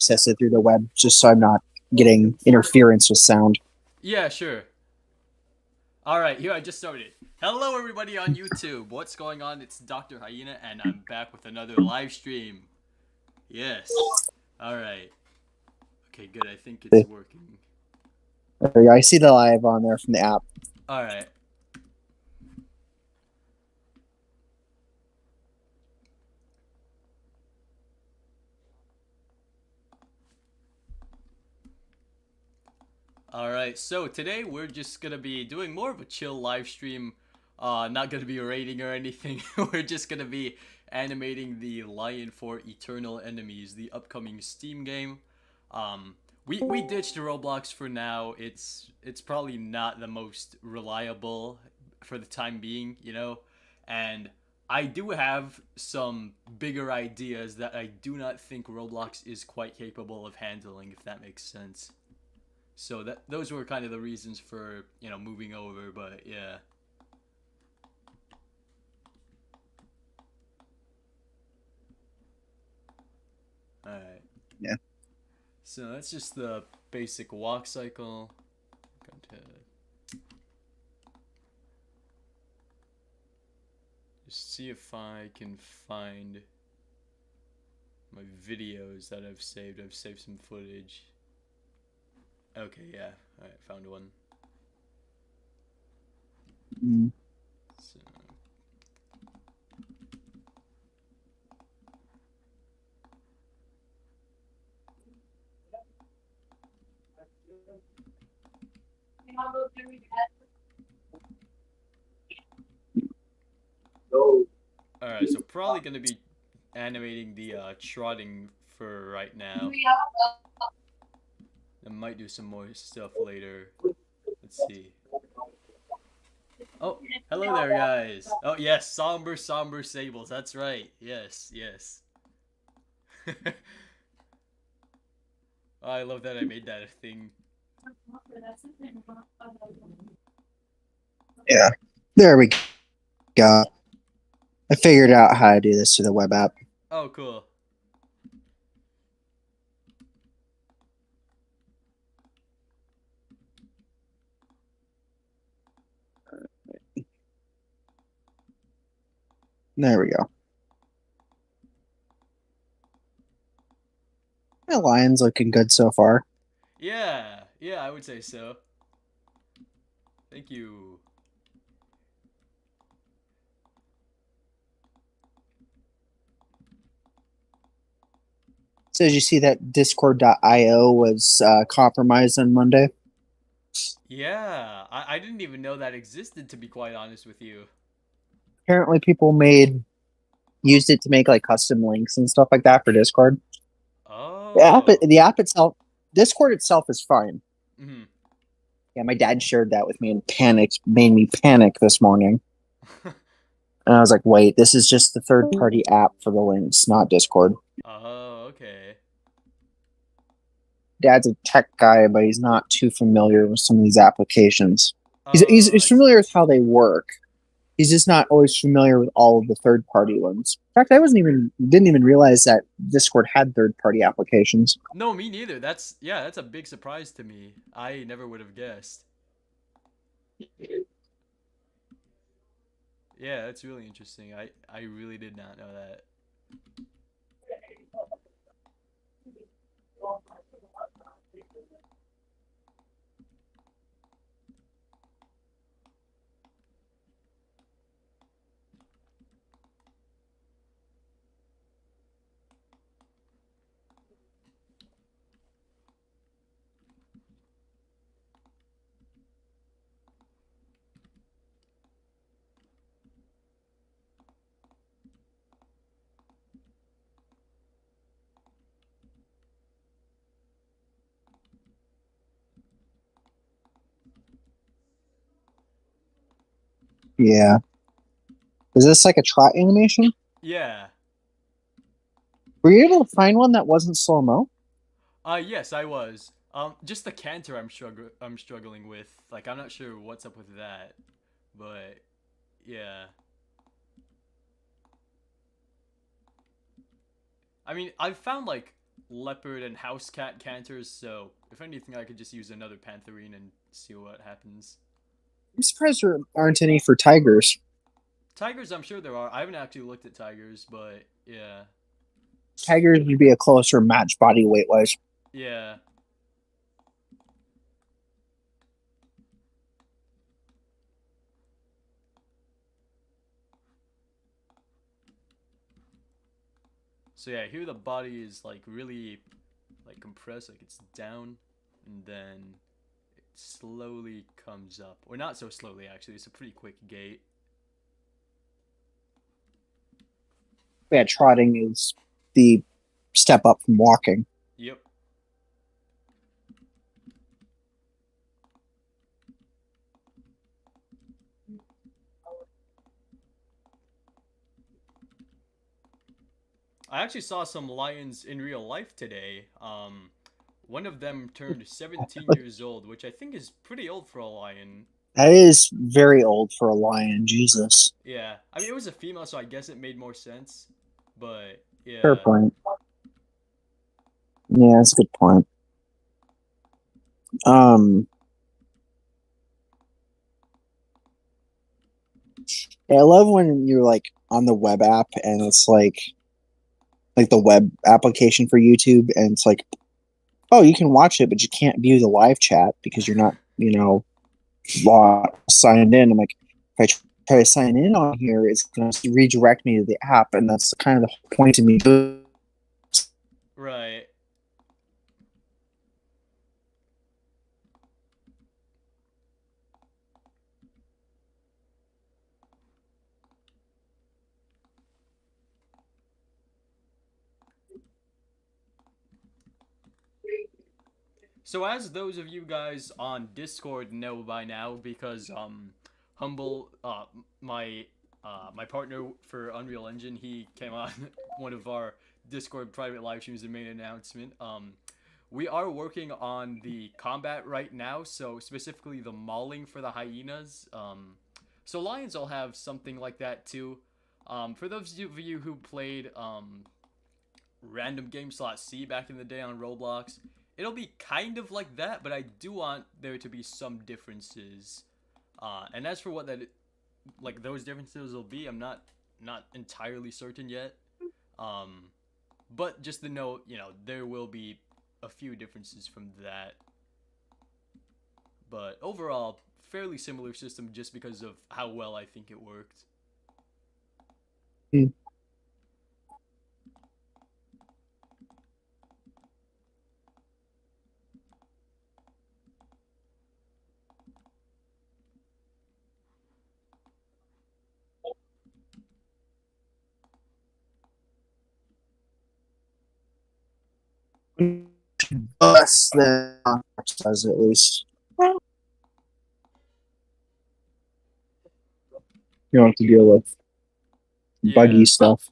access it through the web, just so I'm not getting interference with sound. Yeah, sure. All right, here I just started. Hello, everybody on YouTube. What's going on? It's Dr. Hyena, and I'm back with another live stream. Yes. All right. Okay, good. I think it's working. There we go. I see the live on there from the app. All right. All right. So today we're just gonna be doing more of a chill live stream. Not gonna be rating or anything. We're just gonna be animating the Lion for Eternal Enemies, the upcoming Steam game. Um, we ditched Roblox for now. It's probably not the most reliable for the time being, and I do have some bigger ideas that I do not think Roblox is quite capable of handling, if that makes sense. So that those were kind of the reasons for moving over, but yeah. All right. Yeah. So that's just the basic walk cycle. Going to just see if I can find my videos that I've saved. I've saved some footage. Okay, yeah. All right, found one. Mm. So, all right, so probably gonna be animating the trotting for right now. I might do some more stuff later. Let's see. Oh, hello there, guys. Oh, yes, somber sables. That's right. Yes, yes. Oh, I love that I made that a thing. Yeah. There we go. I figured out how to do this through the web app. Oh, cool. There we go. My lion's looking good so far. Yeah, yeah, I would say so. Thank you. So did you see that Discord.io was compromised on Monday? Yeah, I didn't even know that existed, to be quite honest with you. Apparently, people used it to make like custom links and stuff like that for Discord. Oh. The app itself, Discord itself is fine. Hmm. Yeah, my dad shared that with me and made me panic this morning. And I was like, wait, this is just the third party app for the links, not Discord. Oh, okay. Dad's a tech guy, but he's not too familiar with some of these applications. Oh, He's I see. familiar with how they work. He's just not always familiar with all of the third party ones. In fact, I didn't even realize that Discord had third party applications. No, me neither. That's a big surprise to me. I never would have guessed. Yeah, that's really interesting. I really did not know that. Yeah. Is this like a trot animation? Yeah. Were you able to find one that wasn't slow mo? Yes, I was. Just the canter I'm struggling with. Like I'm not sure what's up with that. But yeah. I mean, I've found like leopard and house cat canters, so if anything, I could just use another pantherine and see what happens. I'm surprised there aren't any for tigers. Tigers, I'm sure there are. I haven't actually looked at tigers, but yeah. Tigers would be a closer match body weight wise. Yeah. So yeah, here the body is like really like compressed, like it's down, and then it slowly comes up. Or not so slowly actually, it's a pretty quick gait. Yeah, trotting is the step up from walking. Yep. I actually saw some lions in real life today. One of them turned 17 years old, which I think is pretty old for a lion. That is very old for a lion. Jesus. Yeah, I mean it was a female, so I guess it made more sense. But Fair yeah, point. Yeah, that's a good point. Um, yeah, I love when you're like on the web app and it's like the web application for YouTube, and it's like, oh, you can watch it, but you can't view the live chat because you're not, signed in. I'm like, if I try to sign in on here, it's going to redirect me to the app, and that's kind of the whole point of me. right. So as those of you guys on Discord know by now, because Humble, my partner for Unreal Engine, he came on one of our Discord private live streams and made an announcement. We are working on the combat right now, so specifically the mauling for the hyenas. So lions will have something like that too. For those of you who played random game slot C back in the day on Roblox, it'll be kind of like that, but I do want there to be some differences. And as for what that like those differences will be, I'm not entirely certain yet. Um, but just to note, there will be a few differences from that. But overall, fairly similar system just because of how well I think it worked. Hmm. Less than does at least. You don't have to deal with Yeah. buggy stuff.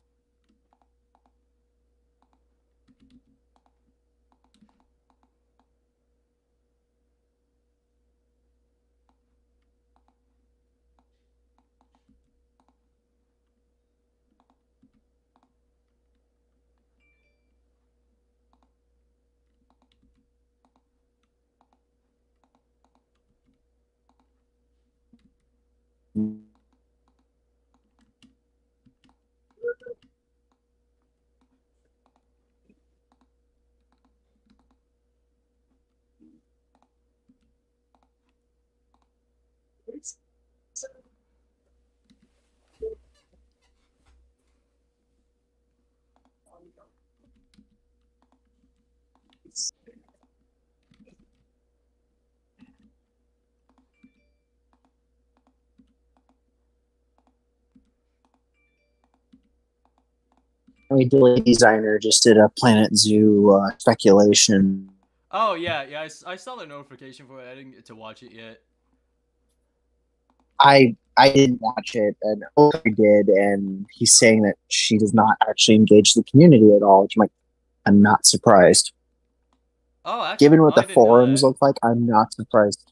I mean, designer just did a Planet Zoo speculation. Oh yeah, yeah. I saw the notification for it. I didn't get to watch it yet. I didn't watch it, and Oprah did, and he's saying that she does not actually engage the community at all. Which I'm not surprised. Oh, actually, Given what I the didn't know forums that. look like, I'm not surprised.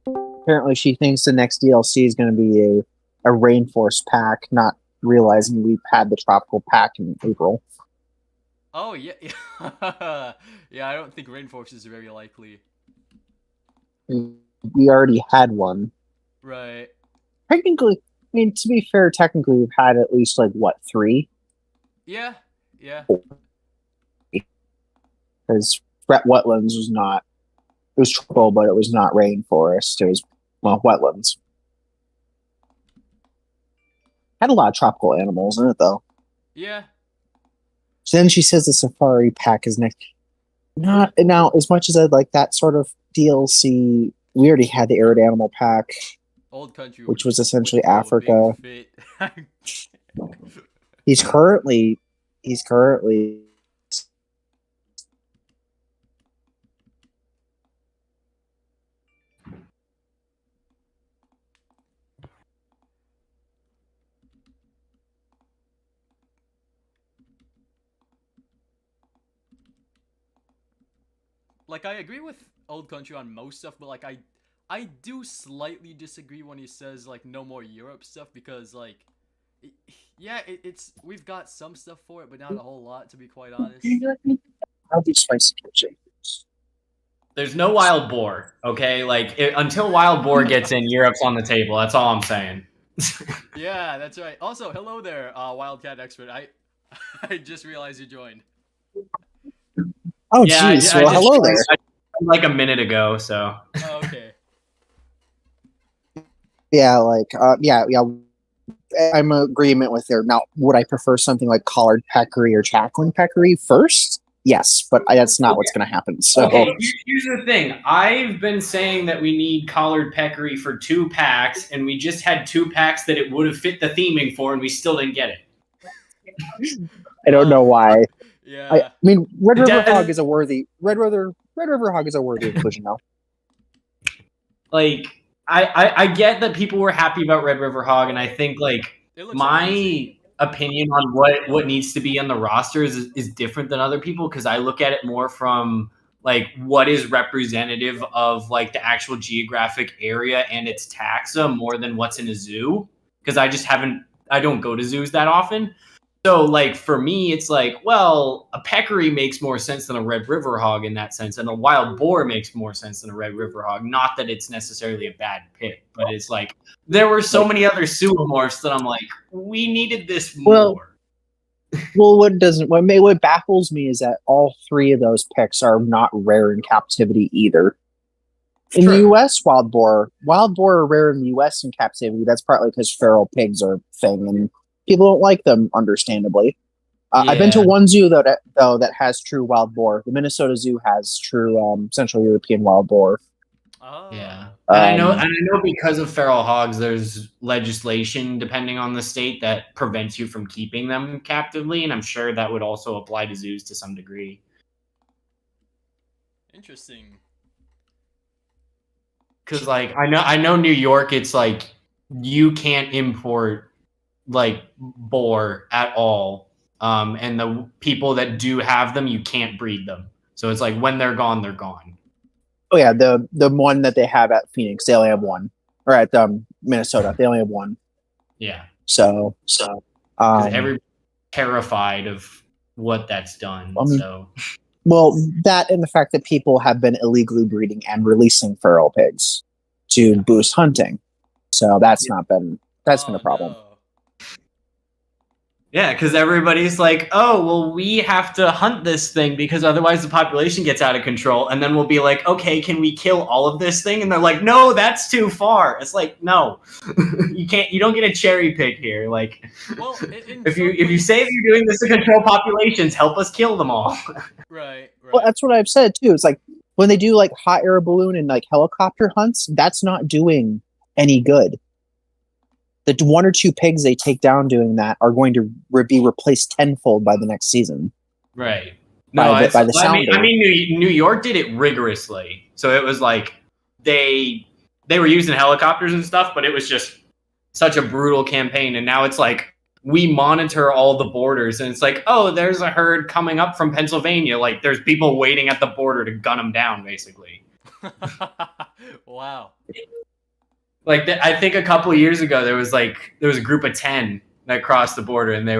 Apparently, she thinks the next DLC is going to be a rainforest pack, not realizing we've had the tropical pack in April. Oh yeah, yeah. I don't think rainforest is very likely. We already had one. Right. Technically, I mean, to be fair, technically we've had at least like what, 3? Yeah. Yeah. Because Brett Wetlands was not. It was tropical, but it was not rainforest. It was wetlands. Had a lot of tropical animals in it though. Yeah. So then she says the safari pack is next. Not now, as much as I'd like that sort of DLC, we already had the arid animal pack, Old country, which was essentially would throw a Africa. big fit. He's currently Like I agree with old country on most stuff, but like I do slightly disagree when he says like no more Europe stuff because like yeah, it's we've got some stuff for it, but not a whole lot to be quite honest. I'll do spicy kimchi. There's no wild boar, okay? Until wild boar gets in, Europe's on the table. That's all I'm saying. Yeah, that's right. Also, hello there, Wildcat expert. I just realized you joined. Oh, Yeah, jeez. Well, hello there. Like a minute ago, so. Oh, okay. Yeah, yeah. I'm in agreement with her. Now, would I prefer something like collared peccary or Jacqueline peccary first? Yes, but that's not what's going to happen. So, okay, here's the thing. I've been saying that we need collared peccary for 2 packs, and we just had 2 packs that it would have fit the theming for, and we still didn't get it. I don't know why. Yeah. I mean, Red River Hog is a worthy Red River Hog is a worthy inclusion, though. Like, I get that people were happy about Red River Hog, and I think my amazing. opinion on what needs to be on the rosters is different than other people because I look at it more from like what is representative of like the actual geographic area and its taxa more than what's in a zoo because I don't go to zoos that often. So, like, for me, it's like, well, a peccary makes more sense than a Red River Hog in that sense, and a wild boar makes more sense than a Red River Hog. Not that it's necessarily a bad pick, but it's like, there were so many other zoomorphs that I'm like, we needed this more. Well, what baffles me is that all 3 of those picks are not rare in captivity either. In the U.S., wild boar are rare in the U.S. in captivity. That's partly because feral pigs are a thing, and people don't like them, understandably. I've been to one zoo though that has true wild boar. The Minnesota Zoo has true Central European wild boar. Oh. Yeah, and I know because of feral hogs, there's legislation depending on the state that prevents you from keeping them captively, and I'm sure that would also apply to zoos to some degree. Interesting. Because like I know New York, it's like you can't import like boar at all, and the people that do have them, you can't breed them. So it's like when they're gone, they're gone. Oh yeah, the one that they have at Phoenix, they only have one, or at Minnesota, they only have one. Yeah. So everybody's terrified of what that's done. Well, that and the fact that people have been illegally breeding and releasing feral pigs to boost hunting, so that's been a problem. No. Yeah, because everybody's like, oh, well, we have to hunt this thing because otherwise the population gets out of control. And then we'll be like, okay, can we kill all of this thing? And they're like, no, that's too far. It's like, no, you don't get a cherry pick here. Like, well, if you say that you're doing this to control populations, help us kill them all. Right. Well, that's what I've said too. It's like when they do like hot air balloon and like helicopter hunts, that's not doing any good. The 1 or 2 pigs they take down doing that are going to be replaced tenfold by the next season. Right. By the sounder. I mean, New York did it rigorously. So it was like they were using helicopters and stuff, but it was just such a brutal campaign. And now it's like we monitor all the borders, and it's like, oh, there's a herd coming up from Pennsylvania. Like there's people waiting at the border to gun them down, basically. Wow. Like I think a couple of years ago, there was a group of 10 that crossed the border, and they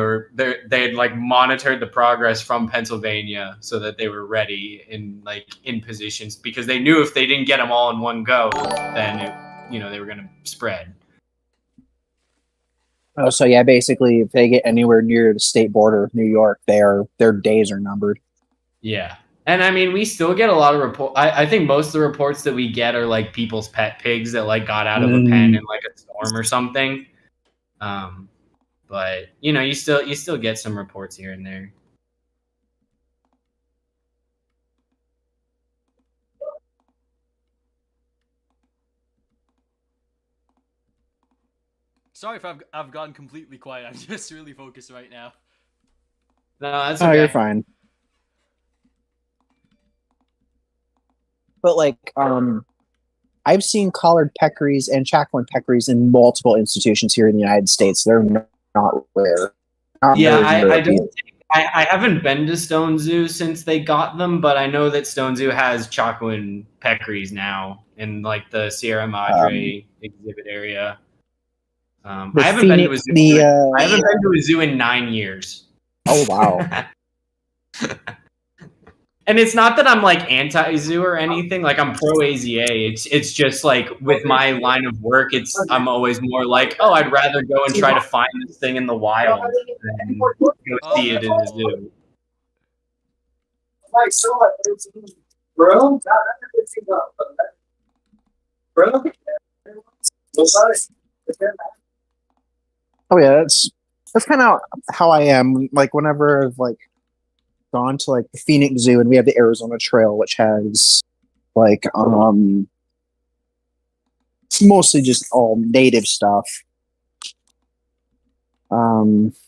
had like monitored the progress from Pennsylvania so that they were ready in positions, because they knew if they didn't get them all in one go, then they were going to spread. Oh, so yeah, basically, if they get anywhere near the state border of New York, their days are numbered. Yeah. And I mean, we still get a lot of reports. I think most of the reports that we get are like people's pet pigs that like got out of a pen in like a storm or something. But you still get some reports here and there. Sorry if I've gone completely quiet. I'm just really focused right now. No, that's okay. Oh, you're fine. But like, I've seen collared peccaries and Chacoan peccaries in multiple institutions here in the United States. They're not rare. I haven't been to Stone Zoo since they got them, but I know that Stone Zoo has Chacoan peccaries now in like the Sierra Madre exhibit area. I haven't been to a zoo. I haven't been to a zoo in 9 years. Oh wow! And it's not that I'm like anti-zoo or anything. Like I'm pro AZA. It's just like with my line of work, I'm always more like, oh, I'd rather go and try to find this thing in the wild than go see it in the zoo. Oh yeah, that's kind of how I am. Like whenever I've like gone to like the Phoenix Zoo, and we have the Arizona Trail, which has like mostly just all native stuff. Let's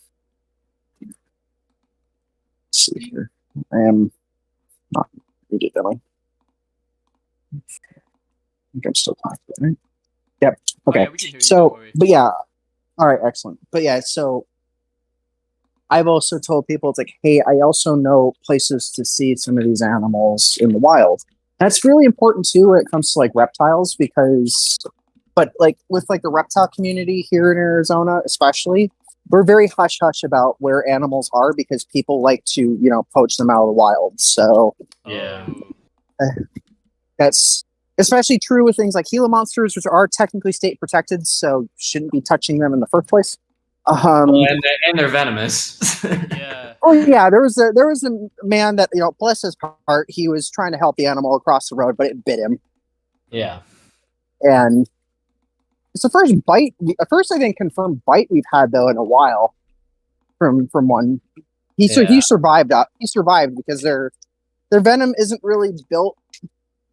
see here. I am not muted, am I? I think I'm still talking, right? Yep. Okay. Oh, yeah, so, but yeah. All right, excellent. But yeah, so I've also told people, it's like, hey, I also know places to see some of these animals in the wild. That's really important too when it comes to like reptiles, because, but like with like the reptile community here in Arizona, especially, we're very hush hush about where animals are because people like to, poach them out of the wild. So yeah, that's especially true with things like Gila monsters, which are technically state protected, so shouldn't be touching them in the first place. And they're venomous. Yeah. Oh yeah, there was a man that, bless his heart, he was trying to help the animal across the road, but it bit him. Yeah. And it's the first I think confirmed bite we've had though in a while from one. He survived. He survived because their venom isn't really built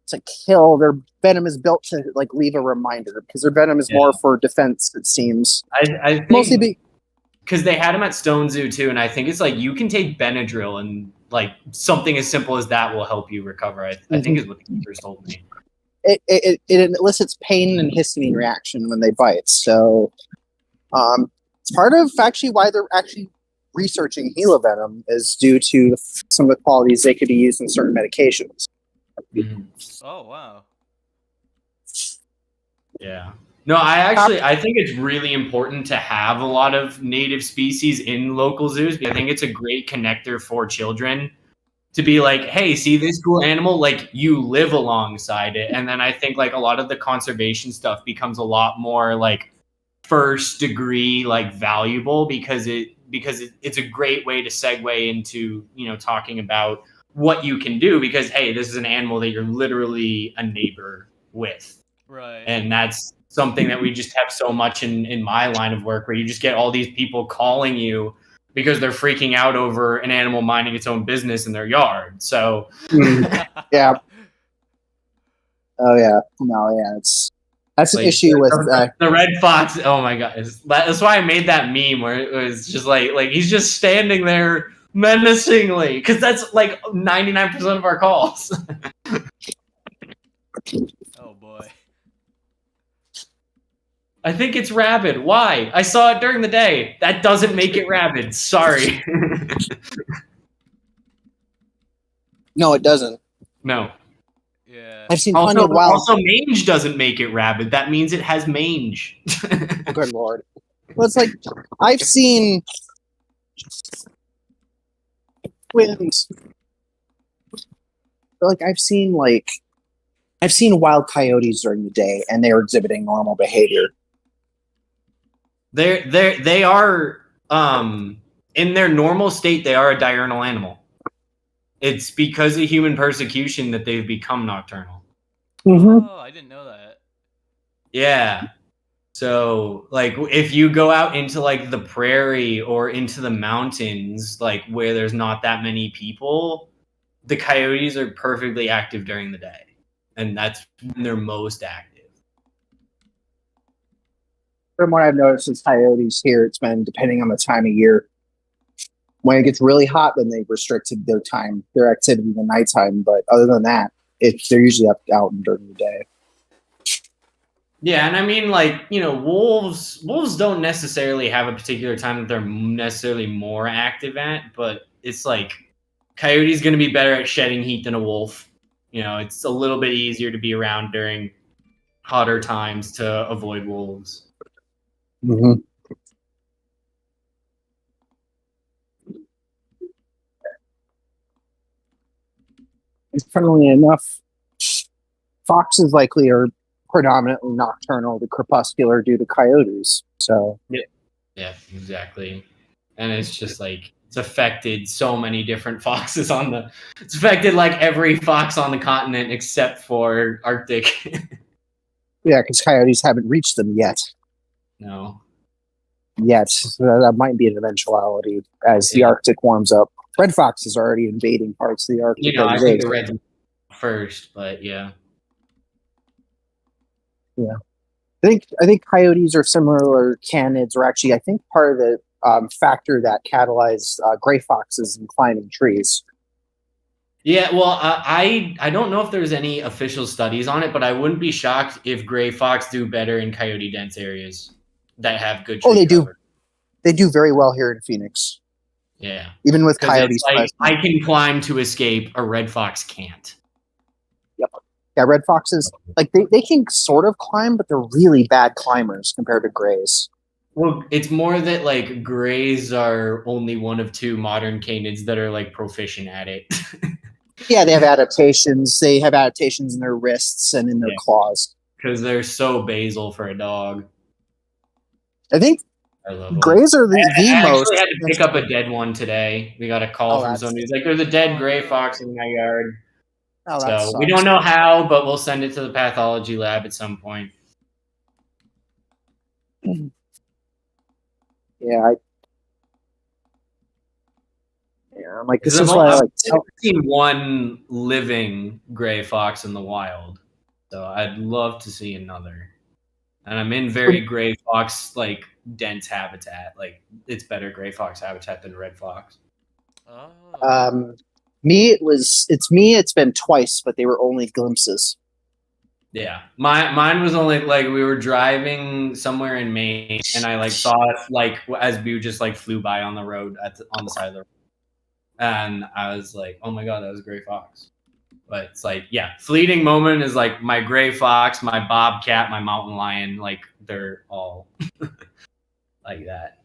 to kill. Their venom is built to like leave a reminder, because their venom is more for defense, it seems. I think mostly because they had him at Stone Zoo too, and I think it's like you can take Benadryl and like something as simple as that will help you recover. I think is what the keepers told me. It elicits pain and histamine reaction when they bite. So it's part of actually why they're actually researching Gila venom is due to some of the qualities they could be used in certain medications. Mm-hmm. Oh wow. Yeah. No, I think it's really important to have a lot of native species in local zoos, because I think it's a great connector for children to be like, hey, see this cool animal, like you live alongside it. And then I think like a lot of the conservation stuff becomes a lot more like first degree like valuable, because it's a great way to segue into, talking about what you can do, because hey, this is an animal that you're literally a neighbor with. Right. And that's something that we just have so much in my line of work, where you just get all these people calling you because they're freaking out over an animal minding its own business in their yard. So yeah. Oh yeah. No, yeah. That's like, an issue with the red fox. Oh my god. That's why I made that meme where it was just like he's just standing there menacingly, because that's like 99% of our calls. Oh boy. I think it's rabid. Why? I saw it during the day. That doesn't make it rabid. Sorry. No, it doesn't. No. Yeah. I've seen plenty of wild. Also, mange doesn't make it rabid. That means it has mange. Good lord. Well, it's like I've seen twins. I've seen wild coyotes during the day, and they are exhibiting normal behavior. They are in their normal state. They are a diurnal animal. It's because of human persecution that they've become nocturnal. Oh, I didn't know that. Yeah. So, like, if you go out into like the prairie or into the mountains, like where there's not that many people, the coyotes are perfectly active during the day, and that's when they're most active. From what I've noticed with coyotes here, it's been depending on the time of year. When it gets really hot, then they've restricted their activity in the nighttime. But other than that, they're usually out during the day. Yeah, and I mean, like, you know, wolves don't necessarily have a particular time that they're necessarily more active at, but it's like coyote's going to be better at shedding heat than a wolf. You know, it's a little bit easier to be around during hotter times to avoid wolves. Mm-hmm. Funnily enough, foxes likely are predominantly nocturnal to crepuscular due to coyotes. So yeah, exactly. And it's just like it's affected so many different foxes it's affected like every fox on the continent except for Arctic. yeah, because coyotes haven't reached them yet. No. Yet. So that might be an eventuality as the Arctic warms up. Red foxes are already invading parts of the Arctic. You know, I think the reds first, but yeah. Yeah. I think coyotes are similar canids, or actually, I think part of the factor that catalyzed gray foxes in climbing trees. Yeah, well, I don't know if there's any official studies on it, but I wouldn't be shocked if gray fox do better in coyote dense areas that have good tree cover. They do very well here in Phoenix. Yeah, even with coyotes. Like, I can climb to escape. A red fox can't. Yep. Yeah, red foxes, like they can sort of climb, but they're really bad climbers compared to grays. Well, it's more that like grays are only one of two modern canids that are like proficient at it. Yeah, they have adaptations. They have adaptations in their wrists and in their claws. Because they're so basal for a dog. I think grays are the most. I actually had to pick up a dead one today. We got a call from somebody. He's like, there's a dead gray fox in my yard. Oh, so we don't know how, but we'll send it to the pathology lab at some point. Yeah, I'm like, this is why I've seen one living gray fox in the wild, so I'd love to see another. And I'm in very gray fox like dense habitat. Like it's better gray fox habitat than red fox. Oh. It's been twice, but they were only glimpses. Yeah, mine was only like we were driving somewhere in Maine, and I like saw it like as we just like flew by on the road on the side of the road, and I was like, oh my god, that was a gray fox. But it's like, yeah, fleeting moment is like my gray fox, my bobcat, my mountain lion, like they're all like that.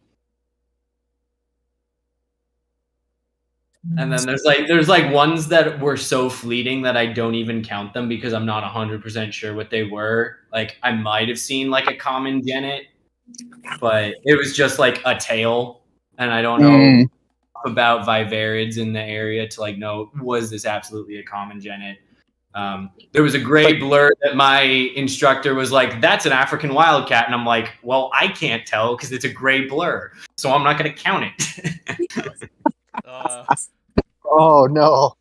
And then there's like ones that were so fleeting that I don't even count them because I'm not 100% sure what they were. Like I might have seen like a common genet, but it was just like a tail, and I don't know about vivarids in the area to like know, was this absolutely a common genet? There was a gray blur that my instructor was like, that's an African wildcat. And I'm like, well, I can't tell because it's a gray blur. So I'm not going to count it. Oh, no.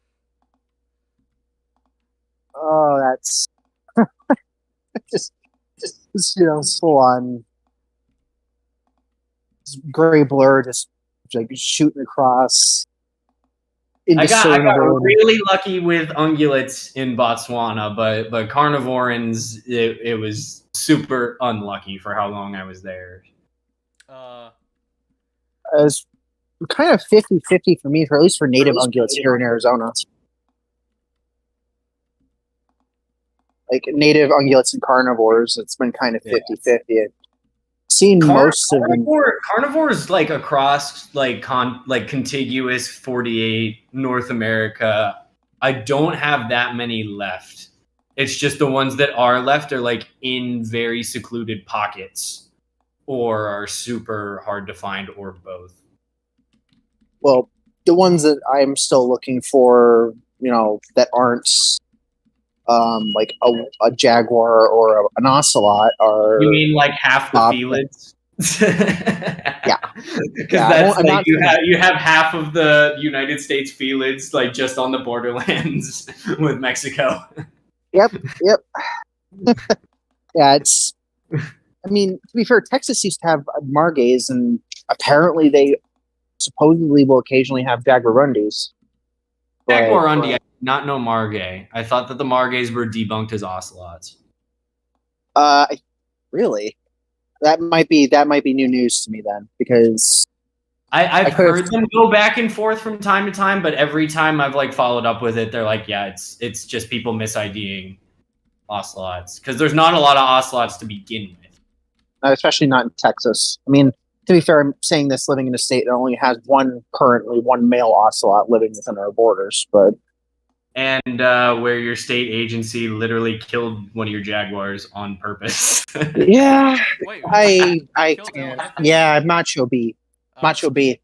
Oh, that's just full on gray blur, just like shooting across. I got really lucky with ungulates in Botswana, but carnivorans, it was super unlucky for how long I was there. It was kind of 50-50 for me, at least for native ungulates here in Arizona. Like native ungulates and carnivores, it's been kind of 50-50. seen most of them. Carnivore is like across like contiguous 48 North America. I don't have that many left. It's just the ones that are left are like in very secluded pockets or are super hard to find or both. Well, the ones that I'm still looking for, that aren't like a jaguar or an ocelot are. You mean like half the felids? Yeah, because that's like you have half of the United States felids like just on the borderlands with Mexico. Yep. Yeah, it's. I mean, to be fair, Texas used to have margays, and apparently they supposedly will occasionally have jaguarundis. Jaguarundi, I did not know margay. I thought that the margays were debunked as ocelots. Really? That might be new news to me then, because I've heard them go back and forth from time to time, but every time I've like followed up with it, they're like, yeah, it's just people mis-IDing ocelots because there's not a lot of ocelots to begin with. Especially not in Texas. I mean, to be fair, I'm saying this living in a state that only has currently one male ocelot living within our borders, but. And where your state agency literally killed one of your jaguars on purpose. Yeah, Wait, Macho B. Macho B.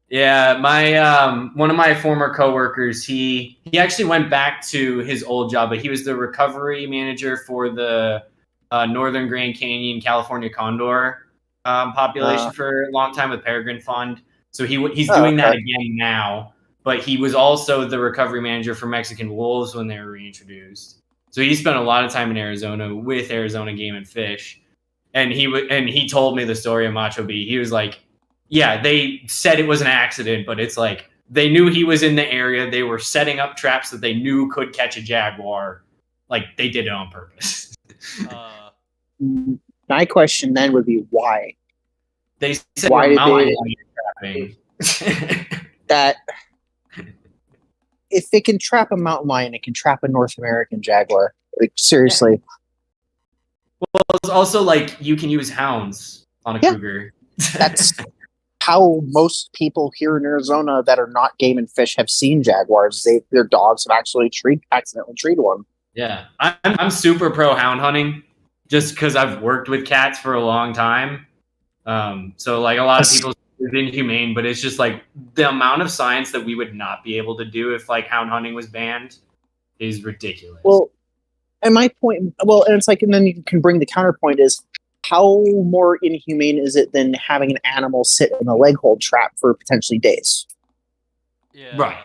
Yeah, my one of my former coworkers, he actually went back to his old job, but he was the recovery manager for the Northern Grand Canyon California condor population for a long time with Peregrine Fund. So he's doing that again now. But he was also the recovery manager for Mexican wolves when they were reintroduced. So he spent a lot of time in Arizona with Arizona Game and Fish. And he told me the story of Macho B. He was like, yeah, they said it was an accident, but it's like they knew he was in the area. They were setting up traps that they knew could catch a jaguar. Like they did it on purpose. My question then would be why? They said why did trapping. That if it can trap a mountain lion, it can trap a North American jaguar. Like seriously. Well, it's also like you can use hounds on a cougar. That's how most people here in Arizona that are not Game and Fish have seen jaguars. Their dogs have actually accidentally treated one. Yeah, I'm super pro hound hunting, just because I've worked with cats for a long time. So like a lot of people. It's inhumane, but it's just like the amount of science that we would not be able to do if like hound hunting was banned is ridiculous. Well, and my point, and it's like, and then you can bring the counterpoint is how more inhumane is it than having an animal sit in a leg hold trap for potentially days? Yeah. Right.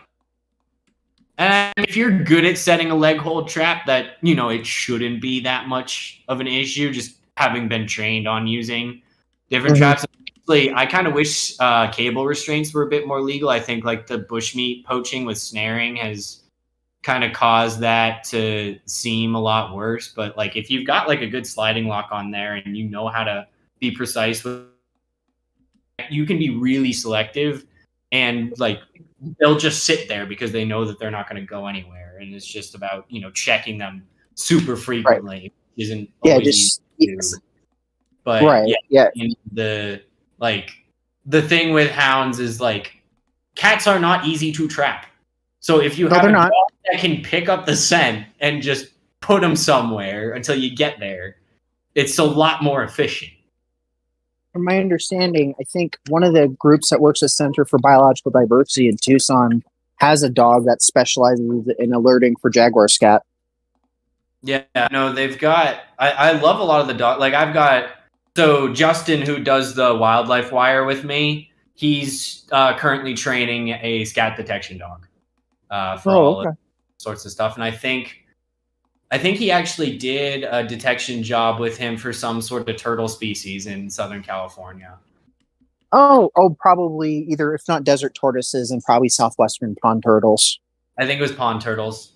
And if you're good at setting a leg hold trap, that, it shouldn't be that much of an issue, just having been trained on using different traps. I kind of wish cable restraints were a bit more legal. I think like the bushmeat poaching with snaring has kind of caused that to seem a lot worse. But like if you've got like a good sliding lock on there and you know how to be precise with, you can be really selective, and like they'll just sit there because they know that they're not going to go anywhere. And it's just about, checking them super frequently. Right. Isn't always but the thing with hounds is like cats are not easy to trap. So if you have a dog that can pick up the scent and just put them somewhere until you get there, it's a lot more efficient. From my understanding, I think one of the groups that works at Center for Biological Diversity in Tucson has a dog that specializes in alerting for jaguar scat. Yeah, no, they've got. I love a lot of the dog. Like I've got. So Justin, who does the Wildlife Wire with me, he's currently training a scat detection dog for all sorts of stuff. And I think he actually did a detection job with him for some sort of turtle species in Southern California. Oh, probably either, if not desert tortoises, and probably southwestern pond turtles. I think it was pond turtles.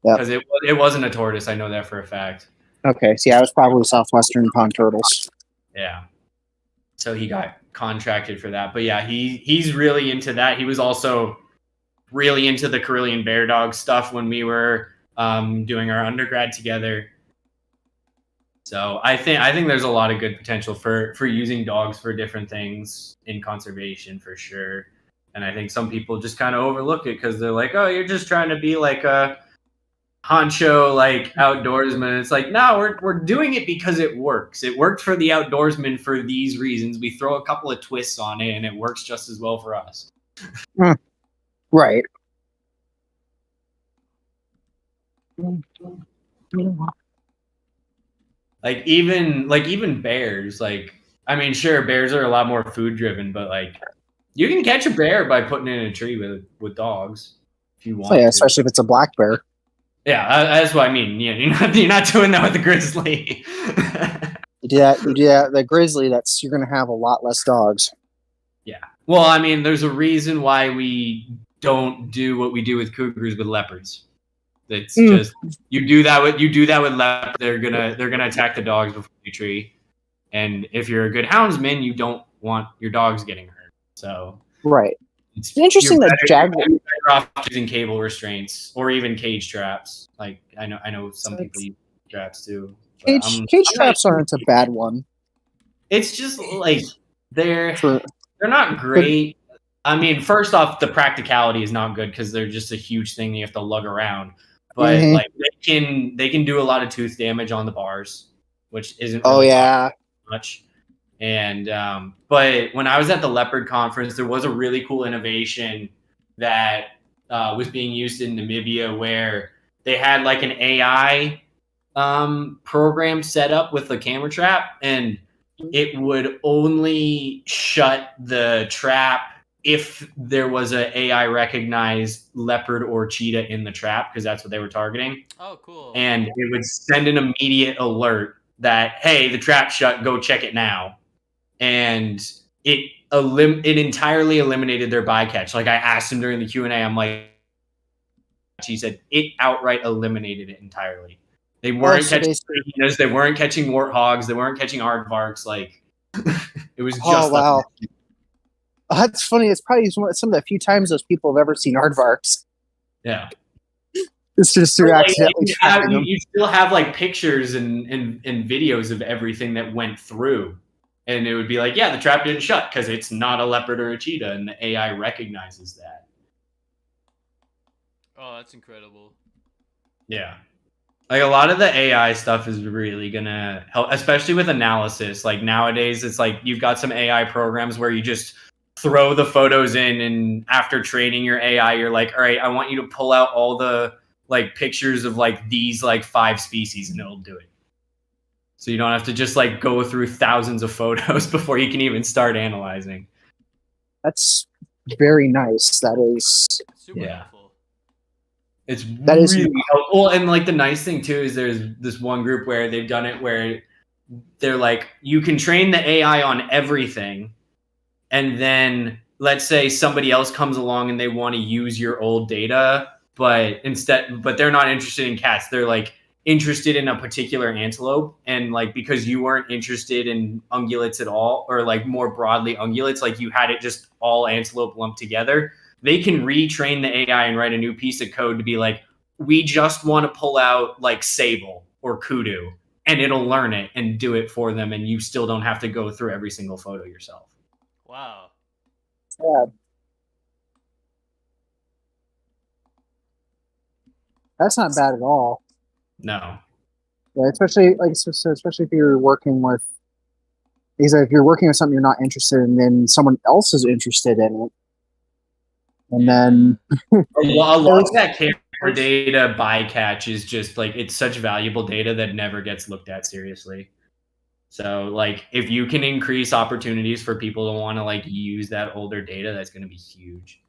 Because it wasn't a tortoise. I know that for a fact. Okay, so yeah, it was probably southwestern pond turtles. Yeah. So he got contracted for that. But yeah, he's really into that. He was also really into the Carillion bear dog stuff when we were doing our undergrad together. So I think there's a lot of good potential for using dogs for different things in conservation for sure. And I think some people just kind of overlook it because they're like, oh, you're just trying to be like a honcho like outdoorsman. It's like, no, we're doing it because it works. It worked for the outdoorsman for these reasons. We throw a couple of twists on it and it works just as well for us. Right. Like even bears, like I mean, sure, bears are a lot more food driven, but like you can catch a bear by putting it in a tree with dogs if you want. Yeah, to. especially if it's a black bear. Yeah, that's what I mean. Yeah, you're not doing that with the grizzly. You do that. The grizzly. You're gonna have a lot less dogs. Yeah. Well, I mean, there's a reason why we don't do what we do with cougars with leopards. It's just you do that with leopards, they're gonna attack the dogs before the tree. And if you're a good houndsman, you don't want your dogs getting hurt. So right. It's interesting that jaguar off using cable restraints or even cage traps. Like I know some people use traps too. Cage traps aren't a bad one. It's just like they're not great. I mean, first off, the practicality is not good because they're just a huge thing you have to lug around. But like they can do a lot of tooth damage on the bars, which isn't really much. And but when I was at the leopard conference, there was a really cool innovation that was being used in Namibia where they had like an AI program set up with a camera trap, and it would only shut the trap if there was a AI recognized leopard or cheetah in the trap, because that's what they were targeting. Oh, cool. And it would send an immediate alert that, hey, the trap's shut, go check it now. And it entirely eliminated their bycatch. Like I asked him during the Q&A, I'm like, he said it outright eliminated it entirely. They weren't catching hyenas, they weren't catching warthogs, they weren't catching aardvarks. Like it was just wow. That's funny. It's probably some of the few times those people have ever seen aardvarks. Yeah. It's just through accidentally you still have like pictures and videos of everything that went through. And it would be like, yeah, the trap didn't shut because it's not a leopard or a cheetah, and the AI recognizes that. Oh, that's incredible. Yeah. Like a lot of the AI stuff is really gonna help, especially with analysis. Like nowadays, it's like you've got some AI programs where you just throw the photos in, and after training your AI, you're like, all right, I want you to pull out all the like pictures of like these like 5 species, and it'll do it. So you don't have to just like go through thousands of photos before you can even start analyzing. That's very nice. That is super helpful. It's really helpful. And like the nice thing too is there's this one group where they've done it where they're like, you can train the AI on everything, and then let's say somebody else comes along and they want to use your old data, but they're not interested in cats. They're like interested in a particular antelope, and like because you weren't interested in ungulates at all, or like more broadly ungulates, like you had it just all antelope lumped together, they can retrain the AI and write a new piece of code to be like, we just want to pull out like sable or kudu, and it'll learn it and do it for them, and you still don't have to go through every single photo yourself. Wow. Yeah. That's not bad at all. No. Yeah, especially if you're working with, because if you're working with something you're not interested in, then someone else is interested in it, and then a lot of that camera data bycatch is just like, it's such valuable data that never gets looked at seriously. So like if you can increase opportunities for people to want to like use that older data, that's going to be huge.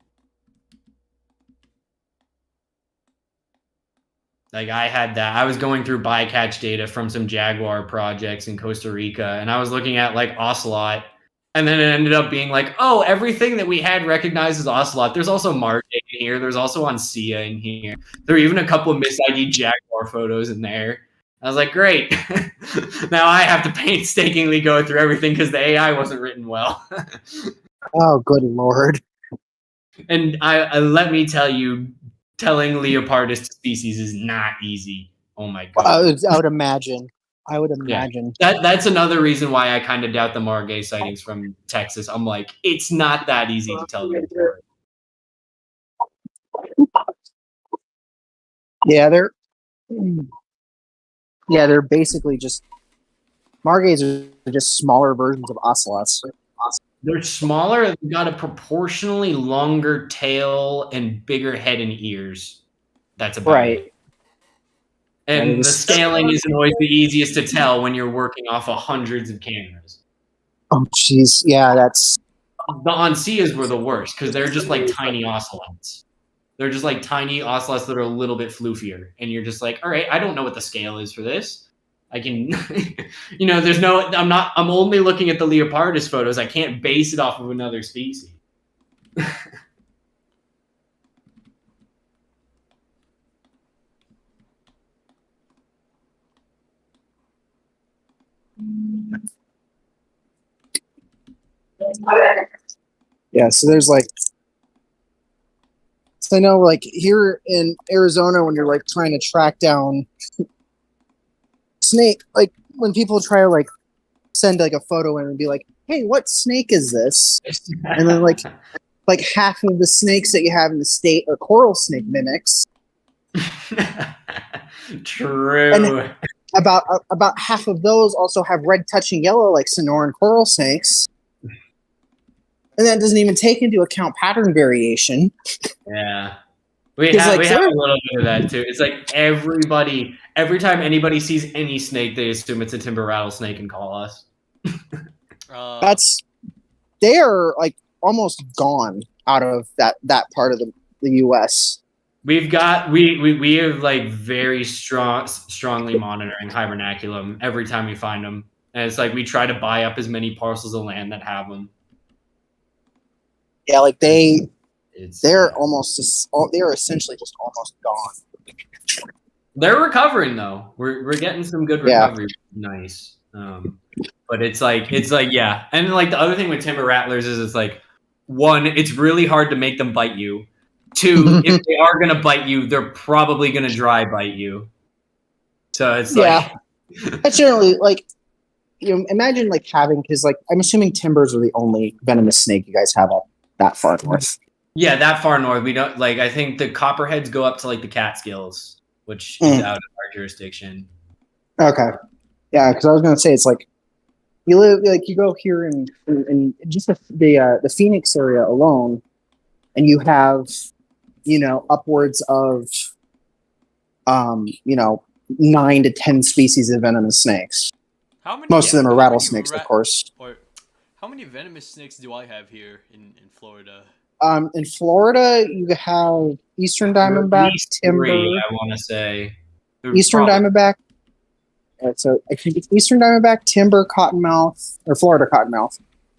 Like I was going through bycatch data from some jaguar projects in Costa Rica, and I was looking at like ocelot, and then it ended up being like, oh, everything that we had recognized as ocelot. There's also marjay in here. There's also oncia in here. There are even a couple of mis-ID jaguar photos in there. I was like, great. Now I have to painstakingly go through everything because the AI wasn't written well. Oh, good Lord. And I let me tell you, telling leopardus species is not easy. Oh my God. I would imagine. I would imagine. That's another reason why I kind of doubt the Margay sightings from Texas. I'm like, it's not that easy to tell them apart. Yeah, they're basically just Margays are just smaller versions of ocelots. They're smaller. They've got a proportionally longer tail and bigger head and ears. That's about it. And the scaling isn't always the easiest to tell when you're working off of hundreds of cameras. Oh, jeez. Yeah, that's... The Onsias were the worst because they're just like tiny ocelots. They're just like tiny ocelots that are a little bit floofier. And you're just like, all right, I don't know what the scale is for this. I can, there's no, I'm only looking at the Leopardus photos. I can't base it off of another species. Yeah, so there's like, so I know like here in Arizona when you're like trying to track down snake, like when people try to like send like a photo in and be like, hey, what snake is this? And then like half of the snakes that you have in the state are coral snake mimics. True. And about half of those also have red touching yellow like Sonoran coral snakes. And that doesn't even take into account pattern variation. Yeah. We have a little bit of that too. It's like every time anybody sees any snake, they assume it's a timber rattlesnake and call us. They are like almost gone out of that part of the US. We have like very strongly monitoring hibernaculum every time we find them. And it's like we try to buy up as many parcels of land that have them. Yeah, like they're essentially just almost gone. They're recovering though. We're getting some good recovery. Yeah. Nice. But it's like yeah. And like the other thing with timber rattlers is it's like, one, it's really hard to make them bite you. Two, if they are gonna bite you, they're probably gonna dry bite you. So it's like that's generally like, imagine like having, because like I'm assuming timbers are the only venomous snake you guys have up that far north. Yeah, that far north. We don't like. I think the copperheads go up to like the Catskills, which is out of our jurisdiction. Okay, yeah, because I was gonna say it's like you live like you go here in just the Phoenix area alone, and you have upwards of 9 to 10 species of venomous snakes. How many? Most of them are rattlesnakes, of course. How many venomous snakes do I have here in Florida? In Florida, you have eastern diamondback, timber. I want to say eastern diamondback. So I think it's eastern diamondback, timber, cottonmouth, or Florida cottonmouth.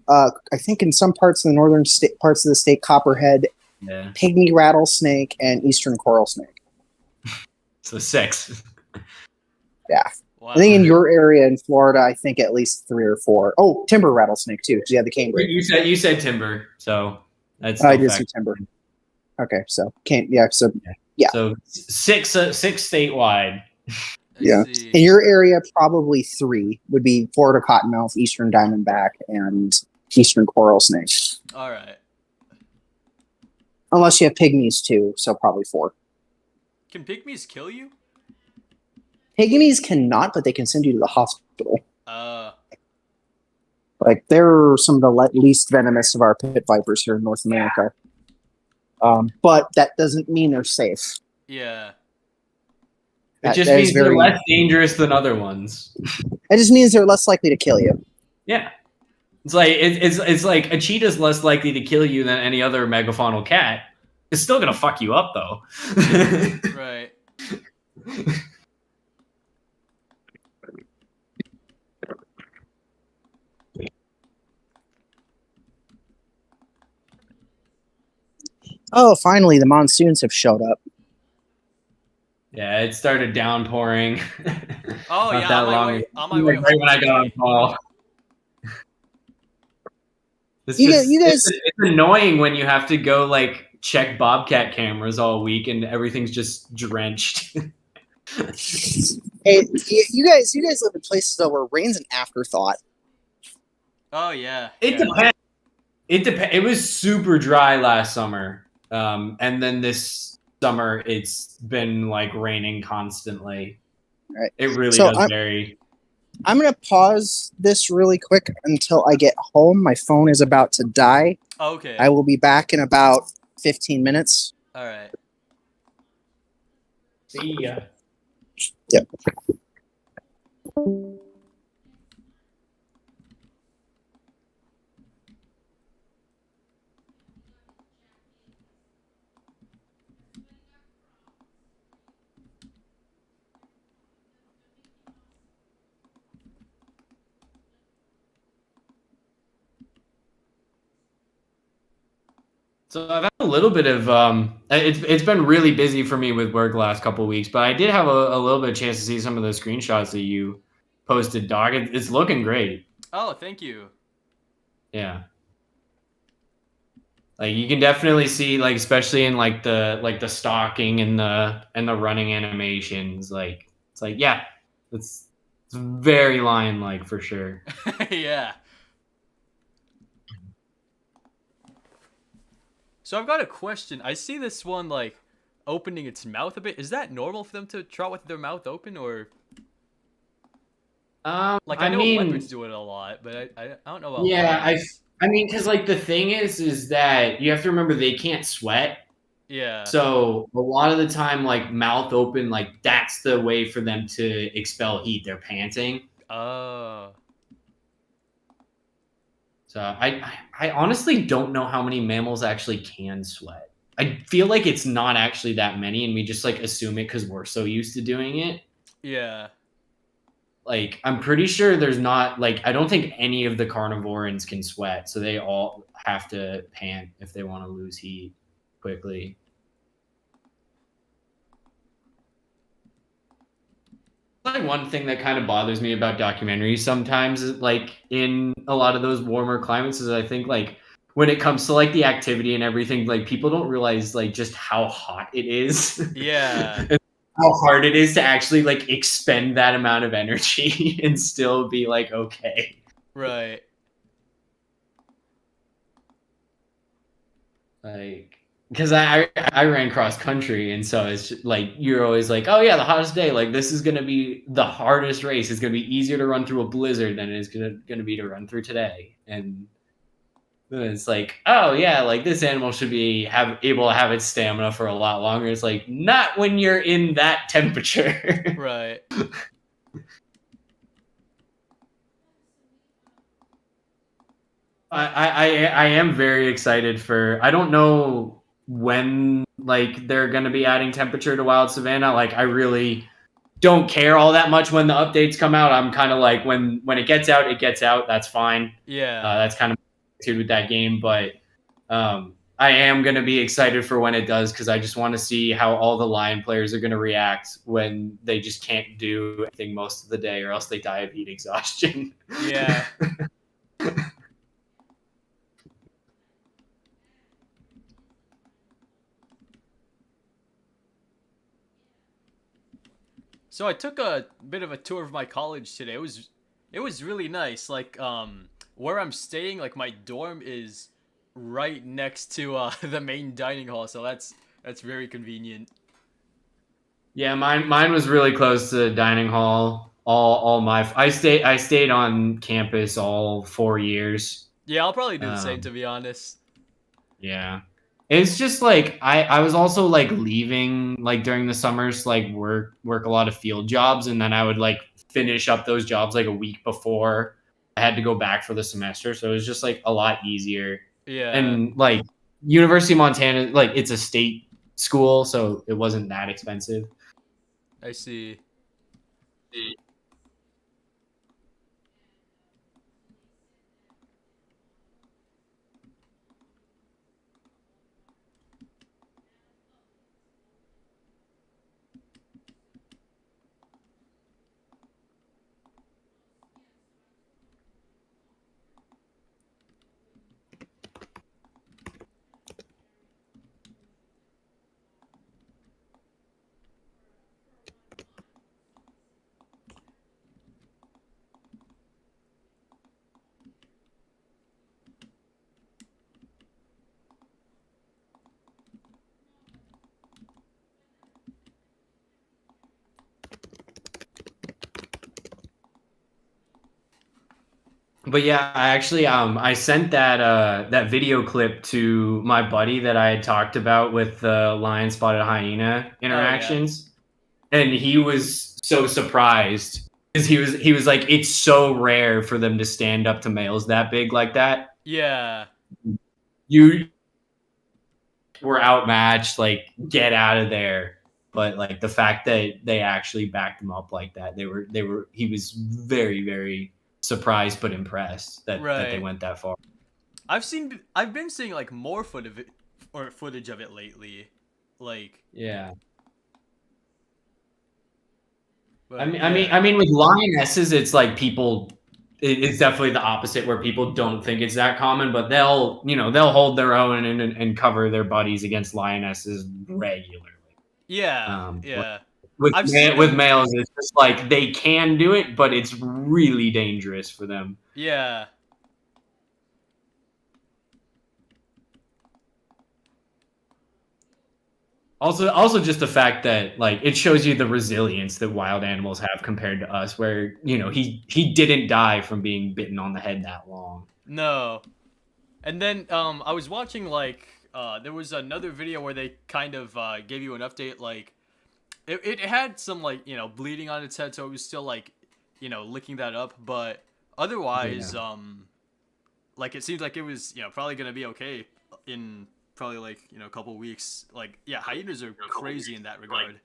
I think in some parts of the northern parts of the state, copperhead, pygmy rattlesnake, and eastern coral snake. So 6. Yeah. Wow. I think in your area in Florida, I think at least 3 or 4. Oh, timber rattlesnake too, because you have the Cambridge. You said timber, so that's. I did say timber. Okay, so So 6 statewide. Yeah, in your area, probably 3 would be Florida cottonmouth, eastern diamondback, and eastern coral snake. All right. Unless you have pygmies too, so probably 4. Can pygmies kill you? Pygmies cannot, but they can send you to the hospital. Like, they're some of the least venomous of our pit vipers here in North America. But that doesn't mean they're safe. Yeah. It just means they're less dangerous than other ones. It just means they're less likely to kill you. Yeah. It's like it's like a cheetah's less likely to kill you than any other megafaunal cat. It's still gonna fuck you up though. Right. Oh, finally, the monsoons have showed up. Yeah, it started downpouring. Oh, yeah, on my way right when I got on call. It's annoying when you have to go like check bobcat cameras all week and everything's just drenched. Hey, you guys live in places though where rain's an afterthought. Oh yeah. It Yeah. depends. It was super dry last summer, and then this summer it's been like raining constantly. All right. It really So does vary. I'm gonna pause this really quick until I get home. My phone is about to die. Okay. I will be back in about 15 minutes. All right. See ya. Yep. So I've had a little bit of it's been really busy for me with work the last couple of weeks, but I did have a little bit of chance to see some of the screenshots that you posted, dog. It's looking great. Oh, thank you. Yeah. Like you can definitely see, like especially in like the stalking and the running animations, like it's like yeah, it's very lion like for sure. Yeah. So I've got a question. I see this one like opening its mouth a bit. Is that normal for them to trot with their mouth open, or like I know mean, leopards do it a lot, but I don't know about yeah, lions. I mean, because like the thing is that you have to remember they can't sweat. Yeah. So a lot of the time, like mouth open, like that's the way for them to expel heat. They're panting. Oh. So I honestly don't know how many mammals actually can sweat. I feel like it's not actually that many, and we just like assume it because we're so used to doing it. Yeah. Like I'm pretty sure there's not like I don't think any of the carnivorans can sweat, so they all have to pant if they want to lose heat quickly. Like one thing that kind of bothers me about documentaries sometimes is like in a lot of those warmer climates is I think like when it comes to like the activity and everything, like people don't realize like just how hot it is. Yeah. How hard it is to actually like expend that amount of energy and still be like okay. Right. Like because I ran cross country and so it's just, like you're always like oh yeah the hottest day like this is gonna be the hardest race, it's gonna be easier to run through a blizzard than it is gonna be to run through today, and then it's like oh yeah like this animal should be able to have its stamina for a lot longer. It's like not when you're in that temperature. Right. I am very excited for I don't know when like they're gonna be adding temperature to Wild Savannah. Like I really don't care all that much when the updates come out. I'm kind of like when it gets out, it gets out. That's fine. Yeah. That's kind of with that game, but I am gonna be excited for when it does because I just want to see how all the Lion players are gonna react when they just can't do anything most of the day, or else they die of heat exhaustion. Yeah. So I took a bit of a tour of my college today. It was really nice. Like where I'm staying, like my dorm is right next to the main dining hall, so that's very convenient. Yeah, mine was really close to the dining hall. All my I stayed on campus all 4 years. Yeah, I'll probably do the same Um, to be honest. yeah, it's just like I was also like leaving like during the summers to, like work a lot of field jobs, and then I would like finish up those jobs like a week before I had to go back for the semester. So it was just like a lot easier. Yeah, And like University of Montana, like it's a state school, so it wasn't that expensive. I see. But yeah, I actually I sent that video clip to my buddy that I had talked about with the lion spotted hyena Oh yeah. interactions, and he was so surprised because he was like, it's so rare for them to stand up to males that big like that. Yeah. You were outmatched, like get out of there. But like the fact that they actually backed him up like that, they were he was very, very surprised but impressed that they Right. went that far. I've been seeing like more footage of it lately. Like, Yeah. I but mean, I mean, yeah. I mean, with lionesses, it's like people. It's definitely the opposite, where people don't think it's that common, but they'll hold their own and cover their buddies against lionesses regularly. Yeah. Um, Yeah. with I've seen with them. males, it's just like they can do it, but it's really dangerous for them. Yeah. Also, just the fact that like it shows you the resilience that wild animals have compared to us, where he didn't die from being bitten on the head that long. No. And then I was watching like there was another video where they kind of gave you an update like it had some like, bleeding on its head, so it was still like, licking that up, but Yeah. otherwise like it seems like it was, probably going to be okay in probably like, a couple weeks. Like yeah, hyenas are crazy in that regard.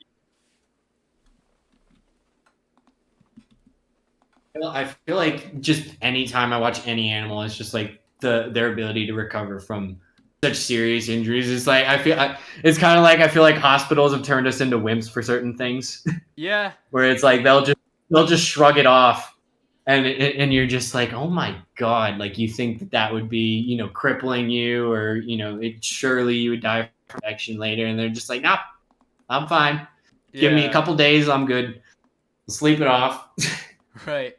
I feel like just anytime I watch any animal, it's just like their ability to recover from such serious injuries. It's like it's kind of like I feel like hospitals have turned us into wimps for certain things, Yeah. where it's like they'll just shrug it off, and you're just like, oh my god, like you think that would be crippling you, or surely you would die of infection later, and they're just like, nah, I'm fine. Give me a Yeah. couple days, I'm good. Sleep it off. Right.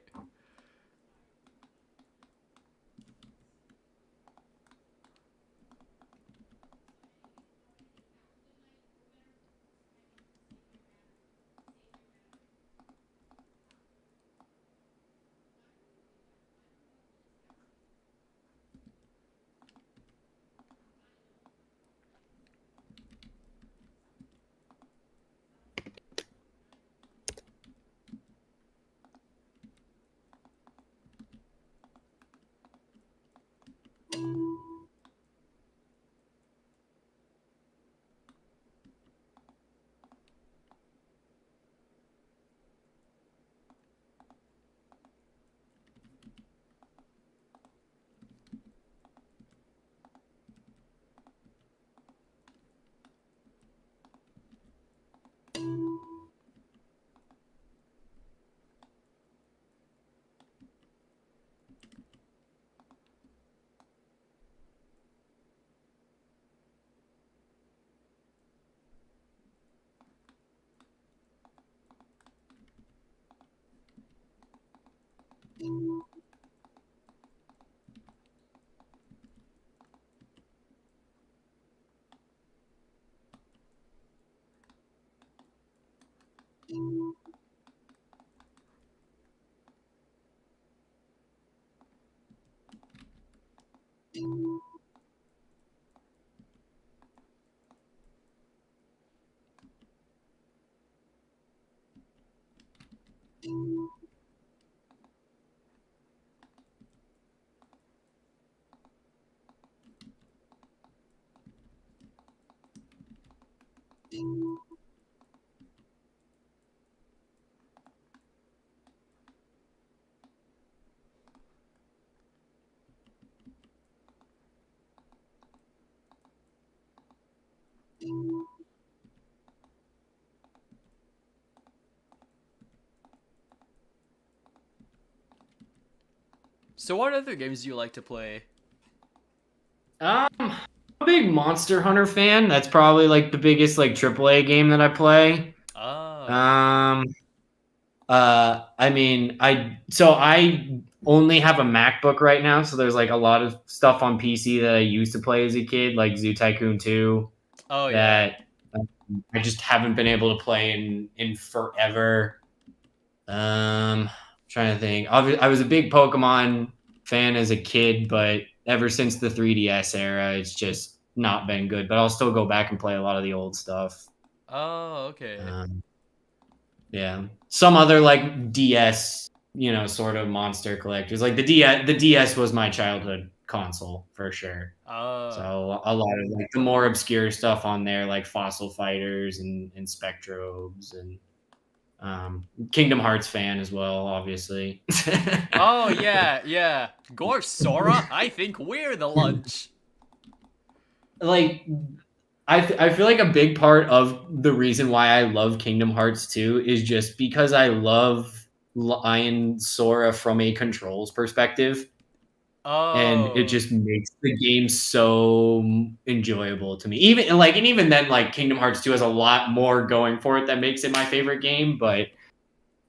So what other games do you like to play? I'm a big Monster Hunter fan. That's probably like the biggest like AAA game that I play. Oh. Um, I mean, I only have a MacBook right now, so there's like a lot of stuff on PC that I used to play as a kid, like Zoo Tycoon 2, Oh yeah. that I just haven't been able to play in forever. Trying to think. I was a big Pokemon fan as a kid, but ever since the 3DS era, it's just not been good. But I'll still go back and play a lot of the old stuff. Oh, okay. Yeah, some other like DS, sort of monster collectors. Like the DS was my childhood console for sure. So a lot of like the more obscure stuff on there, like Fossil Fighters and Spectrobes and Kingdom Hearts fan as well, obviously. Oh yeah. Gore Sora, I think we're the lunch. Like I feel like a big part of the reason why I love Kingdom Hearts 2 is just because I love Lion Sora from a controls perspective. And it Oh, just makes the game so enjoyable to me. Even then, like Kingdom Hearts 2 has a lot more going for it that makes it my favorite game, but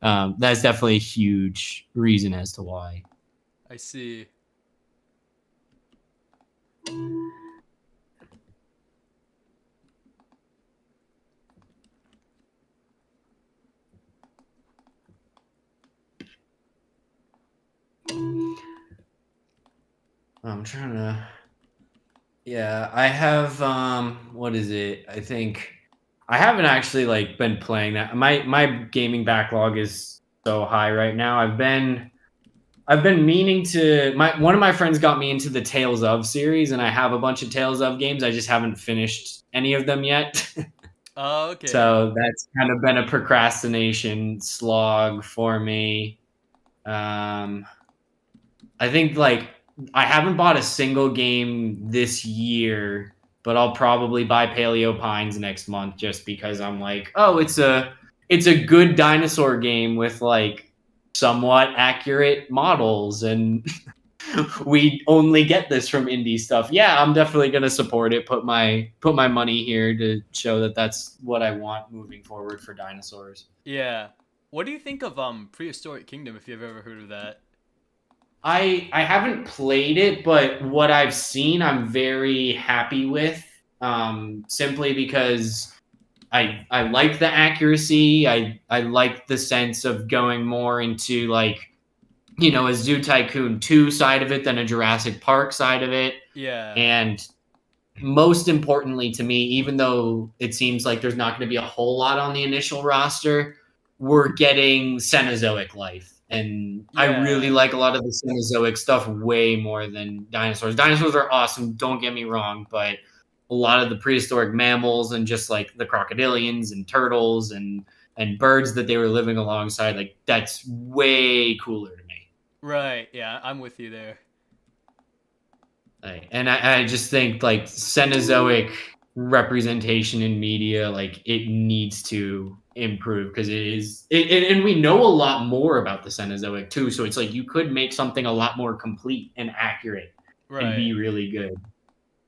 that's definitely a huge reason as to why. I see. I'm trying to. Yeah, I have. What is it? I think I haven't actually like been playing that. My gaming backlog is so high right now. I've been meaning to. One of my friends got me into the Tales of series, and I have a bunch of Tales of games. I just haven't finished any of them yet. Oh, okay. So that's kind of been a procrastination slog for me. I think like I haven't bought a single game this year, but I'll probably buy Paleo Pines next month just because I'm like, oh, it's a good dinosaur game with like somewhat accurate models and we only get this from indie stuff. Yeah, I'm definitely going to support it. Put my money here to show that that's what I want moving forward for dinosaurs. Yeah. What do you think of Prehistoric Kingdom, if you've ever heard of that? I haven't played it, but what I've seen, I'm very happy with. Simply because I like the accuracy. I like the sense of going more into like a Zoo Tycoon 2 side of it than a Jurassic Park side of it. Yeah. And most importantly to me, even though it seems like there's not going to be a whole lot on the initial roster, we're getting Cenozoic life. And I really Yeah. like a lot of the Cenozoic stuff way more than dinosaurs. Dinosaurs are awesome, don't get me wrong, but a lot of the prehistoric mammals and just like the crocodilians and turtles and birds that they were living alongside, like that's way cooler to me. Right. Yeah, I'm with you there. And I just think like Cenozoic representation in media, like it needs to improve because and we know a lot more about the Cenozoic too. So it's like you could make something a lot more complete and accurate and Right. be really good.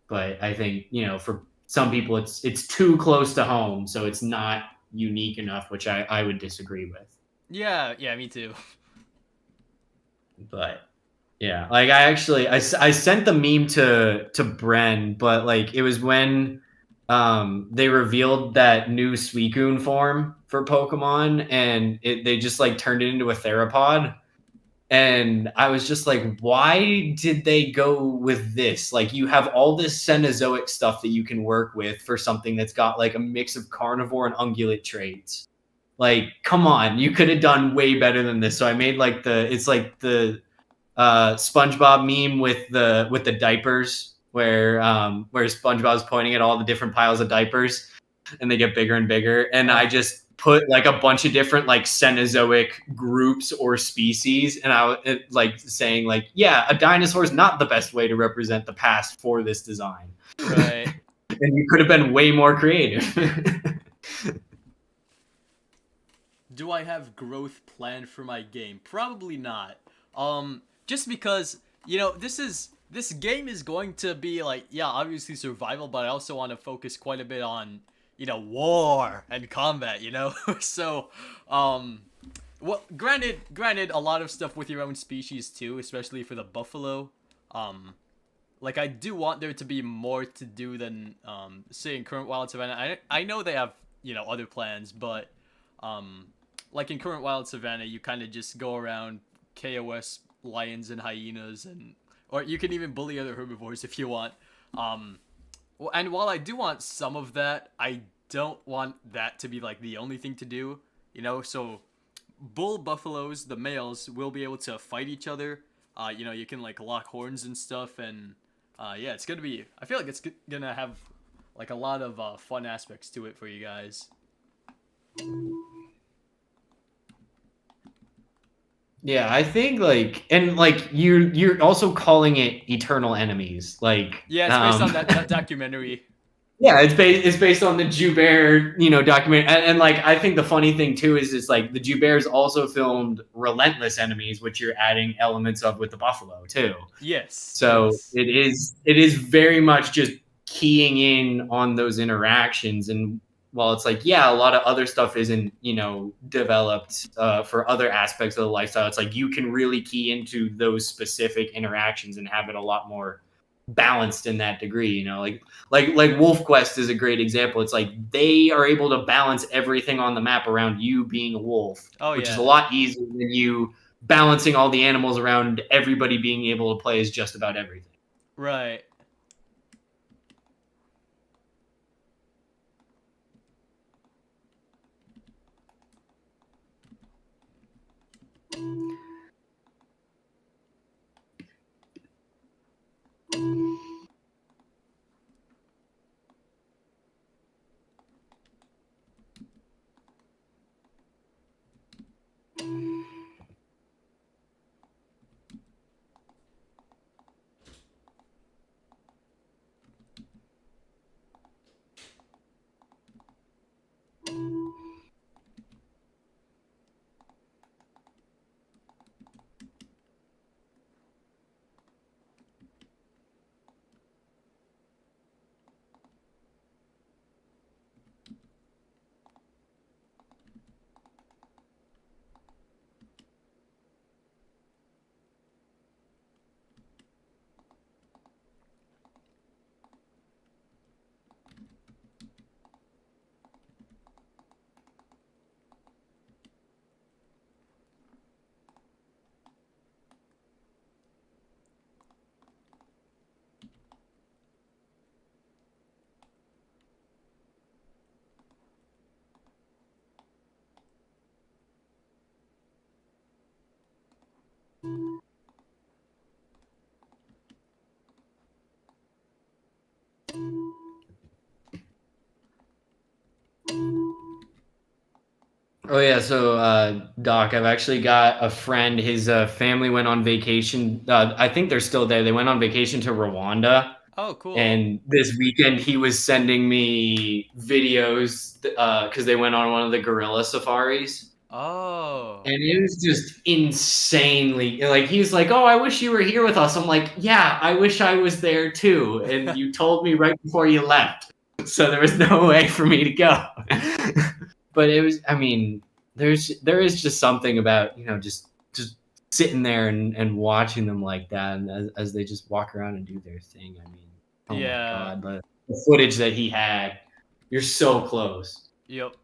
But I think for some people it's too close to home, so it's not unique enough, which I would disagree with. Yeah, me too. But yeah, like I sent the meme to Bren, but like it was when they revealed that new Suicune form for Pokemon and they just like turned it into a theropod. And I was just like, why did they go with this? Like you have all this Cenozoic stuff that you can work with for something that's got like a mix of carnivore and ungulate traits. Like, come on, you could have done way better than this. So I made like it's like the SpongeBob meme with the diapers where SpongeBob's pointing at all the different piles of diapers and they get bigger and bigger. And I just put like a bunch of different like Cenozoic groups or species, and I was like saying like, yeah, a dinosaur is not the best way to represent the past for this design. Right. And you could have been way more creative. Do I have growth planned for my game? Probably not. Just because, this game is going to be like, yeah, obviously survival, but I also want to focus quite a bit on, war and combat, So, well, granted, a lot of stuff with your own species too, especially for the buffalo. Like I do want there to be more to do than, say in current Wild Savannah. I know they have, other plans, but, like in current Wild Savannah, you kind of just go around KOS lions and hyenas, and or you can even bully other herbivores if you want. Well, and while I do want some of that, I don't want that to be like the only thing to do. So bull buffaloes, the males, will be able to fight each other. You can like lock horns and stuff, and yeah, it's gonna be. I feel like it's gonna have like a lot of fun aspects to it for you guys. Yeah, I think like and like you're also calling it Eternal Enemies. Like Yeah, it's based on that documentary. yeah, it's based on the Joubert, documentary. And like I think the funny thing too is like the Jouberts also filmed Relentless Enemies, which you're adding elements of with the buffalo too. Yes. So Yes. it is very much just keying in on those interactions. And while it's like, yeah, a lot of other stuff isn't, developed for other aspects of the lifestyle, it's like you can really key into those specific interactions and have it a lot more balanced in that degree, like Wolf Quest is a great example. It's like they are able to balance everything on the map around you being a wolf, Oh which is a yeah. lot easier than you balancing all the animals around everybody being able to play as just about everything. Right. Oh yeah, so Doc, I've actually got a friend. His family went on vacation. I think they're still there. They went on vacation to Rwanda, Oh, cool. and this weekend he was sending me videos because they went on one of the gorilla safaris. Oh. And it was just insanely like he's like, "Oh, I wish you were here with us." I'm like, "Yeah, I wish I was there too." And you told me right before you left, so there was no way for me to go. But it was, I mean, there is just something about just sitting there and watching them like that, and as they just walk around and do their thing. I mean, oh my Yeah. god, the footage that he had, you're so close. Yep.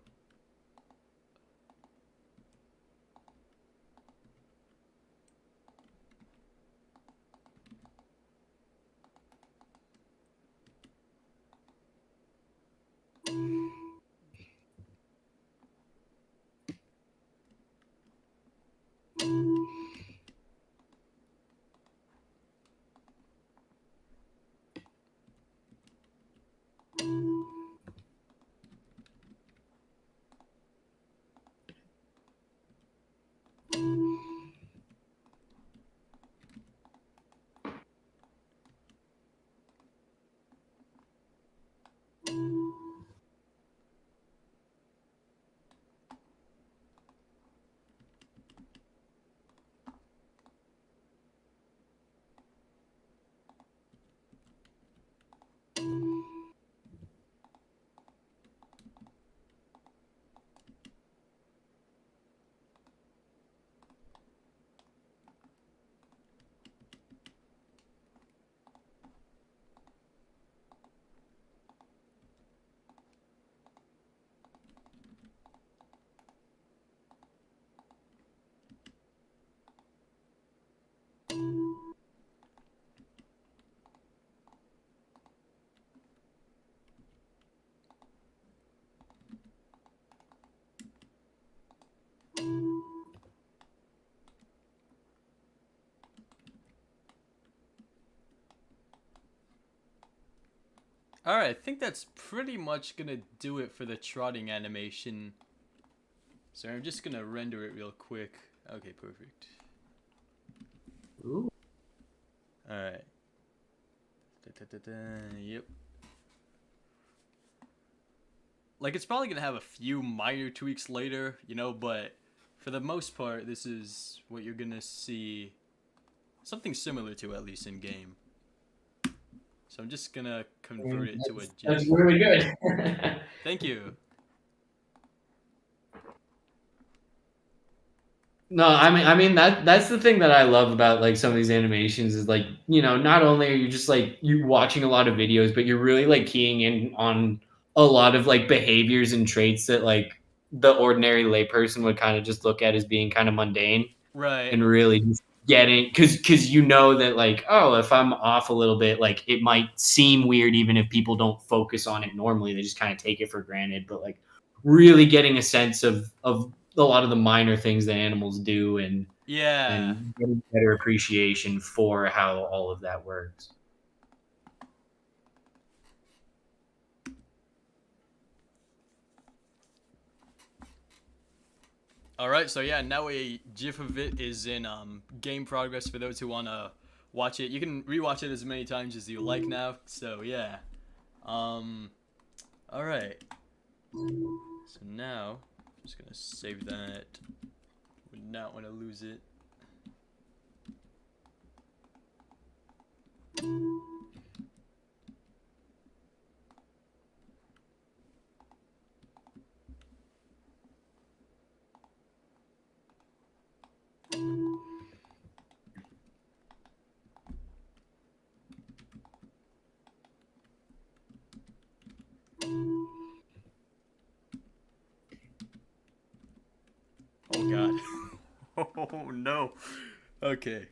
Alright, I think that's pretty much gonna do it for the trotting animation. So I'm just gonna render it real quick. Okay, perfect. Ooh. Alright. Yep. Like, it's probably gonna have a few minor tweaks later, you know, but for the most part, this is what you're gonna see. Something similar to, at least in game. So I'm just gonna convert it to a That's GIF. really good. Thank you. No, I mean that's the thing that I love about like some of these animations is like, you know, not only are you just like you watching a lot of videos, but you're really like keying in on a lot of like behaviors and traits that like the ordinary layperson would kind of just look at as being kind of mundane Right. and really just getting because you know that like, oh, if I'm off a little bit, like it might seem weird even if people don't focus on it normally, they just kind of take it for granted, but like really getting a sense of a lot of the minor things that animals do Yeah. and getting better appreciation for how all of that works. Alright, so yeah, now a GIF of it is in game progress for those who wanna watch it. You can rewatch it as many times as you like now, so yeah. Alright. So now, I'm just gonna save that. Would not want to lose it. Oh god. Oh no. Okay.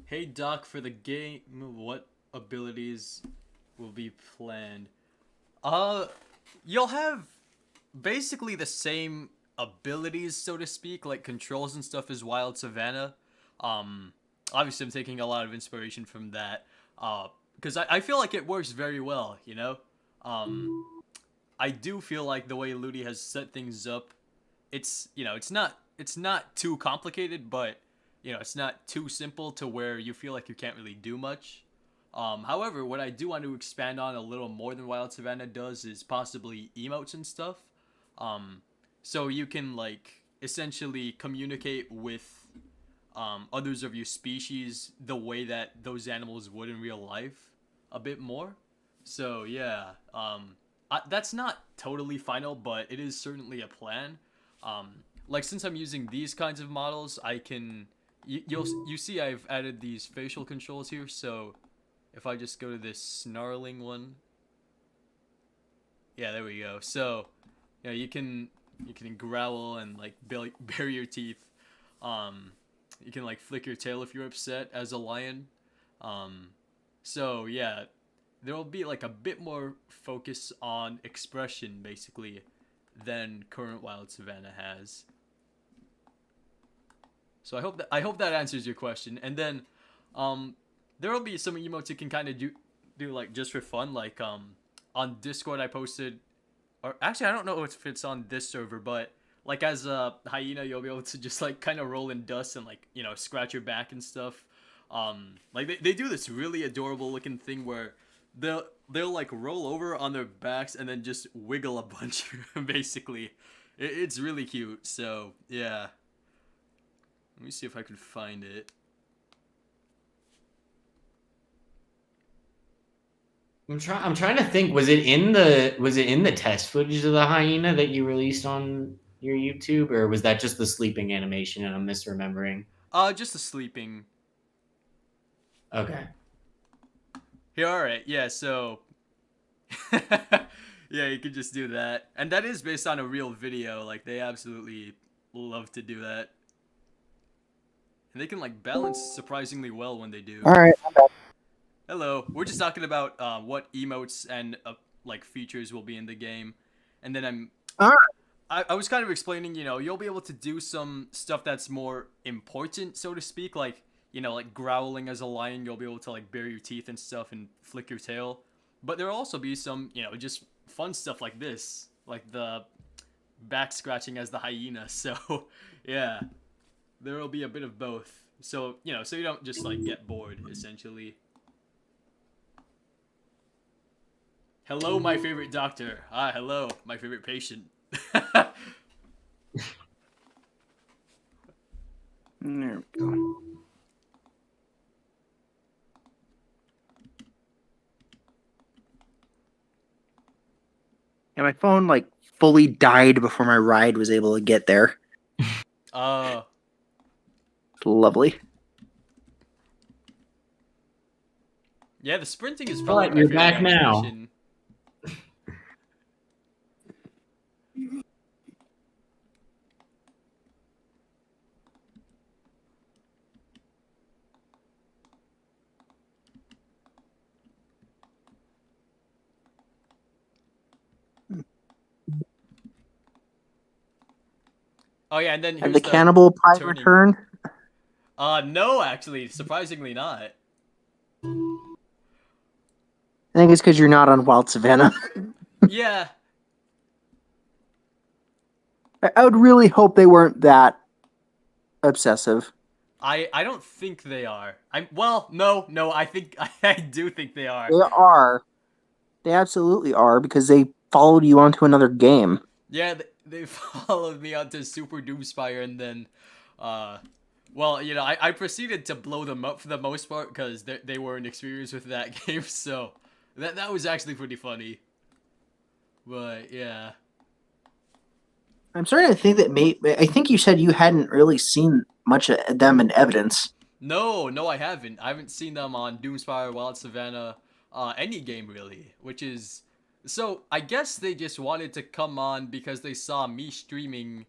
Hey Doc, for the game, what abilities will be planned? Uh, you'll have basically the same abilities, so to speak, like controls and stuff as Wild Savannah. Um, Obviously I'm taking a lot of inspiration from that. Because I feel like it works very well, you know? Um, I do feel like the way Ludi has set things up, it's, you know, it's not too complicated, but you know, it's not too simple to where you feel like you can't really do much. However, what I do want to expand on a little more than Wild Savannah does is possibly emotes and stuff. Um, so you can like essentially communicate with others of your species the way that those animals would in real life a bit more. So yeah, that's not totally final, but it is certainly a plan. Like since I'm using these kinds of models, I can you see I've added these facial controls here. So if I just go to this snarling one, yeah, there we go. So you can growl and like bare your teeth. You can like flick your tail if you're upset as a lion. Um, so yeah, there will be like a bit more focus on expression basically than current Wild Savannah has. So I hope that answers your question. And then there will be some emotes you can kind of do like just for fun. Like on Discord I posted, or actually I don't know if it's on this server, but like as a hyena you'll be able to just like kind of roll in dust and like scratch your back and stuff. Like they do this really adorable looking thing where they'll like roll over on their backs and then just wiggle a bunch basically. It's really cute. So yeah, let me see if I can find it. I'm trying to think. Was it in the test footage of the hyena that you released on your YouTube, or was that just the sleeping animation and I'm misremembering? Just the sleeping. Okay. Yeah, all right. Yeah, so yeah, you could just do that. And that is based on a real video. Like they absolutely love to do that. And they can like balance surprisingly well when they do. All right. Hello. We're just talking about what emotes and like features will be in the game. And then All I was kind of explaining, you'll be able to do some stuff that's more important, so to speak, like like growling as a lion, you'll be able to like bare your teeth and stuff and flick your tail. But there'll also be some, just fun stuff like this, like the back scratching as the hyena. So, yeah, there will be a bit of both. So, so you don't just like get bored, essentially. Hello, my favorite doctor. Ah, hello, my favorite patient. There we go. And my phone like fully died before my ride was able to get there. Uh, Lovely. yeah, the sprinting is Alright, probably my you're favorite back now. animation. Oh yeah, and then And here's the cannibal pie turning. return. No, actually, surprisingly not. I think it's because you're not on Wild Savannah. Yeah, I would really hope they weren't that obsessive. I don't think they are. No, I think I do think they are. They are. They absolutely are because they followed you onto another game. Yeah, they followed me onto Super Doomspire and then, well, I proceeded to blow them up for the most part because they weren't experienced with that game, so that was actually pretty funny. But yeah. I'm starting to think that I think you said you hadn't really seen much of them in evidence. No, I haven't. I haven't seen them on Doomspire, Wild Savannah, any game really, which is so I guess they just wanted to come on because they saw me streaming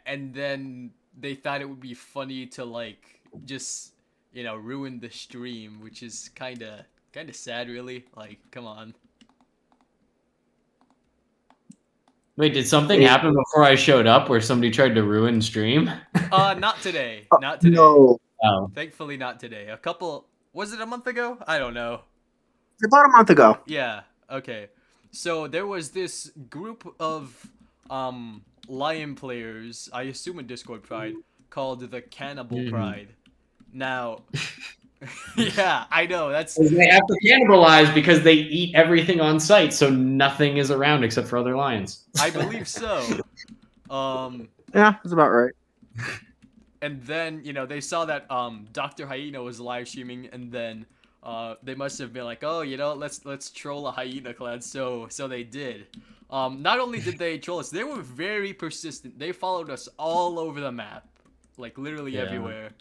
and then they thought it would be funny to like just, ruin the stream, which is kind of sad really. Like, come on. Wait, did something happen before I showed up where somebody tried to ruin stream? Not today. Not today. No. Oh. Thankfully not today. Was it a month ago? I don't know. About a month ago. Yeah, okay. So there was this group of lion players, I assume in Discord Pride, called the Cannibal Pride. Now yeah, I know, that's They have to cannibalize because they eat everything on site, so nothing is around except for other lions. I believe so. Yeah, that's about right. And then, they saw that Dr. Hyena was live streaming and then They must have been like, oh, let's troll a hyena clan. So they did. Not only did they troll us, they were very persistent. They followed us all over the map, like literally Yeah. everywhere.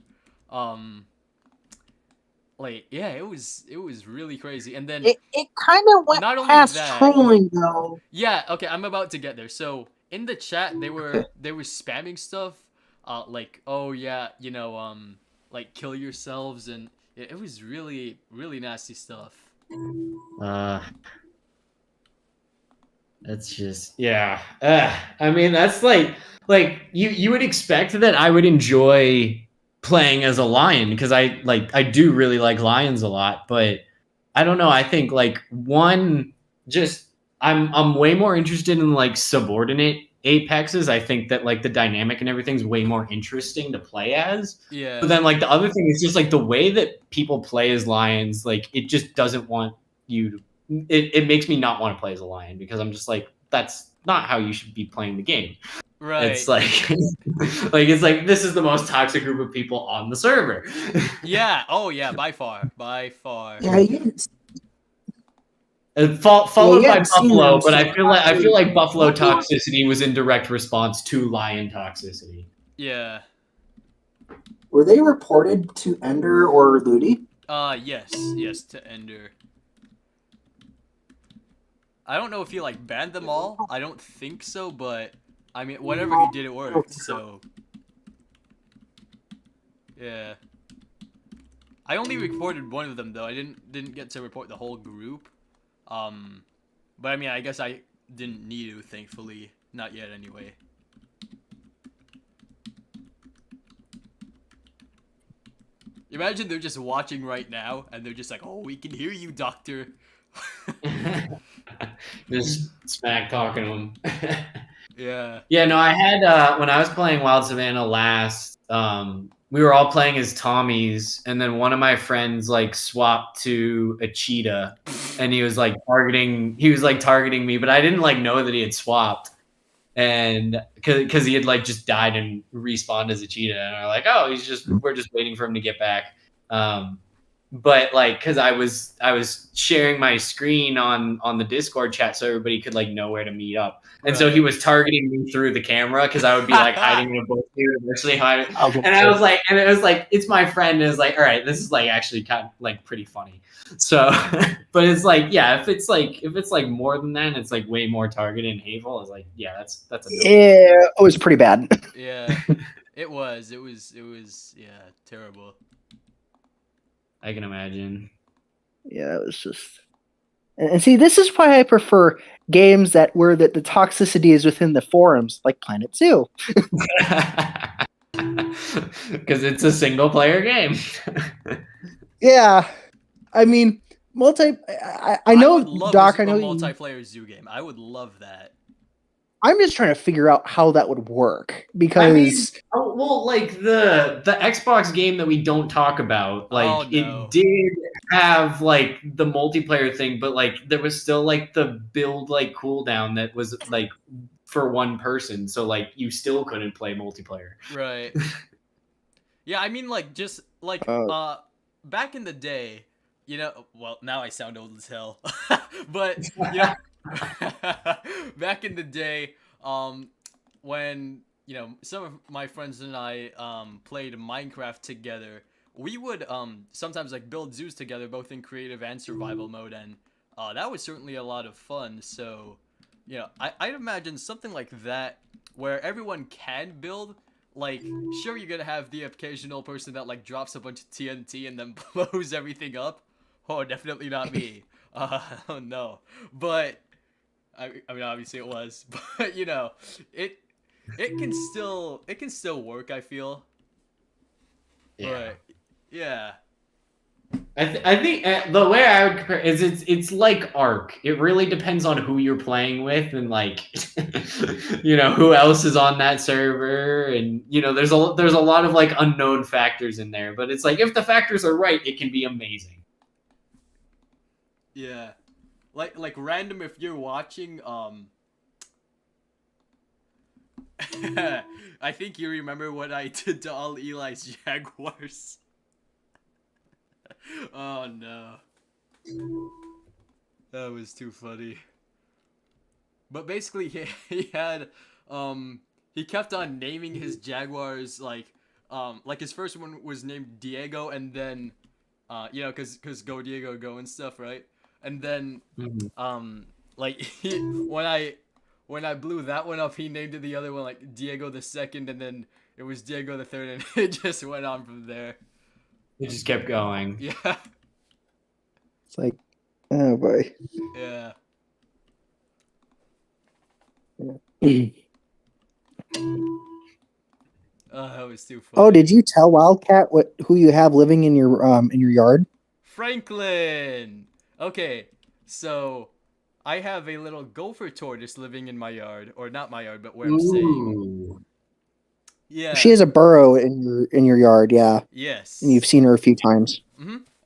Like yeah, it was really crazy. And then It kind of went Not only past that- trolling though. yeah, okay, I'm about to get there. So in the chat, they were spamming stuff, like, oh yeah, like kill yourselves, and it was really nasty stuff. That's just I mean, that's like you would expect that I would enjoy playing as a lion because I do really like lions a lot, but I don't know. I think like I'm way more interested in like subordinate apexes. I think that like the dynamic and everything's way more interesting to play as. Yeah. But then like the other thing is just like the way that people play as lions, like it just doesn't want you to it makes me not want to play as a lion because I'm just like, that's not how you should be playing the game. Right. It's like it's like this is the most toxic group of people on the server. Yeah. Oh yeah. By far. Yeah, you didn't. Followed Yeah, by I've seen Buffalo, them, but so I feel like Buffalo Buffalo- toxicity was in direct response to lion toxicity. Yeah. Were they reported to Ender or Ludi? Yes, to Ender. I don't know if he like banned them all. I don't think so, but I mean, whatever he did, it worked. So yeah. I only reported one of them though. I didn't get to report the whole group. But I mean, I guess I didn't need to, thankfully. Not yet, anyway. Imagine they're just watching right now, and they're just like, "Oh, we can hear you, Doctor." Just smack talking to him. Yeah. Yeah, no, I had when I was playing Wild Savannah last, we were all playing as Tommies, and then one of my friends like swapped to a cheetah, and he was like targeting me, but I didn't like know that he had swapped, and because he had like just died and respawned as a cheetah, and I'm like, oh, we're just waiting for him to get back. But like, because I was sharing my screen on the Discord chat so everybody could like know where to meet up, and so he was targeting me through the camera because I would be like hiding in a bush, he would eventually hide. And I was like, it's my friend, and it's like, all right, this is like actually kind of like pretty funny. So, but it's like, yeah, if it's like more than that, and it's like way more targeted and hateful, it's like, yeah, that's a Yeah, it was pretty bad. Yeah. It was yeah, terrible. I can imagine. Yeah, it was just. And see, this is why I prefer games where the toxicity is within the forums, like Planet Zoo. Because it's a single player game. Yeah, I mean, I know, would love Doc. a I know multiplayer zoo game. I would love that. I'm just trying to figure out how that would work because Like the Xbox game that we don't talk about, like it did have like the multiplayer thing, but like there was still like the build like cooldown that was like for one person, so like you still couldn't play multiplayer. Right. Yeah, I mean, like just like back in the day, well, now I sound old as hell, but back in the day, when some of my friends and I played Minecraft together, we would sometimes like build zoos together, both in creative and survival mode, and that was certainly a lot of fun. So I'd imagine something like that where everyone can build. Like, sure, you're gonna have the occasional person that like drops a bunch of TNT and then blows everything up. Oh, definitely not me. Oh no. But I mean, obviously it was. But it can still work, I feel. Yeah. But yeah. I think the way I would compare is it's like Ark. It really depends on who you're playing with and like who else is on that server, and there's a lot of like unknown factors in there. But it's like if the factors are right, it can be amazing. Yeah, like random if you're watching. I think you remember what I did to all Eli's Jaguars. Oh no. That was too funny. But basically he had he kept on naming his jaguars like his first one was named Diego, and then you know, cuz go Diego go and stuff, right? And then Mhm. like when I blew that one up, he named it the other one like Diego the second, and then it was Diego the third, and it just went on from there. It just kept going. Yeah. It's like, oh boy. Yeah. Oh, that was too funny. Oh, did you tell Wildcat who you have living in your yard? Franklin. Okay, so I have a little gopher tortoise living in my yard, or not my yard, but where I'm staying. Ooh. Yeah. She has a burrow in your yard, yeah. Yes. And you've seen her a few times.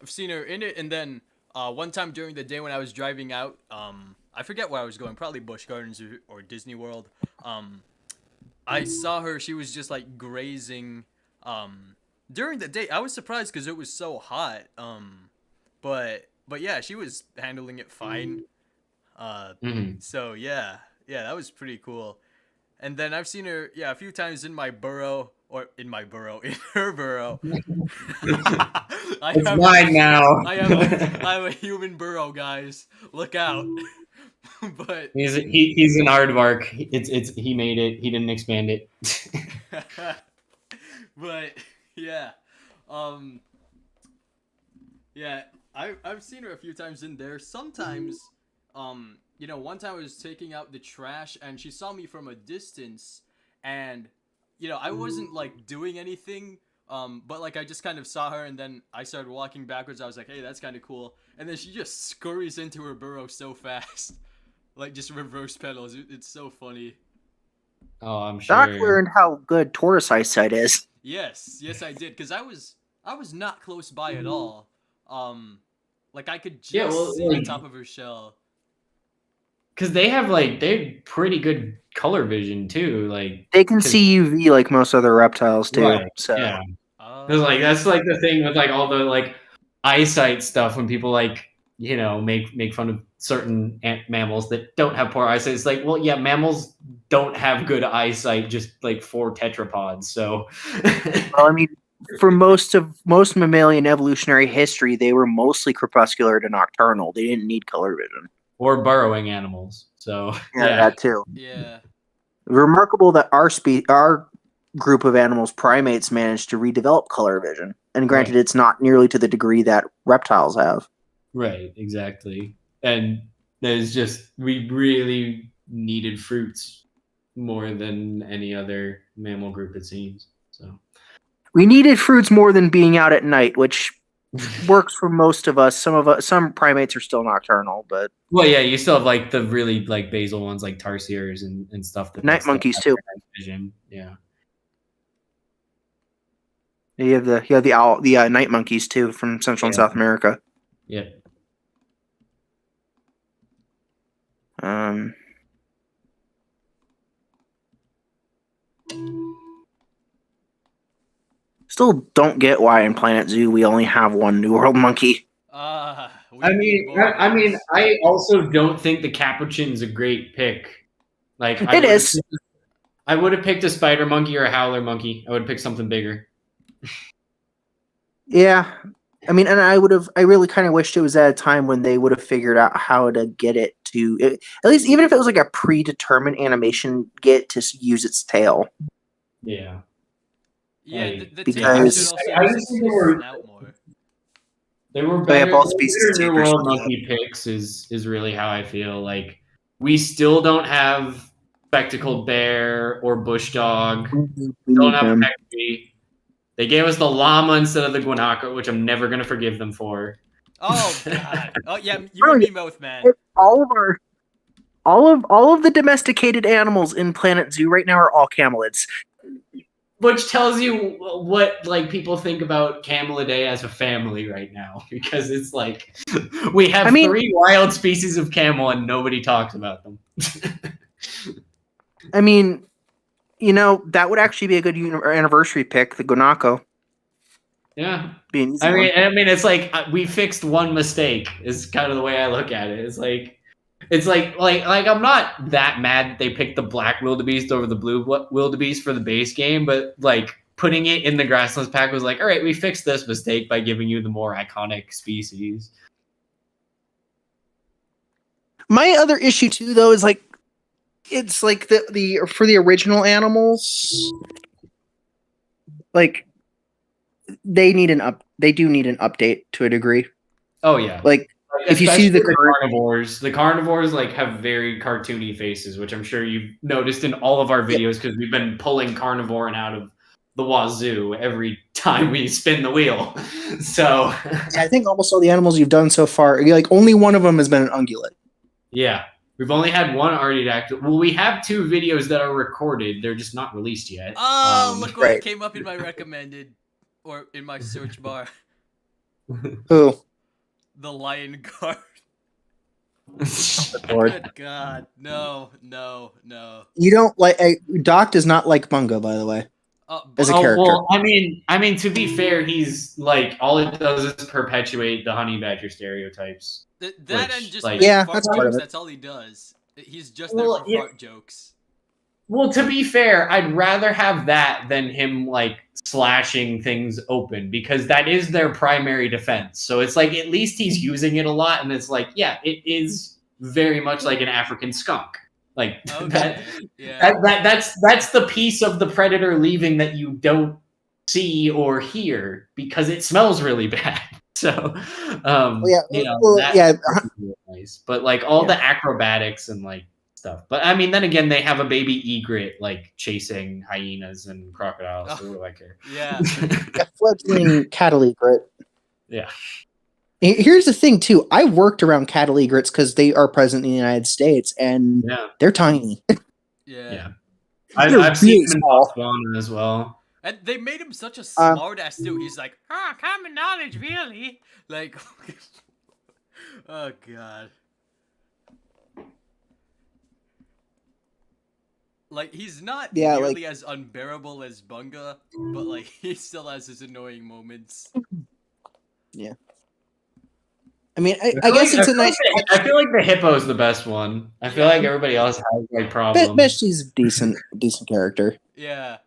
I've seen her in it, and then one time during the day when I was driving out, I forget where I was going, probably Busch Gardens or Disney World. I saw her. She was just like grazing. During the day, I was surprised because it was so hot. But yeah, she was handling it fine. Mhm. So yeah, that was pretty cool. And then I've seen her, yeah, a few times in my burrow, or in her burrow. It's mine now. I have a human burrow, guys. Look out. But he's an aardvark. It's he made it. He didn't expand it. but yeah, um, yeah, I've seen her a few times in there. Sometimes, you know, one time I was taking out the trash and she saw me from a distance, and you know, I wasn't like doing anything. But like I just kind of saw her, and then I started walking backwards. I was like, hey, that's kind of cool. And then she just scurries into her burrow so fast. Like just reverse pedals. It's so funny. Oh, I'm sure. Doc learned how good tortoise eyesight is. Yes, I did, because I was not close by at all. Like I could just see the top of her shell. Because they have pretty good color vision too. Like They can see UV like most other reptiles too. Right, So yeah. Because like that's like the thing with like all the like eyesight stuff when people like make fun of certain mammals that don't have poor eyesight. It's like, well, yeah, mammals don't have good eyesight, just like for tetrapods. So, well, I mean, for most mammalian evolutionary history, they were mostly crepuscular to nocturnal. They didn't need color vision. Or burrowing animals. So Yeah, that too. Yeah. Remarkable that our group of animals, primates, managed to redevelop color vision. And granted, it's not nearly to the degree that reptiles have. Right, exactly. And we really needed fruits more than any other mammal group, it seems. So we needed fruits more than being out at night, which works for most of us. Some primates are still nocturnal, but well, yeah, you still have like the really like basal ones, like tarsiers and stuff. Night monkeys too. Vision. Yeah. You have the night monkeys too from Central and South America. Yeah. Still don't get why in Planet Zoo we only have one New World monkey. I also don't think the capuchin's a great pick. Like it is. I would have picked a spider monkey or a howler monkey. I would have picked something bigger. Yeah. I mean, and I really kind of wished it was at a time when they would have figured out how to get it to, at least even if it was like a predetermined animation, get to use its tail. Yeah. Yeah, the because I just think they were better. Both species New World monkey picks is really how I feel. Like we still don't have spectacled bear or bush dog. Don't have a peccary. They gave us the llama instead of the guanaco, which I'm never gonna forgive them for. Oh god! Oh yeah, you and me both, man. All of the domesticated animals in Planet Zoo right now are all camelids. Which tells you what like people think about Camelidae as a family right now, because it's like we have 3 wild species of camel and nobody talks about them. I mean, that would actually be a good anniversary pick, the guanaco. Yeah. Be an easy I one. mean, it's like we fixed one mistake. Is kind of the way I look at it. It's like I'm not that mad that they picked the black wildebeest over the blue wildebeest for the base game, but like putting it in the grasslands pack was like, all right, we fixed this mistake by giving you the more iconic species. My other issue too, though, is like it's like the for the original animals, like they do need an update to a degree. Oh yeah. Like if you see Especially the current, the carnivores like have very cartoony faces, which I'm sure you've noticed in all of our videos because we've been pulling carnivore out of the wazoo every time we spin the wheel. So I think almost all the animals you've done so far, like only one of them has been an ungulate. yeah, we've only had one Artiodactyl. Well, we have 2 videos that are recorded; they're just not released yet. Oh, look what Right. came up in my recommended or in my search bar. Who? The lion guard. Lord. Good God, no. You don't like Doc does not like Bunga, by the way, as a character. Well, I mean, to be fair, he's like all it does is perpetuate the honey badger stereotypes. That Which, and just like- make Yeah, fart that's part of jokes. it. That's all he does. He's just Well, there for yeah. fart jokes. Well, to be fair, I'd rather have that than him like slashing things open because that is their primary defense. So it's like at least he's using it a lot, and it's like, yeah, it is very much like an African skunk. Like Okay, yeah. that's the piece of the predator leaving that you don't see or hear because it smells really bad. So, Yeah, you know, well, that's yeah. really nice. But like all the acrobatics and like stuff. But I mean, then again, they have a baby egret like chasing hyenas and crocodiles. So what do I care? Yeah. A fledgling cattle egret. Yeah. Here's the thing, too. I worked around cattle egrets because they are present in the United States, and Yeah. they're tiny. Yeah. They're I've seen really them in small. Botswana as well. And they made him such a smart ass too. He's like, common knowledge, really? Like, oh god. Like, he's not nearly as unbearable as Bunga, but like, he still has his annoying moments. Yeah. I mean, I guess it's a nice. I feel like the hippo is the best one. I feel like everybody else has like problems. Beshtie's a decent character. Yeah.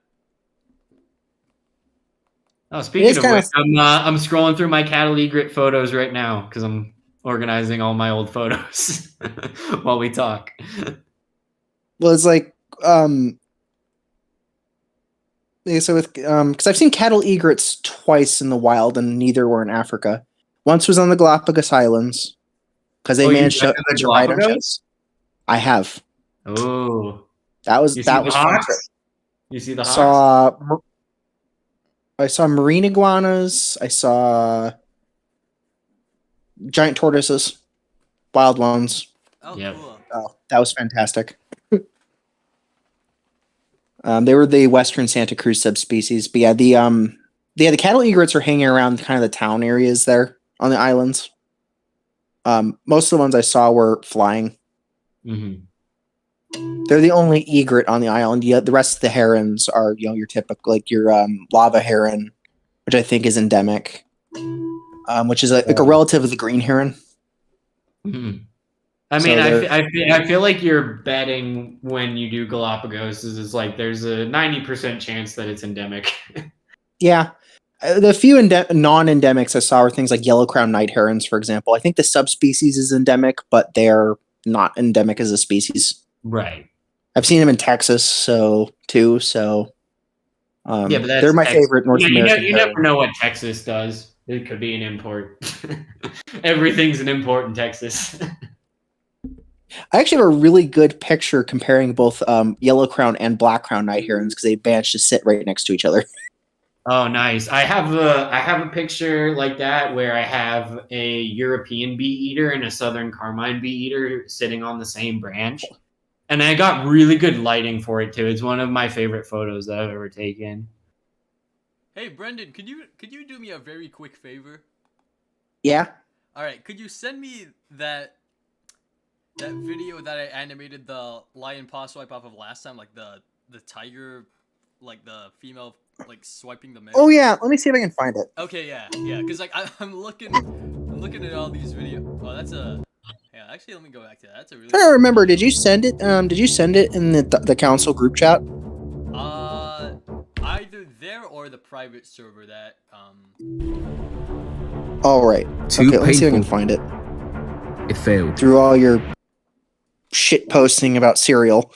Oh, speaking of kinda- which, I'm scrolling through my cattle egret photos right now because I'm organizing all my old photos while we talk. Well, it's like so with because I've seen cattle egrets twice in the wild, and neither were in Africa. Once was on the Galapagos Islands because they managed to ride on ships. I have. Oh, That was you that see was the fun. hawks? You see the hawks? I saw marine iguanas. I saw giant tortoises, wild ones. Oh, Yep. cool. Oh, that was fantastic. They were the Western Santa Cruz subspecies, but yeah, the cattle egrets are hanging around kind of the town areas there on the islands. Most of the ones I saw were flying. Mm-hmm. They're the only egret on the island. Yeah, the rest of the herons are, your typical, like your lava heron, which I think is endemic, which is like a relative of the green heron. Mm-hmm. I mean, I feel like you're betting when you do Galapagos is like there's a 90% chance that it's endemic. Yeah. The few non-endemics I saw were things like yellow crown night herons, for example. I think the subspecies is endemic, but they're not endemic as a species. Right. I've seen them in Texas, too. Yeah, but they're my favorite North American. You never know what Texas does. It could be an import. Everything's an import in Texas. I actually have a really good picture comparing both yellow crown and black crown night herons because they managed to sit right next to each other. Oh, nice. I have a picture like that where I have a European bee eater and a southern carmine bee eater sitting on the same branch. And I got really good lighting for it too. It's one of my favorite photos that I've ever taken. Hey, Brendan, could you do me a very quick favor? Yeah. All right, could you send me that video that I animated the lion paw swipe off of last time, like the tiger like the female like swiping the male. Oh yeah, let me see if I can find it. Okay, yeah, because like I'm looking at all these videos. Oh, that's a. Yeah, actually, let me go back to that. That's a really. I don't remember. Did you send it? Did you send it in the council group chat? Either there or the private server that All right. Too Okay, let me see if I can painful. find it. It failed. Through all your shit posting about cereal.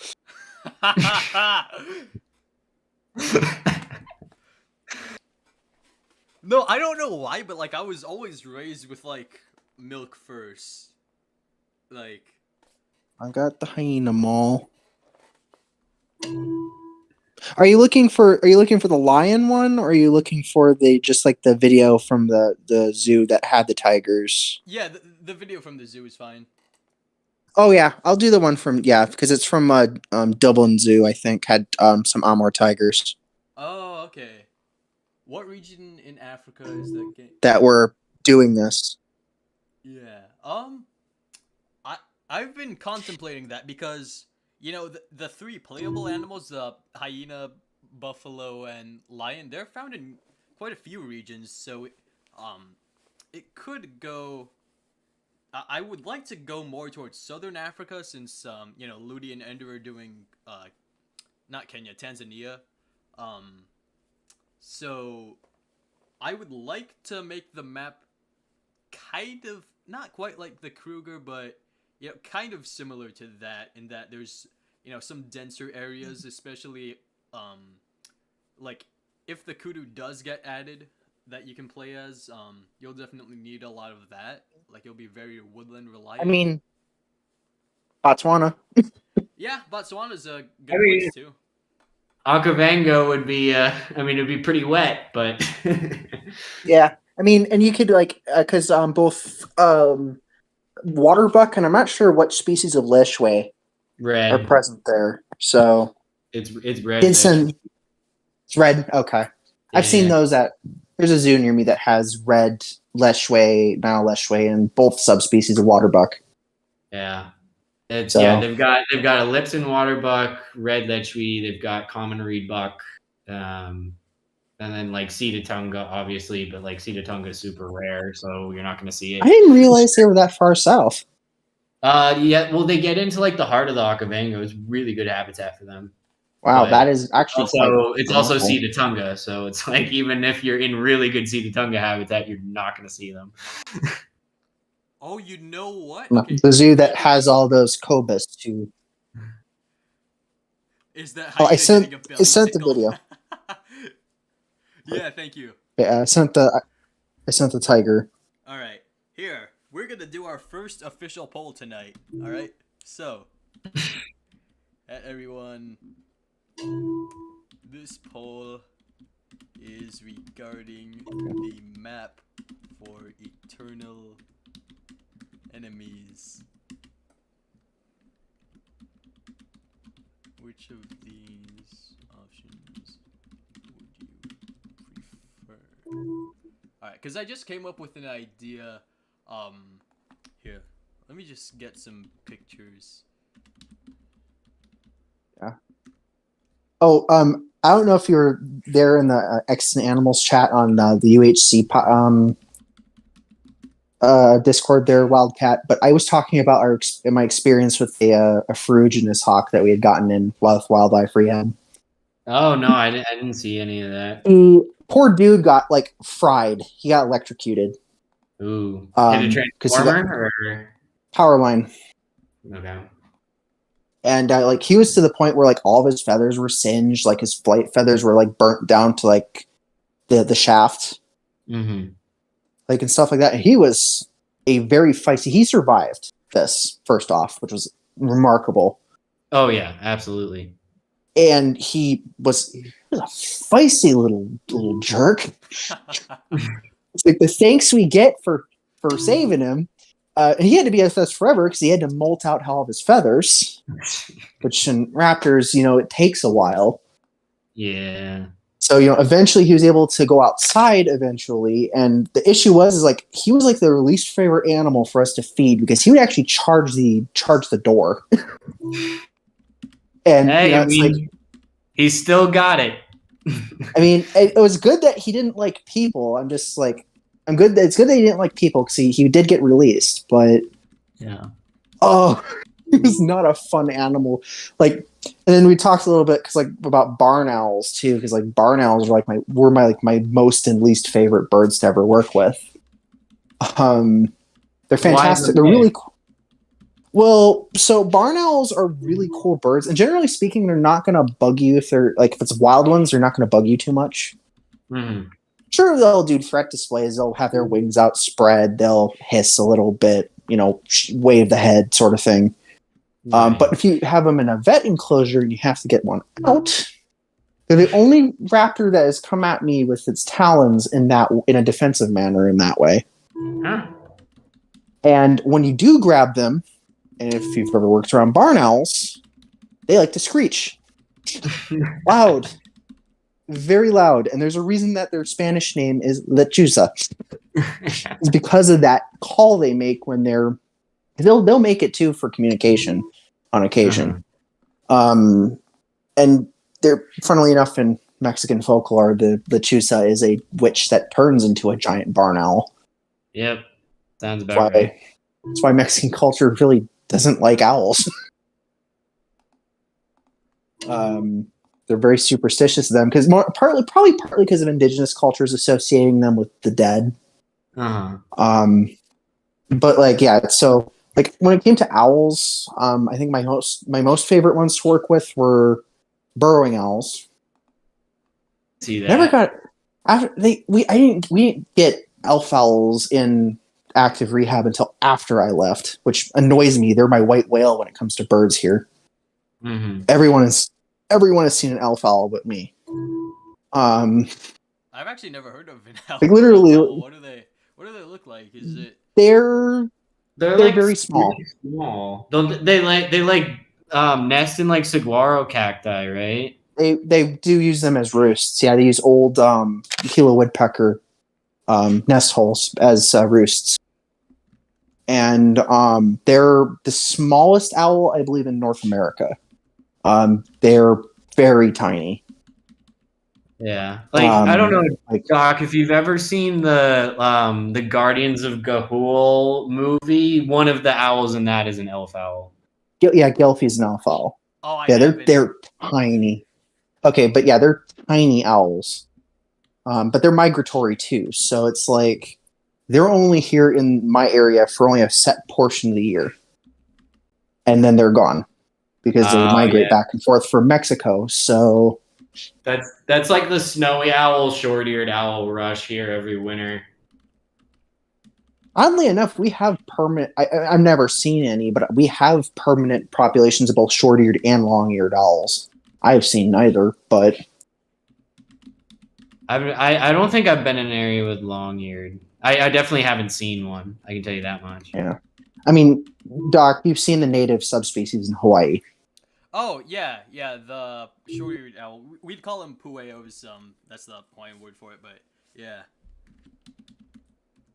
No, I don't know why, but like I was always raised with like milk first. Like I got the hyena mall. Are you looking for the lion one, or are you looking for the video from the zoo that had the tigers? yeah, the video from the zoo is fine. Oh yeah, I'll do the one from because it's from Dublin Zoo, I think, had some Amur tigers Oh, okay. What region in Africa is that game? that were doing this. Yeah. I've been contemplating that because the three playable animals, the hyena, buffalo, and lion, they're found in quite a few regions. So, it could go. I would like to go more towards southern Africa since Ludi and Ender are doing not Kenya, Tanzania. So I would like to make the map kind of not quite like the Kruger, but kind of similar to that in that there's some denser areas, especially like if the kudu does get added that you can play as, you'll definitely need a lot of that. Like it'll be very woodland reliant. I mean, Botswana. Yeah, Botswana's a good place too. Okavango would be, it'd be pretty wet, but Yeah, I mean, and you could because both waterbuck and I'm not sure what species of leshwe red. are present there. So It's red. Vincent, it's red. Okay, I've seen Yeah. those. There's a zoo near me that has red leshwe, Nile leshwe, and both subspecies of waterbuck. Yeah. It's So- they've got a Lipton waterbuck, red lechwe, they've got common reed buck, and then like Cedatunga, obviously, but like Cedatunga is super rare, so you're not gonna see it. I didn't realize they were that far south. Yeah, well they get into like the heart of the Okavango. It's really good habitat for them. Wow, But that is actually Also, it's also wonderful. Cedatunga, so it's like even if you're in really good Cedatunga habitat, you're not gonna see them. Oh, you know what? The zoo that has all those cobras too. Is that Oh, I hyena sent- getting a I belly sent the tickle? video. Yeah, thank you. Yeah, I sent the tiger. All right, here we're gonna do our first official poll tonight. All right, so everyone, this poll is regarding the map for eternal enemies. Which of these options would you prefer? Alright, because I just came up with an idea. Here, let me just get some pictures. Oh, I don't know if you were there in the X and Animals chat on the UHC Discord there, Wildcat. But I was talking about my experience with a ferruginous hawk that we had gotten in Wildlife Rehab. Oh no, I didn't see any of that. The poor dude got fried. He got electrocuted. Ooh, Um, did a 'cause he transformer or Power line. okay? And he was to the point where all of his feathers were singed, his flight feathers were burnt down to the shaft, Mm-hmm. and stuff like that. And he was a very feisty. He survived this first off, which was remarkable. Oh yeah, absolutely. And he was a feisty little jerk. It's the thanks we get for saving him. And he had to be with us forever because he had to molt out all of his feathers, which in raptors, it takes a while. Yeah. So, eventually he was able to go outside eventually. And the issue was he was the least favorite animal for us to feed because he would actually charge the door. And Hey, it's he's still got it. I mean, it was good that he didn't like people. I'm just like, I'm good. It's good that he didn't like people because he did get released, but Yeah. oh, he was not a fun animal. Like, and then we talked a little bit because like about barn owls too, because like barn owls are like my most and least favorite birds to ever work with. They're fantastic. They're really cool. Well, so barn owls are really cool birds, and generally speaking, they're not going to bug you if they're like if it's wild ones. They're not going to bug you too much. Mm-hmm. Sure, they'll do threat displays. They'll have their wings outspread. They'll hiss a little bit, wave the head, sort of thing. Right. But if you have them in a vet enclosure, you have to get one out. They're the only raptor that has come at me with its talons in a defensive manner in that way. Huh. And when you do grab them, and if you've ever worked around barn owls, they like to screech. Loud. Very loud. And there's a reason that their Spanish name is lechuza. It's because of that call they make when they'll make it too for communication on occasion. And they're, funnily enough, in Mexican folklore, the lechuza is a witch that turns into a giant barn owl. Yep. Sounds about right. That's why Mexican culture really doesn't like owls. They're very superstitious of them because probably because of indigenous cultures associating them with the dead. Uh-huh. But like, yeah, so like when it came to owls, I think my most favorite ones to work with were burrowing owls. See that? Never got we didn't get elf owls in active rehab until after I left, which annoys me. They're my white whale when it comes to birds here. Mm-hmm. Everyone has seen an elf owl but me. I've actually never heard of an elf. Like literally, what do they look like? Is it? They're like very small. Small. They nest in like saguaro cacti, right? They do use them as roosts. Yeah, they use old Gila woodpecker nest holes as roosts. And they're the smallest owl, I believe, in North America. They're very tiny. Yeah, I don't know, Doc, if you've ever seen the Guardians of Ga'Hoole movie. One of the owls in that is an elf owl. Yeah, Gelfie's an elf owl. Oh, they're tiny. Okay, but yeah, they're tiny owls. But they're migratory too, so it's like they're only here in my area for only a set portion of the year, and then they're gone because they migrate back and forth from Mexico. So that's like the snowy owl, short-eared owl rush here every winter. Oddly enough, we have permanent. I've never seen any, but we have permanent populations of both short-eared and long-eared owls. I have seen neither, but I don't think I've been in an area with long-eared. I definitely haven't seen one. I can tell you that much. Yeah, I mean, Doc, you've seen the native subspecies in Hawaii. Oh yeah, the short-eared owl. We'd call them pueos. That's the Hawaiian word for it, but yeah.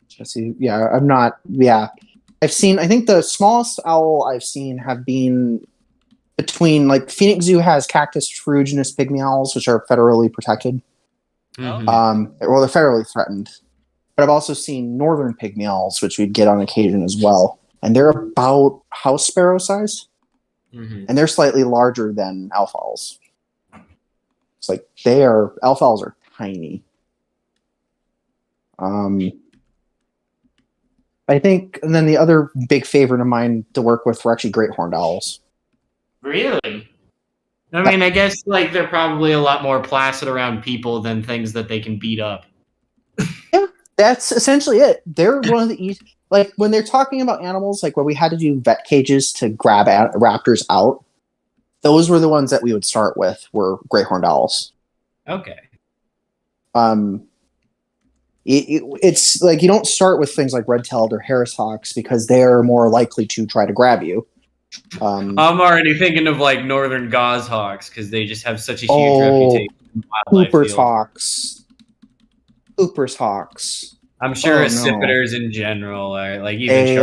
Jesse, yeah, I'm not. Yeah, I've seen. I think the smallest owl I've seen have been between like Phoenix Zoo has Cactus ferruginous pygmy owls, which are federally protected. Mm-hmm. Well, they're federally threatened. But I've also seen northern pygmy owls, which we'd get on occasion as well, and they're about house sparrow size, and they're slightly larger than elf owls. It's like elf owls are tiny. I think, and then the other big favorite of mine to work with were actually great horned owls. Really? I mean, I guess like they're probably a lot more placid around people than things that they can beat up. Yeah, that's essentially it. They're one of the like when they're talking about animals, like where we had to do vet cages to grab raptors out. Those were the ones that we would start with. Were great horned owls. Okay. It's like you don't start with things like red-tailed or Harris hawks because they're more likely to try to grab you. I'm already thinking of like northern goshawks because they just have such a huge reputation. Cooper's hawks. I'm sure accipiters in general are like even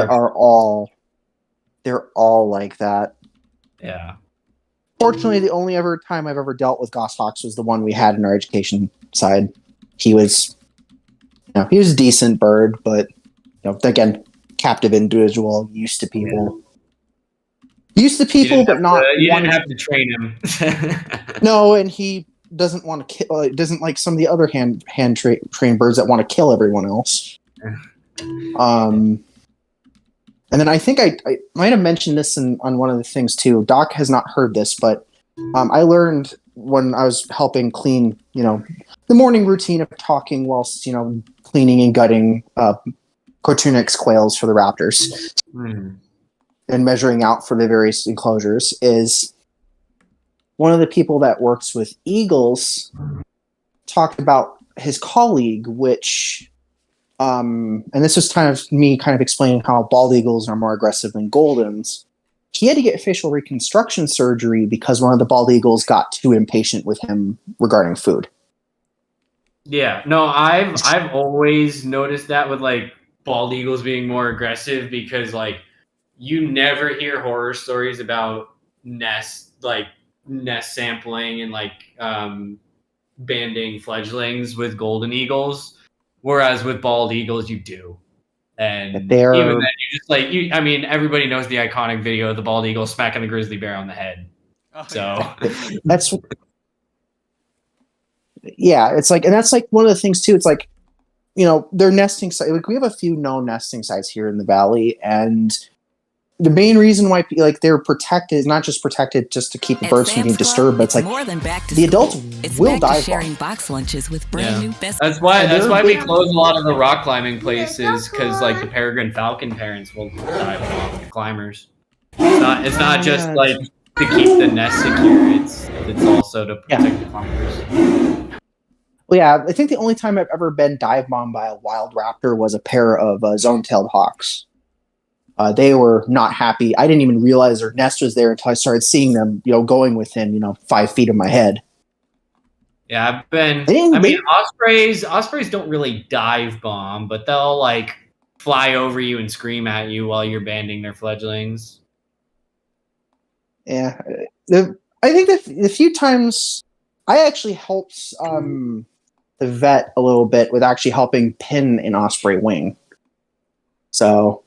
they're all like that. Yeah. Fortunately, the only ever time I've ever dealt with goshawks was the one we had in our education side. He was, he was a decent bird, but again, captive individual, used to people. Used to people, but not. You didn't have to train him. No, and he doesn't want to kill. Doesn't like some of the other trained birds that want to kill everyone else. And then I think I might have mentioned this on one of the things too. Doc has not heard this, but I learned when I was helping clean, the morning routine of talking whilst, cleaning and gutting Coturnix quails for the raptors and measuring out for the various enclosures, is one of the people that works with eagles talked about his colleague, which... and this was kind of explaining how bald eagles are more aggressive than goldens. He had to get facial reconstruction surgery because one of the bald eagles got too impatient with him regarding food. Yeah, no, I've always noticed that with like bald eagles being more aggressive, because like you never hear horror stories about nest sampling and banding fledglings with golden eagles. Whereas with bald eagles, you do. And even then, you just everybody knows the iconic video of the bald eagle smacking the grizzly bear on the head. Oh, So that's, it's like, and that's like one of the things too. It's like, their nesting site. Like we have a few known nesting sites here in the valley, and the main reason why they're protected is not just protected just to keep the birds from getting disturbed, but it's like more than back to the school. adults It's will back to die. sharing box lunches with brand new best. that's why we close a lot of the rock climbing places, because like the peregrine falcon parents will die from the climbers. It's not just like to keep the nest secure. It's also to protect the climbers. Well, yeah, I think the only time I've ever been dive bombed by a wild raptor was a pair of zone-tailed hawks. They were not happy. I didn't even realize their nest was there until I started seeing them, going within, 5 feet of my head. Yeah, ospreys don't really dive bomb, but they'll like fly over you and scream at you while you're banding their fledglings. Yeah, I think that the few times I actually helped the vet a little bit with actually helping pin an osprey wing. So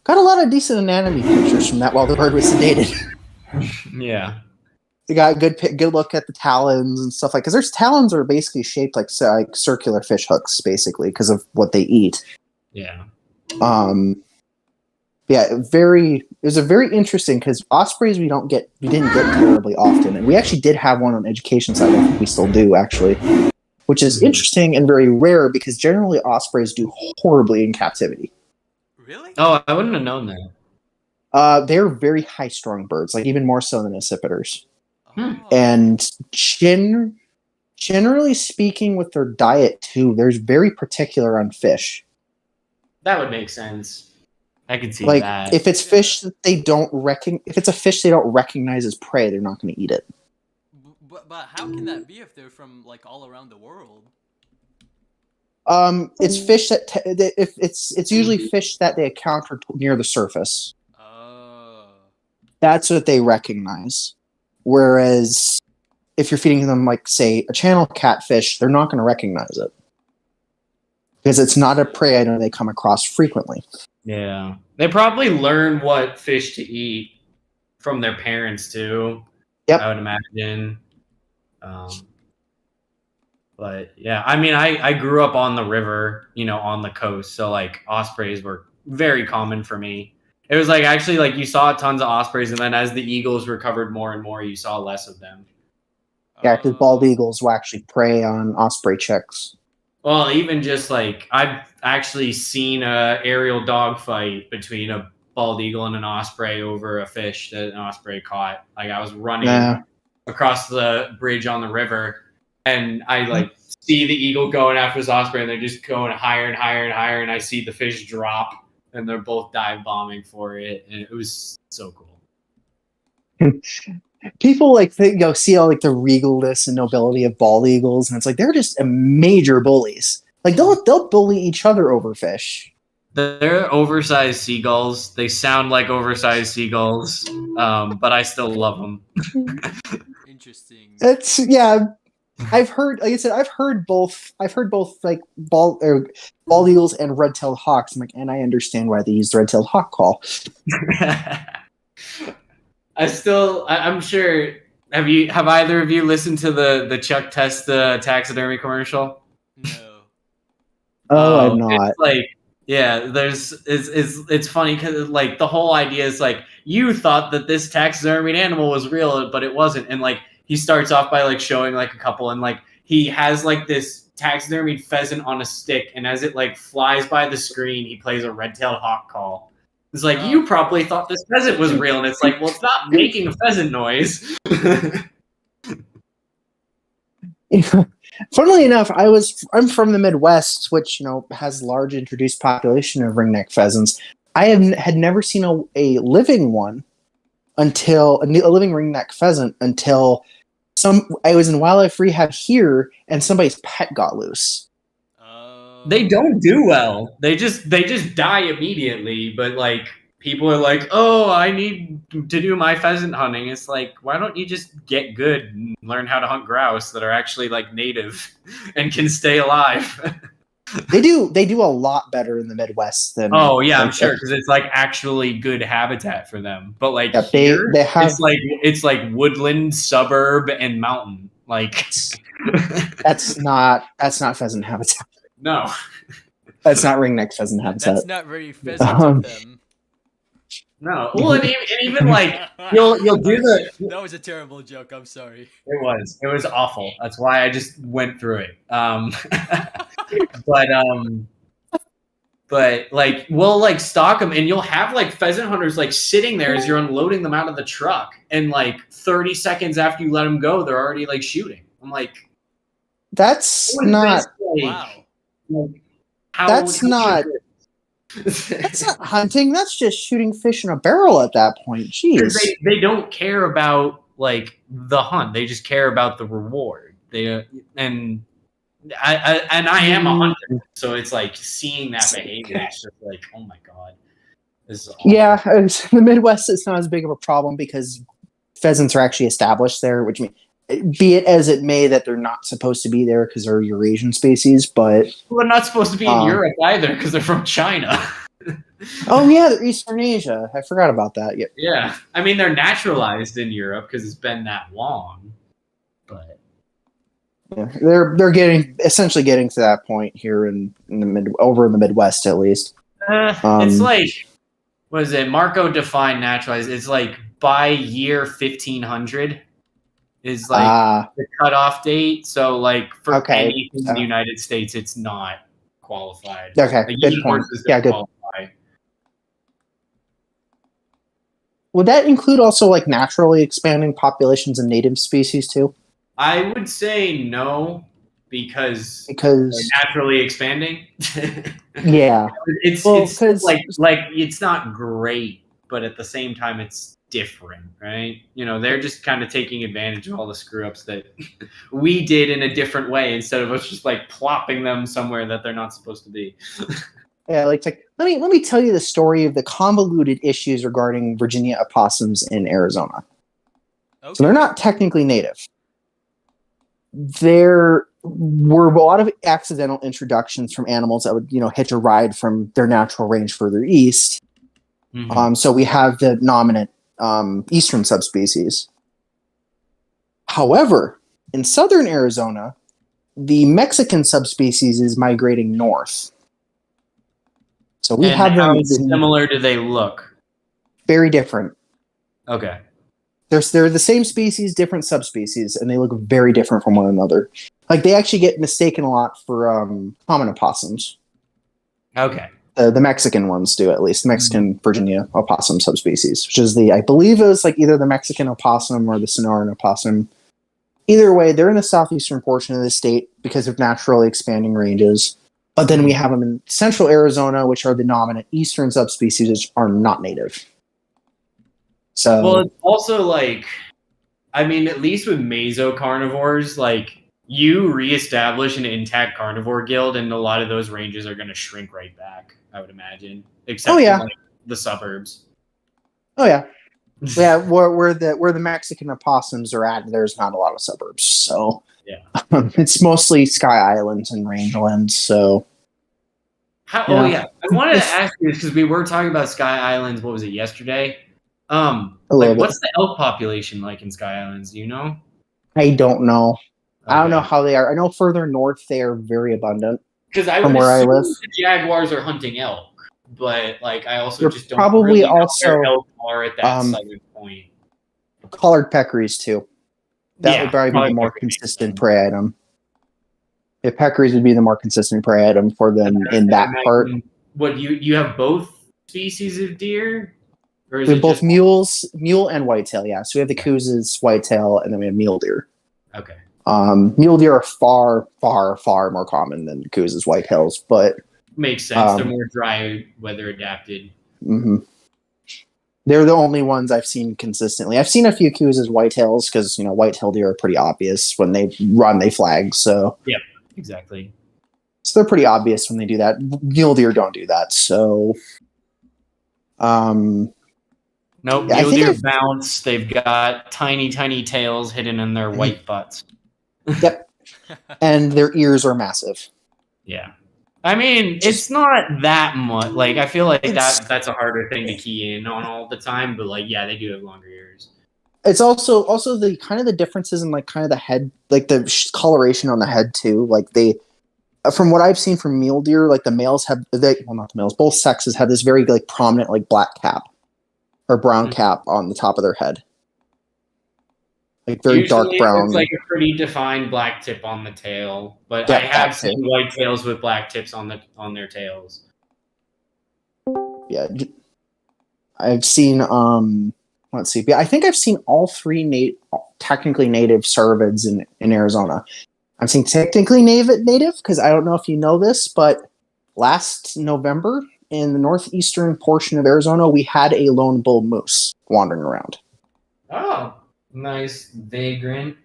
got a lot of decent anatomy pictures from that while the bird was sedated. Yeah. They got a good look at the talons and stuff because their talons are basically shaped like circular fish hooks, basically, because of what they eat. Yeah. It was a very interesting because ospreys we didn't get terribly often, and we actually did have one on the education side. I think we still do actually, which is interesting and very rare because generally ospreys do horribly in captivity. Really? Oh, I wouldn't have known that. They're very high-strung birds, like even more so than accipiters. Oh. And generally speaking, with their diet too, they're very particular on fish. That would make sense. I could see like, that. If it's fish that they don't if it's a fish they don't recognize as prey, they're not going to eat it. But how can that be if they're from like all around the world? It's fish that if it's usually fish that they encounter near the surface. That's what they recognize. Whereas if you're feeding them, like say a channel catfish, they're not going to recognize it because it's not a prey item they come across frequently. Yeah, they probably learn what fish to eat from their parents too. Yep. I would imagine. But yeah, I mean, I grew up on the river, on the coast. So like ospreys were very common for me. It was like actually like you saw tons of ospreys, and then as the eagles recovered more and more, you saw less of them. Yeah, because bald eagles will actually prey on osprey chicks. Well, even just like I've actually seen a aerial dogfight between a bald eagle and an osprey over a fish that an osprey caught. Like I was running across the bridge on the river, and I like see the eagle going after this osprey, and they're just going higher and higher and higher, and I see the fish drop, and they're both dive bombing for it, and it was so cool. People like see all like the regalness and nobility of bald eagles, and it's like they're just major bullies. Like they'll bully each other over fish. They're oversized seagulls. They sound like oversized seagulls, but I still love them. Interesting. It's yeah. I've heard, like I said, I've heard both like bald eagles and red-tailed hawks. I'm like, and I understand why they use the red-tailed hawk call. I'm sure. Have either of you listened to the Chuck Testa taxidermy commercial? No. Oh, I'm not. It's like, yeah, it's funny because like the whole idea is like you thought that this taxidermied animal was real, but it wasn't, and like he starts off by like showing like a couple, and like he has like this taxidermied pheasant on a stick, and as it like flies by the screen, he plays a red-tailed hawk call. It's like, you probably thought this pheasant was real, and it's like, well, it's not making a pheasant noise. Funnily enough, I'm from the Midwest, which has large introduced population of ringneck pheasants. I had never seen a living one until a living ringneck pheasant until I was in wildlife rehab here, and somebody's pet got loose. They don't do well. They just die immediately. But like people are like, oh, I need to do my pheasant hunting. It's like, why don't you just get good and learn how to hunt grouse that are actually like native and can stay alive? They do a lot better in the Midwest than. Oh yeah, I'm sure, because it's like actually good habitat for them. But like here, they have, it's like woodland, suburb, and mountain. Like that's not pheasant habitat. No, that's not ringneck pheasant habitat. That's not very pheasant of them. No, well, and even like you'll do the. That was a terrible joke. I'm sorry. It was awful. That's why I just went through it. But like we'll like stock them, and you'll have like pheasant hunters like sitting there as you're unloading them out of the truck, and like 30 seconds after you let them go, they're already like shooting. I'm like, that's not. Wow. Like, that's not hunting. That's just shooting fish in a barrel at that point. Jeez. They don't care about like the hunt. They just care about the reward. I am a hunter, so it's like seeing that behavior. It's just like, oh my god, this is awful. Yeah, in the Midwest, it's not as big of a problem because pheasants are actually established there, which means, be it as it may, that they're not supposed to be there because they're Eurasian species, but they're not supposed to be in Europe either because they're from China. Oh yeah, they're Eastern Asia. I forgot about that. Yeah, I mean they're naturalized in Europe because it's been that long, but yeah, they're essentially getting to that point here in the Midwest at least. It's like, what is it? Marco defined naturalized. It's like by year 1500. Is like the cutoff date. So like for anything in the United States, it's not qualified. Okay, like, good point. Yeah, good. Qualify. Would that include also like naturally expanding populations of native species too? I would say no, because they're naturally expanding. Yeah, it's like it's not great, but at the same time, it's different, right? They're just kind of taking advantage of all the screw ups that we did in a different way instead of us just like plopping them somewhere that they're not supposed to be. Yeah, like let me tell you the story of the convoluted issues regarding Virginia opossums in Arizona. Okay. So they're not technically native. There were a lot of accidental introductions from animals that would hitch a ride from their natural range further east. Mm-hmm. So we have the nominate eastern subspecies. However, in southern Arizona, the Mexican subspecies is migrating north. So we have them. How similar do they look? Very different. Okay. They're the same species, different subspecies, and they look very different from one another. Like they actually get mistaken a lot for common opossums. Okay. The Mexican ones do, at least. Mexican Virginia opossum subspecies, which is I believe it was like either the Mexican opossum or the Sonoran opossum. Either way, they're in the southeastern portion of the state because of naturally expanding ranges. But then we have them in central Arizona, which are the dominant eastern subspecies, which are not native. So, well, it's also like, I mean, at least with mesocarnivores, like you reestablish an intact carnivore guild, and a lot of those ranges are going to shrink right back. I would imagine, except Oh, yeah. for like the suburbs. Oh yeah, yeah. Where the Mexican opossums are at, there's not a lot of suburbs, so Yeah. it's mostly Sky Islands and rangelands. So Oh yeah, I wanted to ask you because we were talking about Sky Islands. What was it yesterday? A little bit. What's the elk population like in Sky Islands? Do you know? I don't know. I don't know Okay. how they are. I know further north they are very abundant. Because I From would where I assume live. the jaguars are hunting elk, but like I also They're just don't probably really know also, where elk are at that um, southern point. Collared peccaries too. That Yeah, would probably be collared the more peccary makes consistent sense. prey item. If peccaries would be the more consistent prey item for them in that part. What you have both species of deer, or is We it have both just mule and whitetail. Yeah, so we have the Coues, whitetail, and then we have mule deer. okay? Mule deer are far, far, far more common than Coues, whitetails, but Makes sense. They're more dry weather adapted. mhm. They're the only ones I've seen consistently. I've seen a few Coues as whitetails because whitetail deer are pretty obvious when they run, they flag. So Exactly. they're pretty obvious when they do that. Mule deer don't do that. So, Nope, Yeah, I mule think deer I've- bounce. They've got tiny tails hidden in their white butts. yep, and their ears are massive. Yeah. I mean, it's not that much. Like, I feel like It's- that's a harder thing to key in on all the time. But like, yeah, they do have longer ears. It's also the kind of the differences in like kind of the head, like the coloration on the head too. Like from what I've seen from mule deer, like the males have not the males, both sexes have this very like prominent like black cap or brown Mhm. cap on the top of their head, like very Usually dark brown. It's like a pretty defined black tip on the tail, but Yeah, I have that seen white tails with black tips on their tails. Yeah, I've seen. Let's see. Yeah, I think I've seen all three technically native cervids in Arizona. I'm saying technically native because I don't know if you know this, but last November in the northeastern portion of Arizona, we had a lone bull moose wandering around. Oh, nice vagrant.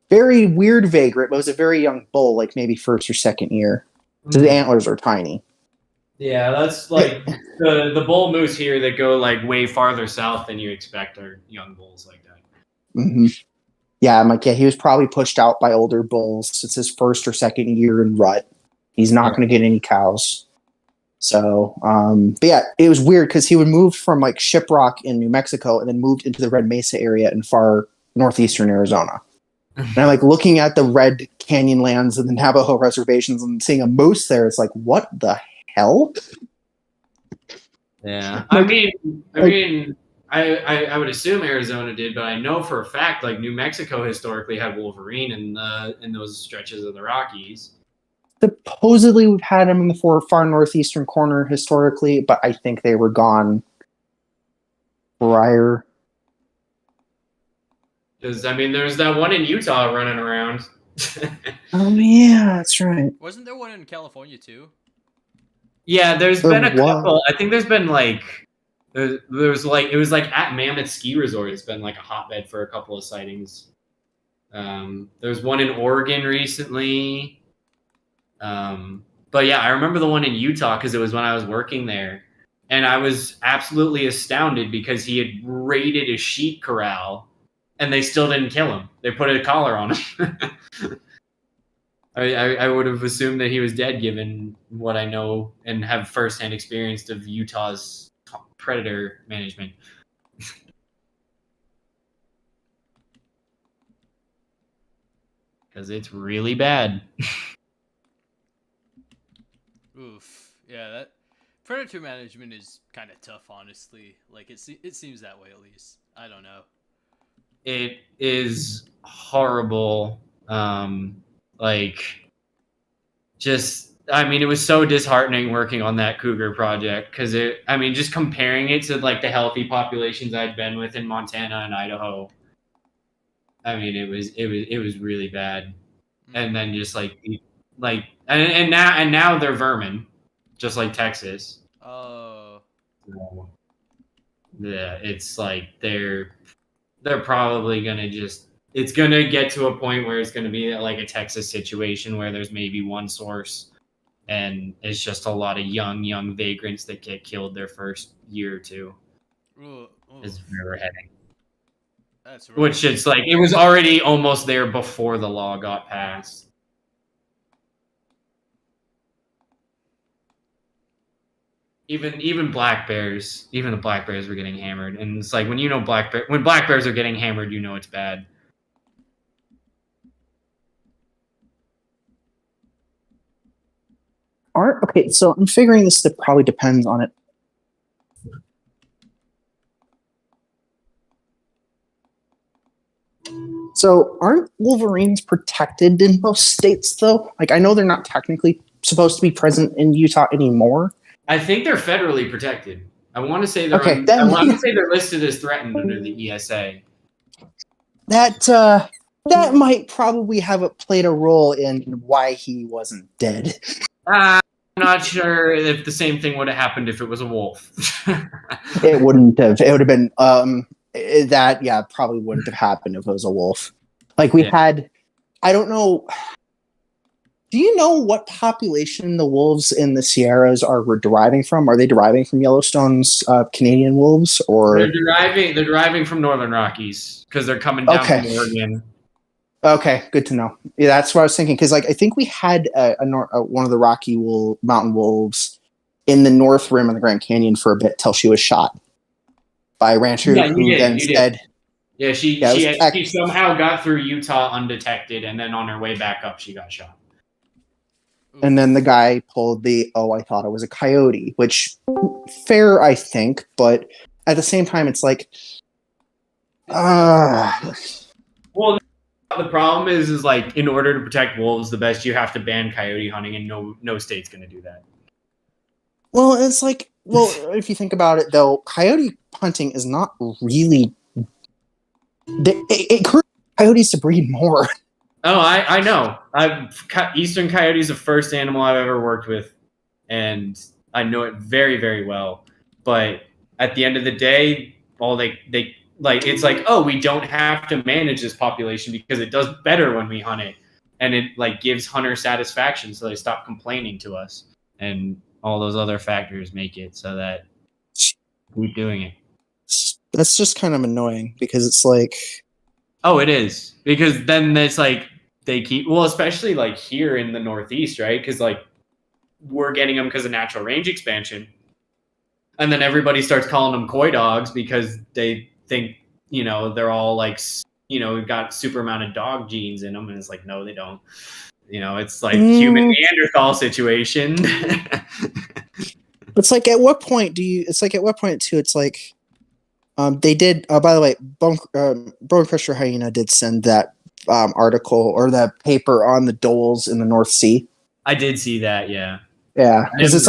Very weird vagrant, but it was a very young bull, like maybe first or second year. So the antlers are tiny. Yeah, that's like the bull moose here that go like way farther south than you expect are young bulls like that. Mm-hmm. Yeah, I'm like, he was probably pushed out by older bulls. It's his first or second year in rut. He's not going to get any cows. So, but yeah, it was weird because he would move from like Shiprock in New Mexico and then moved into the Red Mesa area in far northeastern Arizona. And I'm like looking at the Red Canyon lands and the Navajo reservations and seeing a moose there. It's like, what the hell? Yeah, Like- I mean, I would assume Arizona did, but I know for a fact like New Mexico historically had wolverine in those stretches of the Rockies. Supposedly, we've had them in the far northeastern corner historically, but I think they were gone prior. Because I mean, there's that one in Utah running around. Oh yeah, that's right. Wasn't there one in California too? Yeah, there's There been a was. couple. I think there's been like there's like it was like at Mammoth Ski Resort. It's been like a hotbed for a couple of sightings. There's one in Oregon recently. But yeah, I remember the one in Utah because it was when I was working there, and I was absolutely astounded because he had raided a sheep corral, and they still didn't kill him. They put a collar on him. I would have assumed that he was dead given what I know and have firsthand experience of Utah's predator management. Because it's really bad. Oof. Yeah, that predator management is kind of tough, honestly. Like it seems that way at least. I don't know. It is horrible. I mean, it was so disheartening working on that cougar project because just comparing it to like the healthy populations I'd been with in Montana and Idaho. I mean, it was really bad. And then just and now they're vermin, just like Texas. Oh. So, yeah, it's like they're probably gonna it's gonna get to a point where it's gonna be like a Texas situation where there's maybe one source, and it's just a lot of young vagrants that get killed their first year or two. Ooh, ooh, Is where we're heading. that's rough. Which it's like it was already almost there before the law got passed. Even black bears, even the black bears were getting hammered, and it's like when when black bears are getting hammered, you know it's bad. Okay, so I'm figuring this probably depends on it. So aren't wolverines protected in most states though? Like I know they're not technically supposed to be present in Utah anymore. I think they're federally protected. I want to say they're Okay, I want to say they're listed as threatened under the ESA. That might probably have played a role in why he wasn't dead. I'm not sure if the same thing would have happened if it was a wolf. It wouldn't have. It would have been probably wouldn't have happened if it was a wolf. Like we had, I don't know. Do you know what population the wolves in the Sierras are deriving from? Are they deriving from Yellowstone's Canadian wolves, or they're deriving from Northern Rockies because they're coming down from Oregon. Okay, good to know. Yeah, that's what I was thinking. Because like I think we had one of the Rocky mountain wolves in the North Rim of the Grand Canyon for a bit till she was shot by a rancher who then said, "Yeah, she somehow got through Utah undetected, and then on her way back up, she got shot." And then the guy pulled I thought it was a coyote, which fair, I think, but at the same time, it's like, Well, the problem is like in order to protect wolves the best, you have to ban coyote hunting, and no state's going to do that. Well, it's like, if you think about it, though, coyote hunting is not really. It encourages coyotes to breed more. Oh, I know. Eastern coyote is the first animal I've ever worked with, and I know it very, very well. But at the end of the day, all they like, it's like, oh, we don't have to manage this population because it does better when we hunt it, and it like gives hunter satisfaction, so they stop complaining to us, and all those other factors make it so that we're doing it. That's just kind of annoying because it's like, oh, it is, because then it's like they keep, especially like here in the Northeast, right? Because like we're getting them because of natural range expansion, and then everybody starts calling them coy dogs because they think, they're all like, got super amount of dog genes in them, and it's like, no, they don't. It's like human Neanderthal situation. It's like, at what point too, it's like, they did, by the way, Bone Crusher Hyena did send that article or that paper on the doles in the North Sea. I did see that, yeah. Yeah, because it's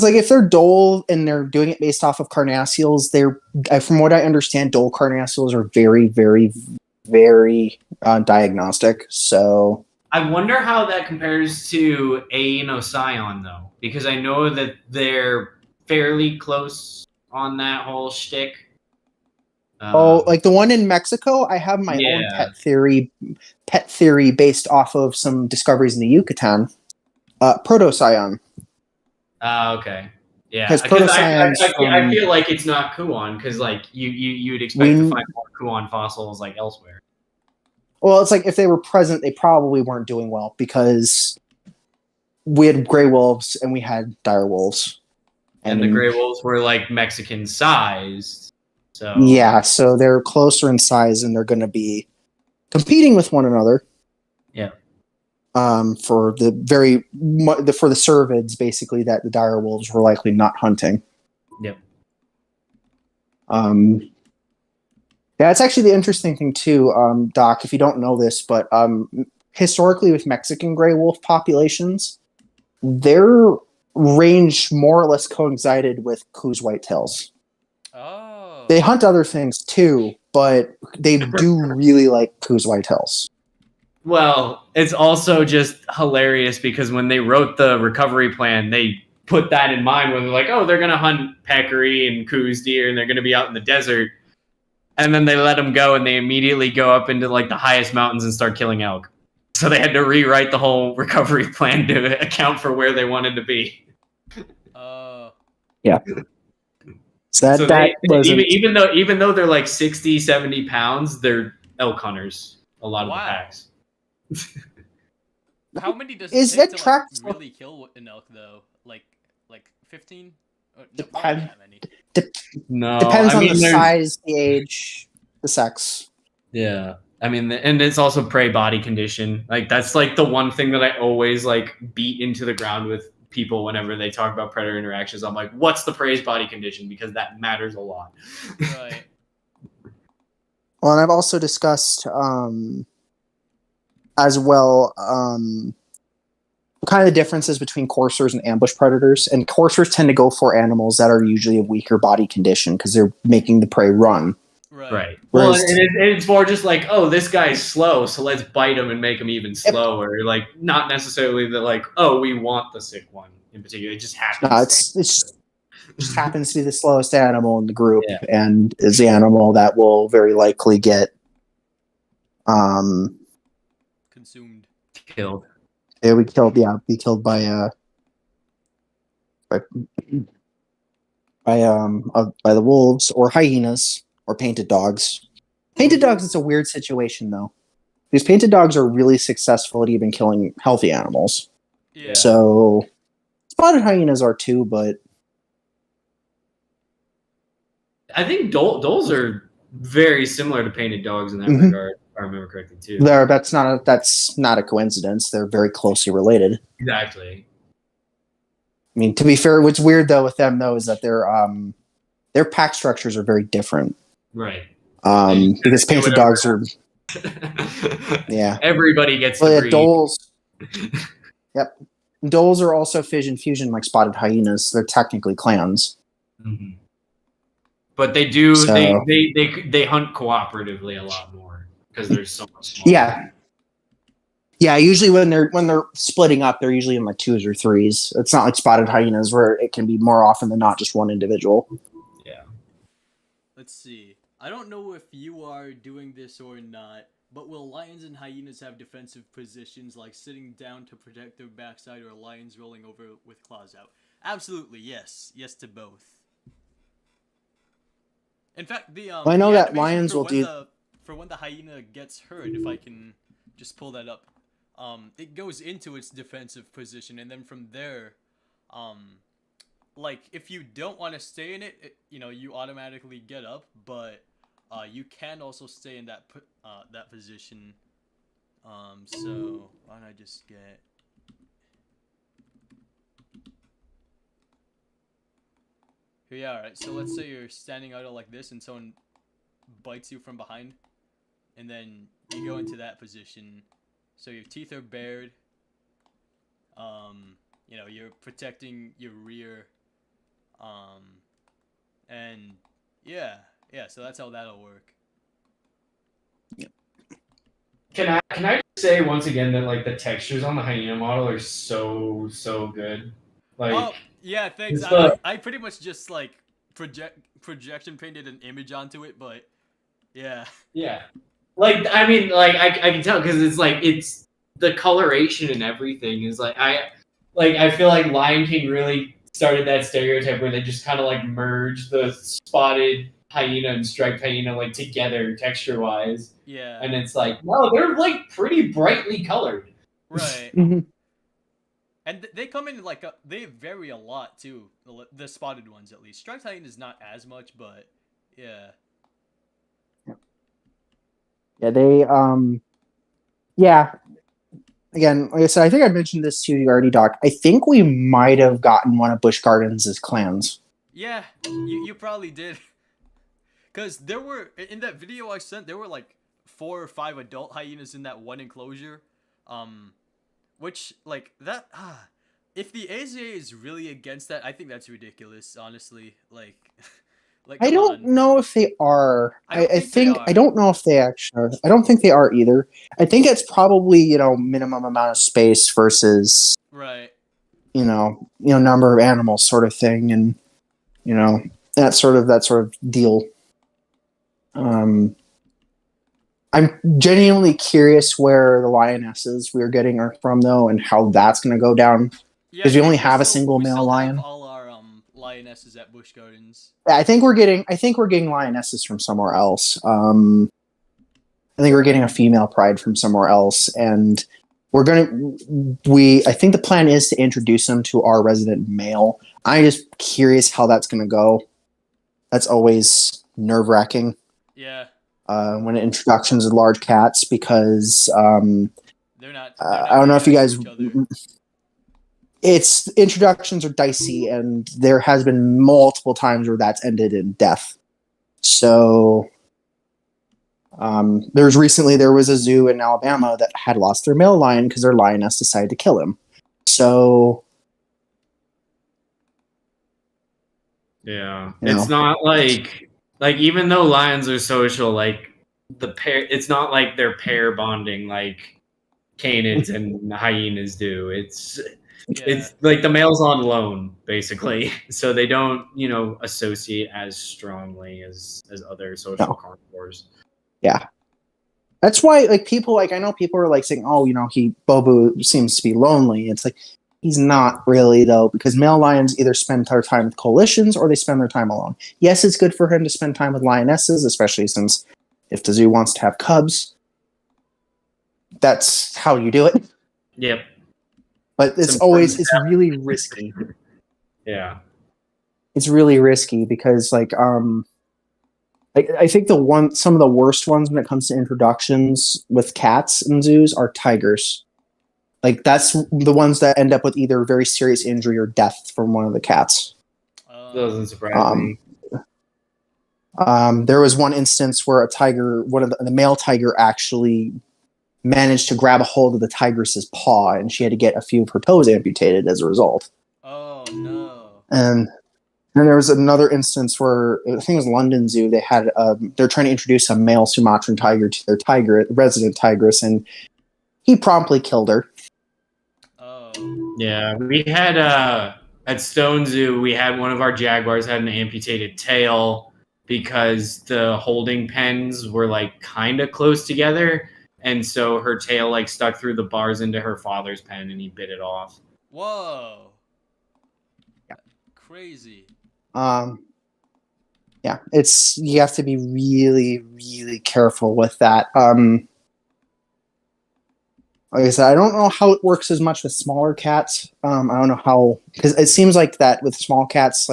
like if they're dole and they're doing it based off of carnassials, from what I understand, dole carnassials are very, very, very diagnostic. So I wonder how that compares to Aenoscion, though, because I know that they're fairly close on that whole shtick. Like the one in Mexico, I have my own pet theory based off of some discoveries in the Yucatan. Protocyon. Okay. Yeah. Because I feel like it's not Kuon, because like you'd expect to find more Kuon fossils like elsewhere. Well, it's like if they were present, they probably weren't doing well because we had gray wolves and we had dire wolves. And the gray wolves were like Mexican sized. So yeah, so they're closer in size and they're going to be competing with one another. Yeah. For the cervids, basically, that the dire wolves were likely not hunting. Yep. Yeah, it's actually the interesting thing too, Doc. If you don't know this, but historically with Mexican gray wolf populations, their range more or less coincided with Coues whitetails. Oh. They hunt other things too, but they do really like Coues whitetails. Well, it's also just hilarious because when they wrote the recovery plan, they put that in mind when they're like, oh, they're going to hunt peccary and Coues deer and they're going to be out in the desert. And then they let them go and they immediately go up into like the highest mountains and start killing elk. So they had to rewrite the whole recovery plan to account for where they wanted to be. So So that was even though they're like 60, 70 pounds, they're elk hunters. A lot of the Wow. packs. How many does Is it take that to track- like, really kill an elk though? Like 15? No, Depend- probably not that many. No, depends I on mean, the there's- size, the age, the sex. Yeah. I mean, and it's also prey body condition. Like that's like the one thing that I always like beat into the ground with people whenever they talk about predator interactions. I'm like, what's the prey's body condition? Because that matters a lot. Right. Well, and I've also discussed as well kind of the differences between coursers and ambush predators. And coursers tend to go for animals that are usually of weaker body condition because they're making the prey run. Right. Well, Whereas- and it's more just like, oh, this guy's slow, so let's bite him and make him even slower. Like, not necessarily that, like, oh, we want the sick one in particular. It just happens. No, it just happens to be the slowest animal in the group, Yeah. and is the animal that will very likely get Consumed. killed. it'll be killed. Yeah, be killed by by the wolves or hyenas or painted dogs. Painted dogs, it's a weird situation though, because painted dogs are really successful at even killing healthy animals. Yeah. So spotted hyenas are too, but I think doles are very similar to painted dogs in that Mhm. regard, if I remember correctly, too. that's not a coincidence. They're very closely related. Exactly. I mean, to be fair, what's weird though with them though is that their pack structures are very different. Right. Because painted whatever. dogs are yeah. Everybody gets Well, the yeah, breed. doles. Yep, doles are also fission fusion like spotted hyenas. They're technically clans. Mhm. But they do So- they hunt cooperatively a lot more because there's so much smaller. Yeah. Yeah, usually when they're splitting up, they're usually in like twos or threes. It's not like spotted hyenas where it can be more often than not just one individual. Let's see. I don't know if you are doing this or not, but will lions and hyenas have defensive positions like sitting down to protect their backside or lions rolling over with claws out? Absolutely, yes. Yes to both. In fact, I know the that animation lions for will when do- for when the hyena gets hurt, if I can just pull that up. It goes into its defensive position, and then from there, like if you don't want to stay in it, you automatically get up, but you can also stay in that that position. So why don't I just get? Here, yeah, alright. So let's say you're standing idle like this, and someone bites you from behind, and then you go into that position. So your teeth are bared. You're protecting your rear. And yeah. So that's how that'll work. Can I just say once again that like the textures on the hyena model are so good. Like Oh yeah, thanks. it's the- I pretty much just like projection painted an image onto it, but yeah. yeah. Like I mean like I can tell because it's the coloration and everything is like I feel like Lion King really started that stereotype where they just kind of like merged the spotted hyena and striped hyena like together texture wise, Yeah. and it's like no, they're like pretty brightly colored. Right. Mhm. And they come in like they vary a lot too. The spotted ones at least. Striped hyena is not as much, but yeah. Yeah, they yeah. Again, like I said, I think I mentioned this to you already, Doc. I think we might have gotten one of Busch Gardens as clans. Yeah, you probably did. Cause there were in that video I sent, there were like 4 or 5 adult hyenas in that one enclosure. Which like that if the AZA is really against that, I think that's ridiculous, honestly. Like I come don't on. know if they are. I don't I think they think are. I don't know if they actually are. I don't think they are either. I think it's probably, minimum amount of space versus, Right. number of animals sort of thing, and that sort of deal. I'm genuinely curious where the lionesses we're getting are from, though, and how that's going to go down. Yeah, 'Cause we I only think have a still- single we male still lion. Have all our lionesses at Busch Gardens. I think we're getting lionesses from somewhere else. I think we're getting a female pride from somewhere else, and I think the plan is to introduce them to our resident male. I'm just curious how that's going to go. That's always nerve-wracking Yeah, when introductions of large cats, because they're not. I don't know if you nice guys. to each other. It's introductions are dicey, and there has been multiple times where that's ended in death. So, there was a zoo in Alabama that had lost their male lion because their lioness decided to kill him. So, Yeah, You it's know. not like even though lions are social, like the pair, it's not like they're pair bonding like canids and hyenas do. It's Yeah. like the male's on loan basically, so they don't associate as strongly as other social No. carnivores. yeah. That's why, I know people are saying, "Oh, Bobu seems to be lonely." It's like he's not really, though, because male lions either spend their time with coalitions or they spend their time alone. Yes, it's good for him to spend time with lionesses, especially since if the zoo wants to have cubs, that's how you do it. Yep. But it's really risky. Yeah. It's really risky because I think some of the worst ones when it comes to introductions with cats in zoos are tigers. That's the ones that end up with either very serious injury or death from one of the cats. Doesn't surprise me. There was one instance where one of the male tiger actually managed to grab a hold of the tigress's paw, and she had to get a few of her toes amputated as a result. Oh no. And then there was another instance where I think it was London Zoo. They're trying to introduce a male Sumatran tiger to their resident tigress, and he promptly killed her. Oh. Yeah, we had at Stone Zoo, we had one of our jaguars had an amputated tail because the holding pens were kind of close together, and so her tail stuck through the bars into her father's pen, and he bit it off. Whoa. Yeah. Crazy. Yeah, you have to be really, really careful with that. Like I said, I don't know how it works as much with smaller cats. I don't know how, because it seems like that with small cats,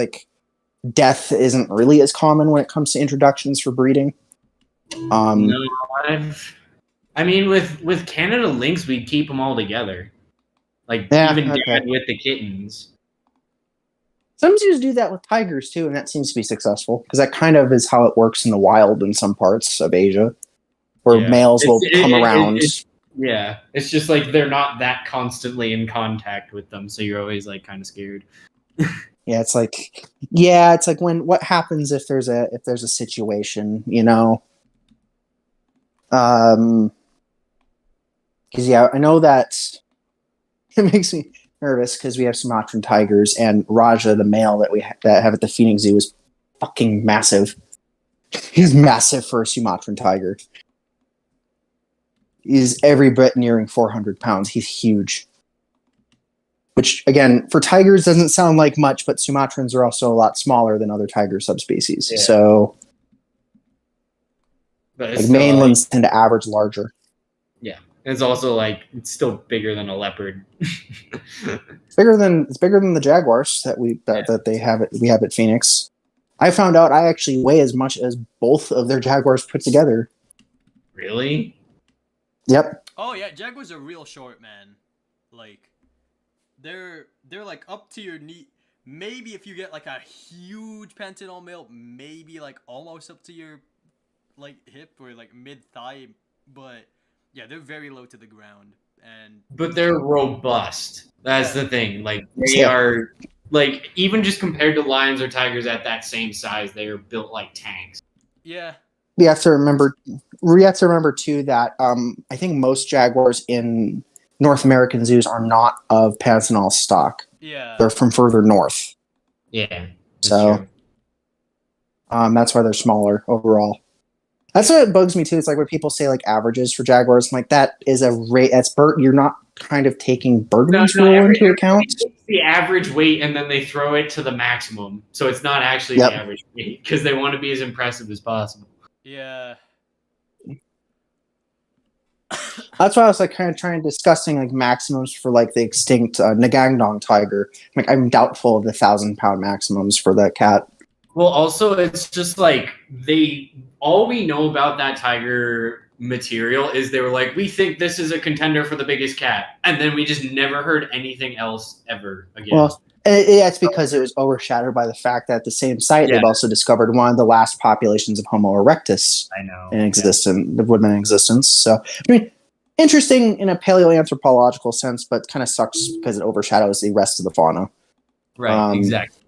death isn't really as common when it comes to introductions for breeding. No, I mean, with Canada lynx, we keep them all together. Dad with the kittens. Some zoos do that with tigers too, and that seems to be successful because that kind of is how it works in the wild in some parts of Asia, where males will come around. Yeah, it's just they're not that constantly in contact with them, so you're always kind of scared. Yeah, it's what happens if there's a situation, because I know that it makes me nervous because we have Sumatran tigers, and Raja, the male that we that have at the Phoenix Zoo, is fucking massive. He's massive for a Sumatran tiger. He's every bit nearing 400 pounds. He's huge. Which, again, for tigers doesn't sound like much, but Sumatrans are also a lot smaller than other tiger subspecies. Yeah. So, mainlands tend to average larger. Yeah. It's also it's still bigger than a leopard. It's bigger than the jaguars that we have at Phoenix. I found out I actually weigh as much as both of their jaguars put together. Really? Yep. Oh yeah, jaguars are real short, man. They're up to your knee. Maybe if you get a huge Pantanal male, maybe almost up to your hip or mid thigh, but yeah, they're very low to the ground. But they're robust. That's the thing. They are even just compared to lions or tigers at that same size, they are built like tanks. Yeah. We have to remember too that I think most jaguars in North American zoos are not of Pantanal stock. Yeah. They're from further north. Yeah. So that's why they're smaller overall. That's what bugs me too. It's like when people say like averages for jaguars. I'm like, that is a rate. That's You're not kind of taking Bergman's rule into account. Takes the average weight and then they throw it to the maximum, so it's not actually Yep. the average weight because they want to be as impressive as possible. Yeah. That's why I was like kind of trying discussing like maximums for like the extinct Ngangdong tiger. Like I'm doubtful of the 1,000-pound maximums for that cat. Well, also it's just like all we know about that tiger material is they were like, we think this is a contender for the biggest cat, and then we just never heard anything else ever again. Well, that's because it was overshadowed by the fact that at the same site they've also discovered one of the last populations of Homo erectus I know in existence, the woodman in existence. So I mean, interesting in a paleoanthropological sense, but kind of sucks because it overshadows the rest of the fauna. Right, exactly.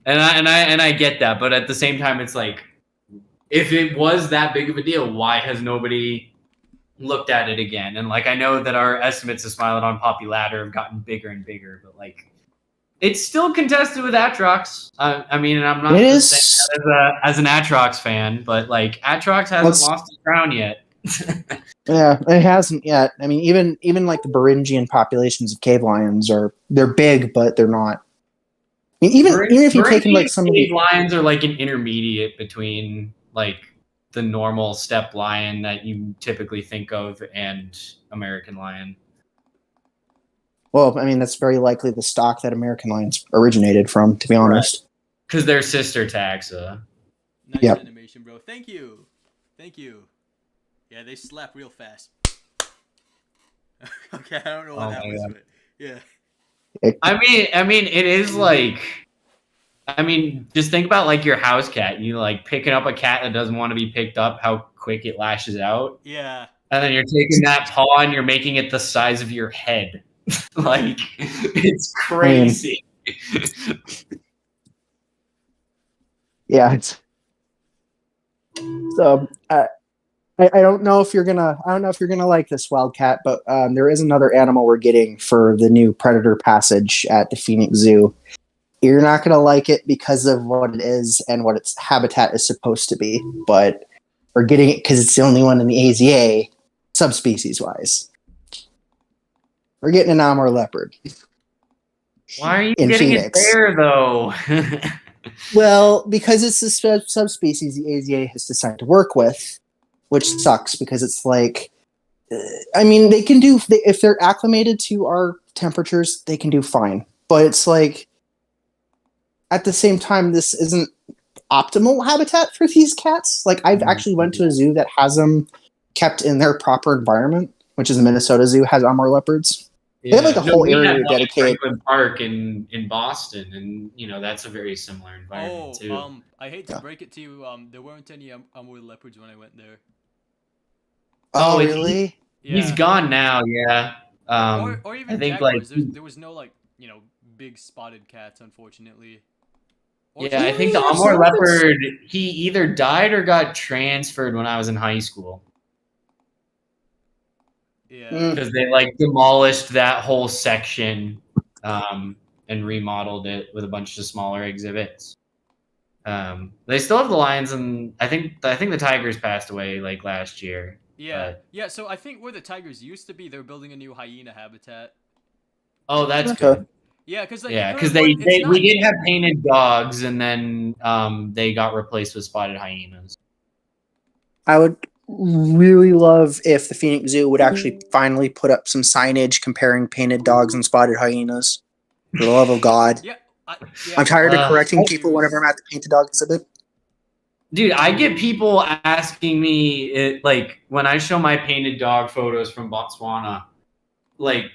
And I get that, but at the same time, it's like, if it was that big of a deal, why has nobody looked at it again? And like, I know that our estimates of Smilodon populator have gotten bigger and bigger, but like, it's still contested with Atrox. I mean, and I'm not saying that as an Atrox fan, but like, Atrox hasn't lost his crown yet. Yeah, it hasn't yet. I mean, even like the Beringian populations of cave lions they're big, but they're not. I mean, even if you take in like some of the lions are like an intermediate between like the normal steppe lion that you typically think of and American lion. Well, I mean, that's very likely the stock that American lions originated from, to be honest. Because they're sister taxa. Nice animation, bro. Thank you. Yeah, they slap real fast. Okay, I don't know what that was, but yeah. I mean, it is like, I mean, just think about like your house cat. You like picking up a cat that doesn't want to be picked up, how quick it lashes out. Yeah. And then you're taking that paw and you're making it the size of your head. Like, it's crazy. Yeah. So I don't know if you're gonna like this, Wildcat, but there is another animal we're getting for the new Predator passage at the Phoenix Zoo. You're not gonna like it because of what it is and what its habitat is supposed to be, but we're getting it because it's the only one in the AZA, subspecies wise. We're getting an Amur leopard. Why are you getting Phoenix. It there though? Well, because it's the subspecies the AZA has decided to work with. Which sucks because it's like, I mean, they can do, if they're acclimated to our temperatures, they can do fine. But it's like, at the same time, this isn't optimal habitat for these cats. Like, I've actually went to a zoo that has them kept in their proper environment, which is the Minnesota Zoo, has Amur leopards. Yeah. They have like a whole area dedicated. Franklin Park in Boston, and you know that's a very similar environment too. I hate to break it to you, there weren't any Amur leopards when I went there. Oh, really? He's gone now. Yeah. Or even I think jaguars. Like there was no like big spotted cats, unfortunately. Yeah, I think the Amur leopard he either died or got transferred when I was in high school. Yeah. Because they like demolished that whole section and remodeled it with a bunch of smaller exhibits. They still have the lions, and I think the tigers passed away like last year. Yeah, yeah. So I think where the tigers used to be, they're building a new hyena habitat. Oh, that's good. Yeah, because we did have painted dogs, and then they got replaced with spotted hyenas. I would really love if the Phoenix Zoo would actually finally put up some signage comparing painted dogs and spotted hyenas. For the love of God. Yeah, I'm tired of correcting people whenever I'm at the painted dog exhibit. Dude, I get people asking me, like, when I show my painted dog photos from Botswana, like,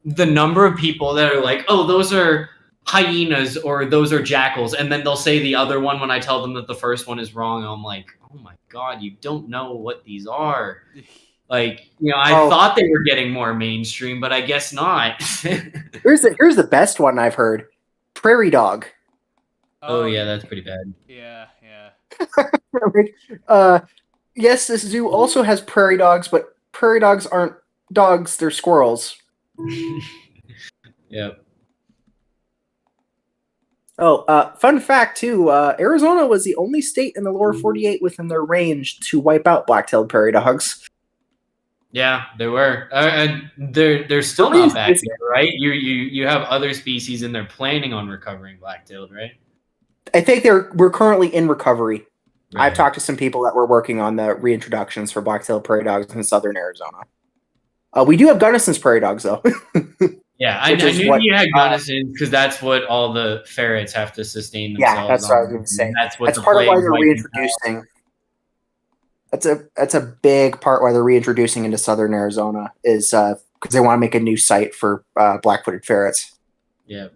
the number of people that are like, oh, those are hyenas or those are jackals. And then they'll say the other one when I tell them that the first one is wrong. I'm like, oh, my God, you don't know what these are. Like, I thought they were getting more mainstream, but I guess not. Here's the best one I've heard. Prairie dog. Oh, yeah, that's pretty bad. Yeah. Yes, this zoo also has prairie dogs, but prairie dogs aren't dogs, they're squirrels. Yep. Fun fact too, Arizona was the only state in the lower 48 within their range to wipe out black-tailed prairie dogs. Yeah, there were. They're still not back there, right? You have other species, and they're planning on recovering black-tailed, right? I think we're currently in recovery. Right. I've talked to some people that were working on the reintroductions for black-tailed prairie dogs in southern Arizona. We do have Gunnison's prairie dogs, though. Yeah, I knew you had Gunnison because that's what all the ferrets have to sustain themselves. Yeah, that's what I was going to say. That's part of why they're reintroducing. That's a big part why they're reintroducing into southern Arizona is because they want to make a new site for black-footed ferrets. Yeah.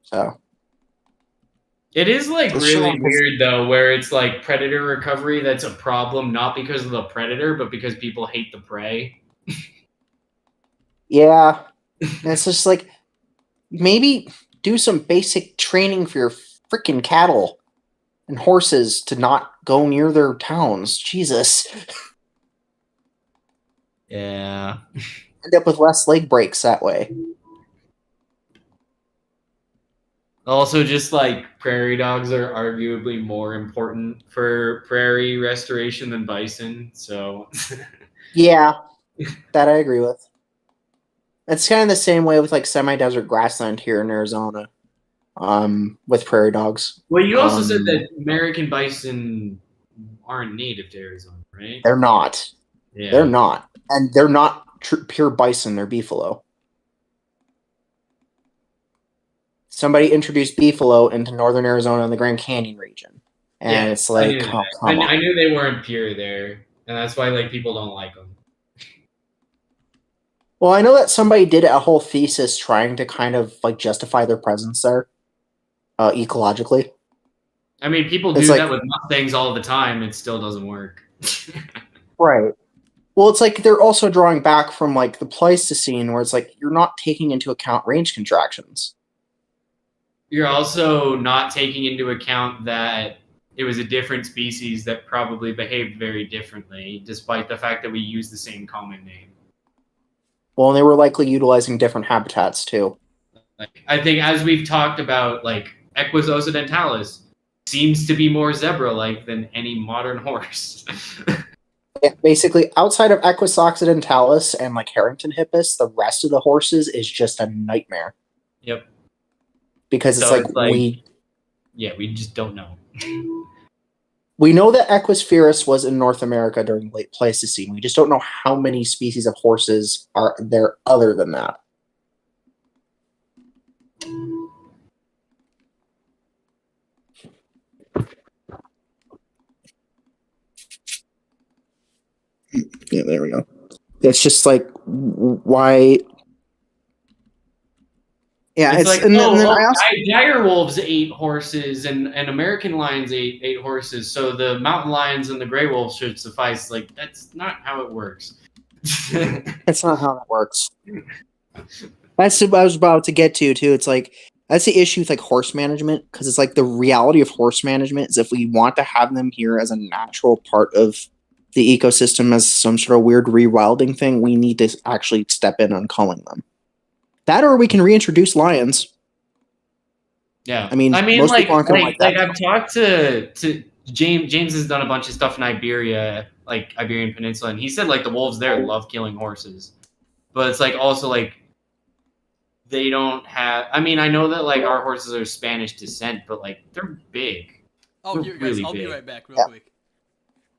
So. It is like really weird though, where it's like predator recovery that's a problem not because of the predator, but because people hate the prey. Yeah. And it's just like maybe do some basic training for your freaking cattle and horses to not go near their towns. Jesus. Yeah. End up with less leg breaks that way. Also, just like prairie dogs are arguably more important for prairie restoration than bison. So, yeah, that I agree with. It's kind of the same way with like semi-desert grassland here in Arizona, with prairie dogs. Well, you also said that American bison aren't native to Arizona, right? They're not. Yeah. They're not, and they're not pure bison. They're beefalo. Somebody introduced beefalo into northern Arizona in the Grand Canyon region, and it's like, I knew they weren't pure there, and that's why like people don't like them. Well, I know that somebody did a whole thesis trying to kind of like justify their presence there, ecologically. I mean, people do that with Mustangs all the time. It still doesn't work. Right. Well, it's like they're also drawing back from like the Pleistocene, where it's like you're not taking into account range contractions. You're also not taking into account that it was a different species that probably behaved very differently, despite the fact that we use the same common name. Well, and they were likely utilizing different habitats too. Like, I think as we've talked about, like Equus occidentalis seems to be more zebra-like than any modern horse. Yeah, basically, outside of Equus occidentalis and like Harrington hippus, the rest of the horses is just a nightmare. Yep. Because so it's like we just don't know. We know that Equus ferus was in North America during late Pleistocene. We just don't know how many species of horses are there other than that. Yeah, there we go. It's just like why. Yeah, it's like dire wolves ate horses and American lions ate horses, so the mountain lions and the gray wolves should suffice. Like, that's not how it works. That's not how that works. That's what I was about to get to too. It's like that's the issue with like horse management, because it's like the reality of horse management is if we want to have them here as a natural part of the ecosystem as some sort of weird rewilding thing, we need to actually step in on culling them. That, or we can reintroduce lions. Yeah, I mean most people aren't like that. I've talked to James. James has done a bunch of stuff in Iberia, like Iberian Peninsula, and he said like the wolves there love killing horses, but it's like also like they don't have. I mean, I know that like our horses are Spanish descent, but like they're big. Oh, here, guys, I'll be right back, real quick.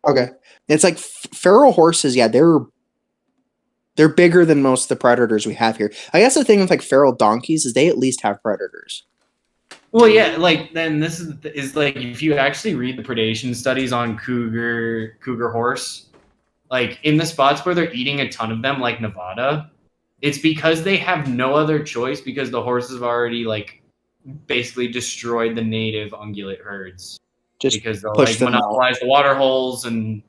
Okay, it's like feral horses. Yeah, they're bigger than most of the predators we have here. I guess the thing with like feral donkeys is they at least have predators. Well, yeah, like then this is like if you actually read the predation studies on cougar horse, like in the spots where they're eating a ton of them, like Nevada, it's because they have no other choice because the horses have already like basically destroyed the native ungulate herds. Just because they'll like monopolize the water holes and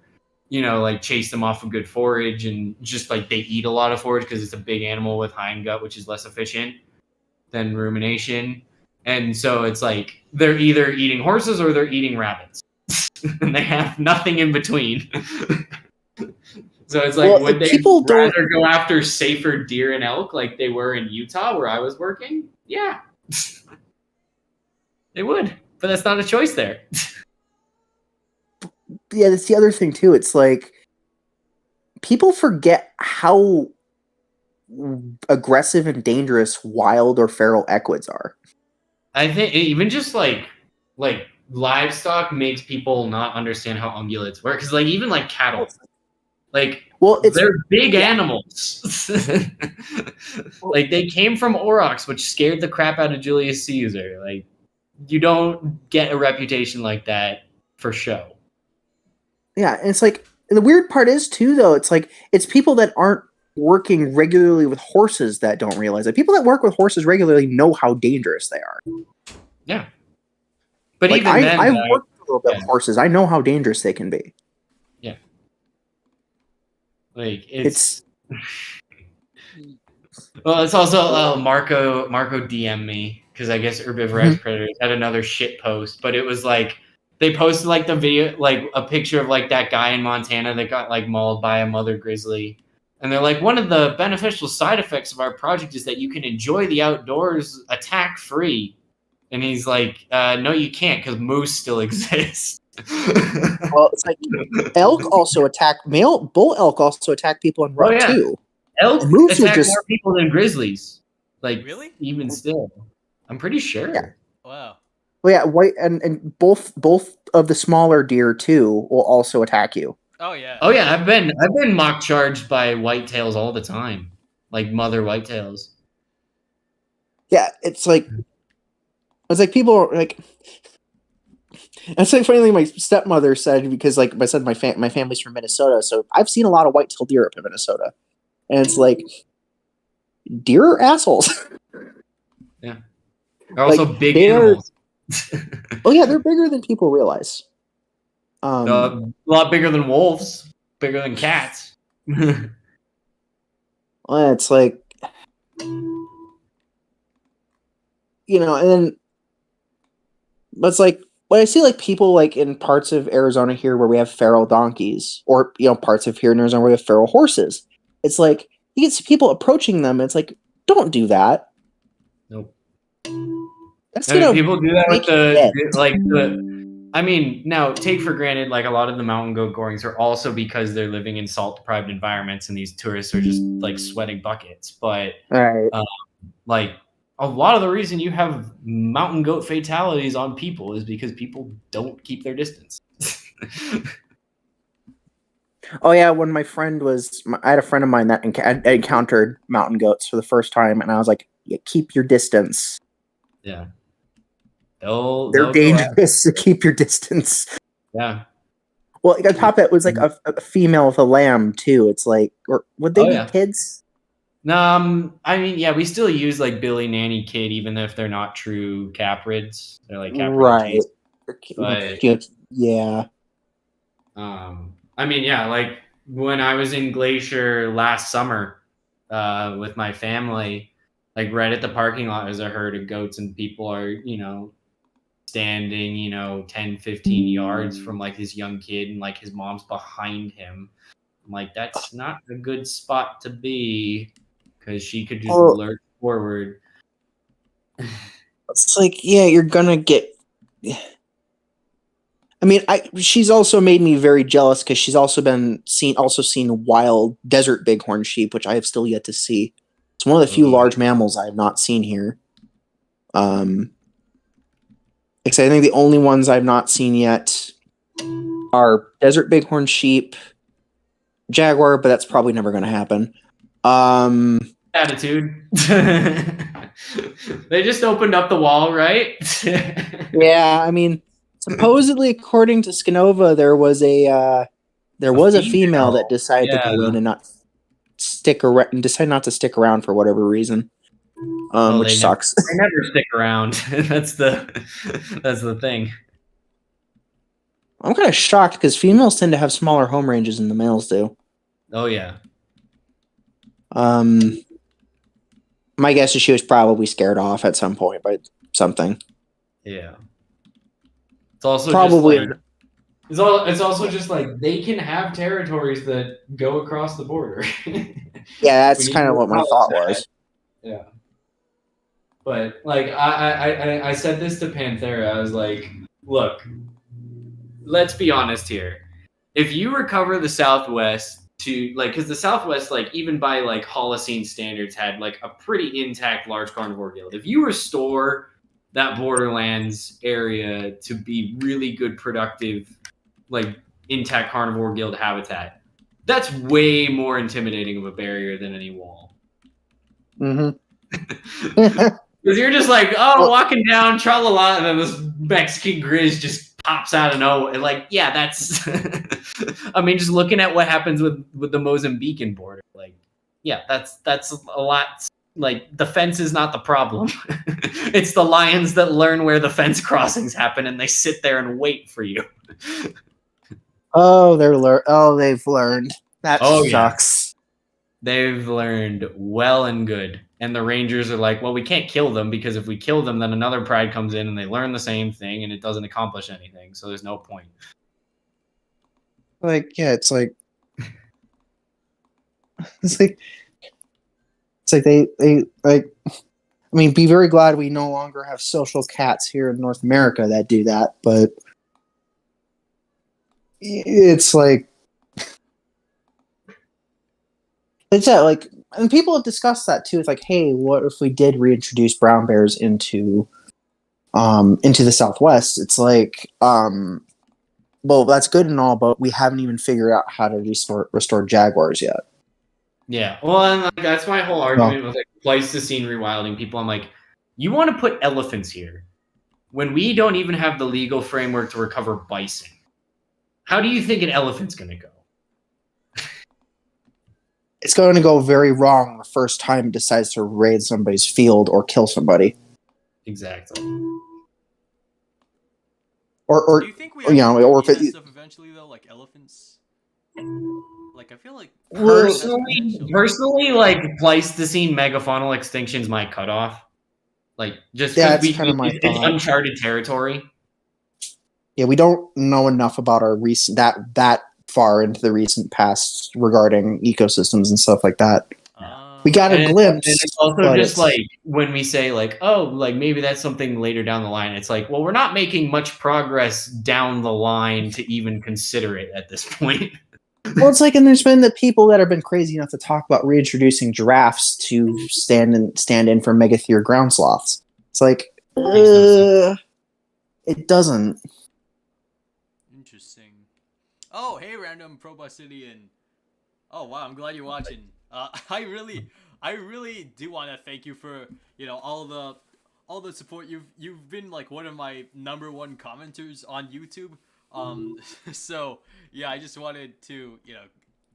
like chase them off of good forage, and just like they eat a lot of forage because it's a big animal with hind gut, which is less efficient than rumination. And so it's like they're either eating horses or they're eating rabbits, and they have nothing in between. So it's like, would they rather go after safer deer and elk like they were in Utah where I was working? Yeah. They would, but that's not a choice there. Yeah, that's the other thing too. It's like people forget how aggressive and dangerous wild or feral equids are. I think even just like livestock makes people not understand how ungulates work. Because like even like cattle, like they're big animals. Like they came from aurochs, which scared the crap out of Julius Caesar. Like you don't get a reputation like that for show. Yeah, and it's like and the weird part is too though. It's like it's people that aren't working regularly with horses that don't realize it. People that work with horses regularly know how dangerous they are. Yeah, but like, even then, I've worked a little bit with horses. I know how dangerous they can be. Yeah, like it's well, it's also Marco DM me because I guess Herbivorous Predators had another shit post, but it was like they posted like the video, like a picture of like that guy in Montana that got like mauled by a mother grizzly. And they're like, one of the beneficial side effects of our project is that you can enjoy the outdoors attack free. And he's like, no, you can't because moose still exists. Well, it's like elk also attack bull elk also attack people in rut too. Elk moose attack just more people than grizzlies. Like Really? even still, I'm pretty sure. Yeah. Wow. Well, yeah, white and both of the smaller deer too will also attack you. Oh yeah. Oh yeah, I've been mock charged by whitetails all the time, like mother whitetails. Yeah, it's like people are like. That's like funny thing my stepmother said because like I said my family's from Minnesota, so I've seen a lot of white-tailed deer up in Minnesota, and it's like deer are assholes. Yeah, they're also like, big animals. Oh yeah, they're bigger than people realize. A lot bigger than wolves, bigger than cats. Well, it's like, you know, and then, but it's like when I see like people like in parts of Arizona here where we have feral donkeys, or you know, parts of here in Arizona where we have feral horses. It's like you can see people approaching them. It's like, don't do that. Nope. That's people do that with the. I mean, now take for granted, like a lot of the mountain goat gorings are also because they're living in salt deprived environments and these tourists are just like sweating buckets. But right. Like a lot of the reason you have mountain goat fatalities on people is because people don't keep their distance. Oh yeah, when I had a friend of mine that encountered mountain goats for the first time, and I was like, yeah, keep your distance. Yeah. They're dangerous, so keep your distance. Yeah. Well, on top of it was like a female with a lamb too. It's like, or would they be kids? I mean, yeah, we still use like Billy Nanny Kid, even if they're not true caprids. They're like caprid right. Kids. But, yeah. I mean, yeah, like when I was in Glacier last summer with my family, like right at the parking lot is a herd of goats and people are, you know, standing, you know, 10, 15 yards from like this young kid and like his mom's behind him. I'm like, that's not a good spot to be because she could just lurch forward. It's like, yeah, you're gonna get. I mean, she's also made me very jealous because she's also seen wild desert bighorn sheep, which I have still yet to see. It's one of the few large mammals I have not seen here. Except I think the only ones I've not seen yet are desert bighorn sheep, jaguar, but that's probably never going to happen. Attitude. They just opened up the wall, right? Yeah, I mean, supposedly, according to Scanova, there was a female that decided to go in and not stick around and decide not to stick around for whatever reason, which sucks. They never stick around. That's the thing. I'm kind of shocked because females tend to have smaller home ranges than the males do. Oh yeah. My guess is she was probably scared off at some point by something. Yeah. It's also probably. Just like, it's also just like they can have territories that go across the border. Yeah, that's kind of what my thought was. Yeah. But like I said this to Panthera. I was like, look, let's be honest here. If you recover the Southwest to like, because the Southwest, like even by like Holocene standards, had like a pretty intact large carnivore guild. If you restore that Borderlands area to be really good, productive, like intact carnivore guild habitat, that's way more intimidating of a barrier than any wall. Mm-hmm. Because you're just like, oh, walking down, tra la la, and then this Mexican Grizz just pops out of nowhere. And like, yeah, that's. I mean, just looking at what happens with the Mozambican border, like, yeah, that's a lot. Like, the fence is not the problem. It's the lions that learn where the fence crossings happen, and they sit there and wait for you. Oh, they've learned. That sucks. Yeah. They've learned well and good. And the Rangers are like, well, we can't kill them because if we kill them, then another pride comes in and they learn the same thing and it doesn't accomplish anything. So there's no point. Like, yeah, it's like they like. I mean, be very glad we no longer have social cats here in North America that do that, but it's like it's that like, and people have discussed that too. It's like, hey, what if we did reintroduce brown bears into the Southwest? It's like, well, that's good and all, but we haven't even figured out how to restore jaguars yet. Yeah, well, and like, that's my whole argument with like Pleistocene rewilding people. I'm like, you want to put elephants here when we don't even have the legal framework to recover bison. How do you think an elephant's going to go? It's going to go very wrong the first time it decides to raid somebody's field or kill somebody. Exactly. Or do you think we or if that stuff eventually though, like elephants? Like, I feel like personally, like Pleistocene megafaunal extinction's my cutoff. Like, just that's kind of my it's thought. uncharted territory. Yeah, we don't know enough about our recent that far into the recent past regarding ecosystems and stuff like that. We got a glimpse. And it's also just like when we say like, oh, like maybe that's something later down the line. It's like, well, we're not making much progress down the line to even consider it at this point. Well, it's like, and there's been the people that have been crazy enough to talk about reintroducing giraffes to stand in for megatherium ground sloths. It's like, it doesn't. Interesting. Oh, hey, random Proboscidian. Oh wow, I'm glad you're watching. I really do want to thank you for all the support. You've been like one of my #1 commenters on YouTube. So yeah, I just wanted to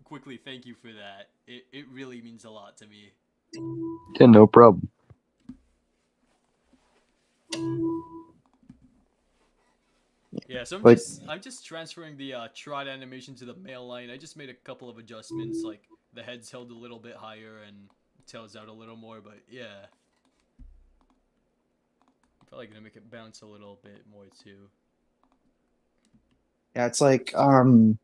quickly thank you for that. It really means a lot to me. Yeah, no problem. Yeah, so I'm just transferring the trot animation to the male line. I just made a couple of adjustments, like the head's held a little bit higher and tails out a little more, but yeah. I'm probably gonna make it bounce a little bit more too. Yeah, it's like, well,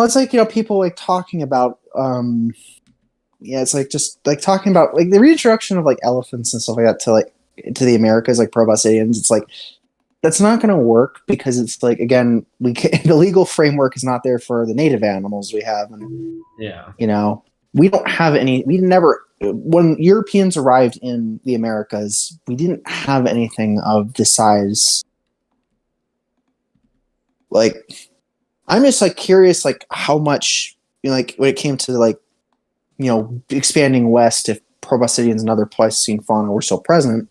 it's like, people like talking about, yeah, it's like just like talking about like the reintroduction of like elephants and stuff like that to the Americas, like Proboscidians. It's like, that's not going to work because it's like, again, the legal framework is not there for the native animals we have. And, we don't have any, when Europeans arrived in the Americas, we didn't have anything of the size. Like, I'm just like curious, like how much, like when it came to like, expanding west, if Proboscidians and other Pleistocene fauna were still present,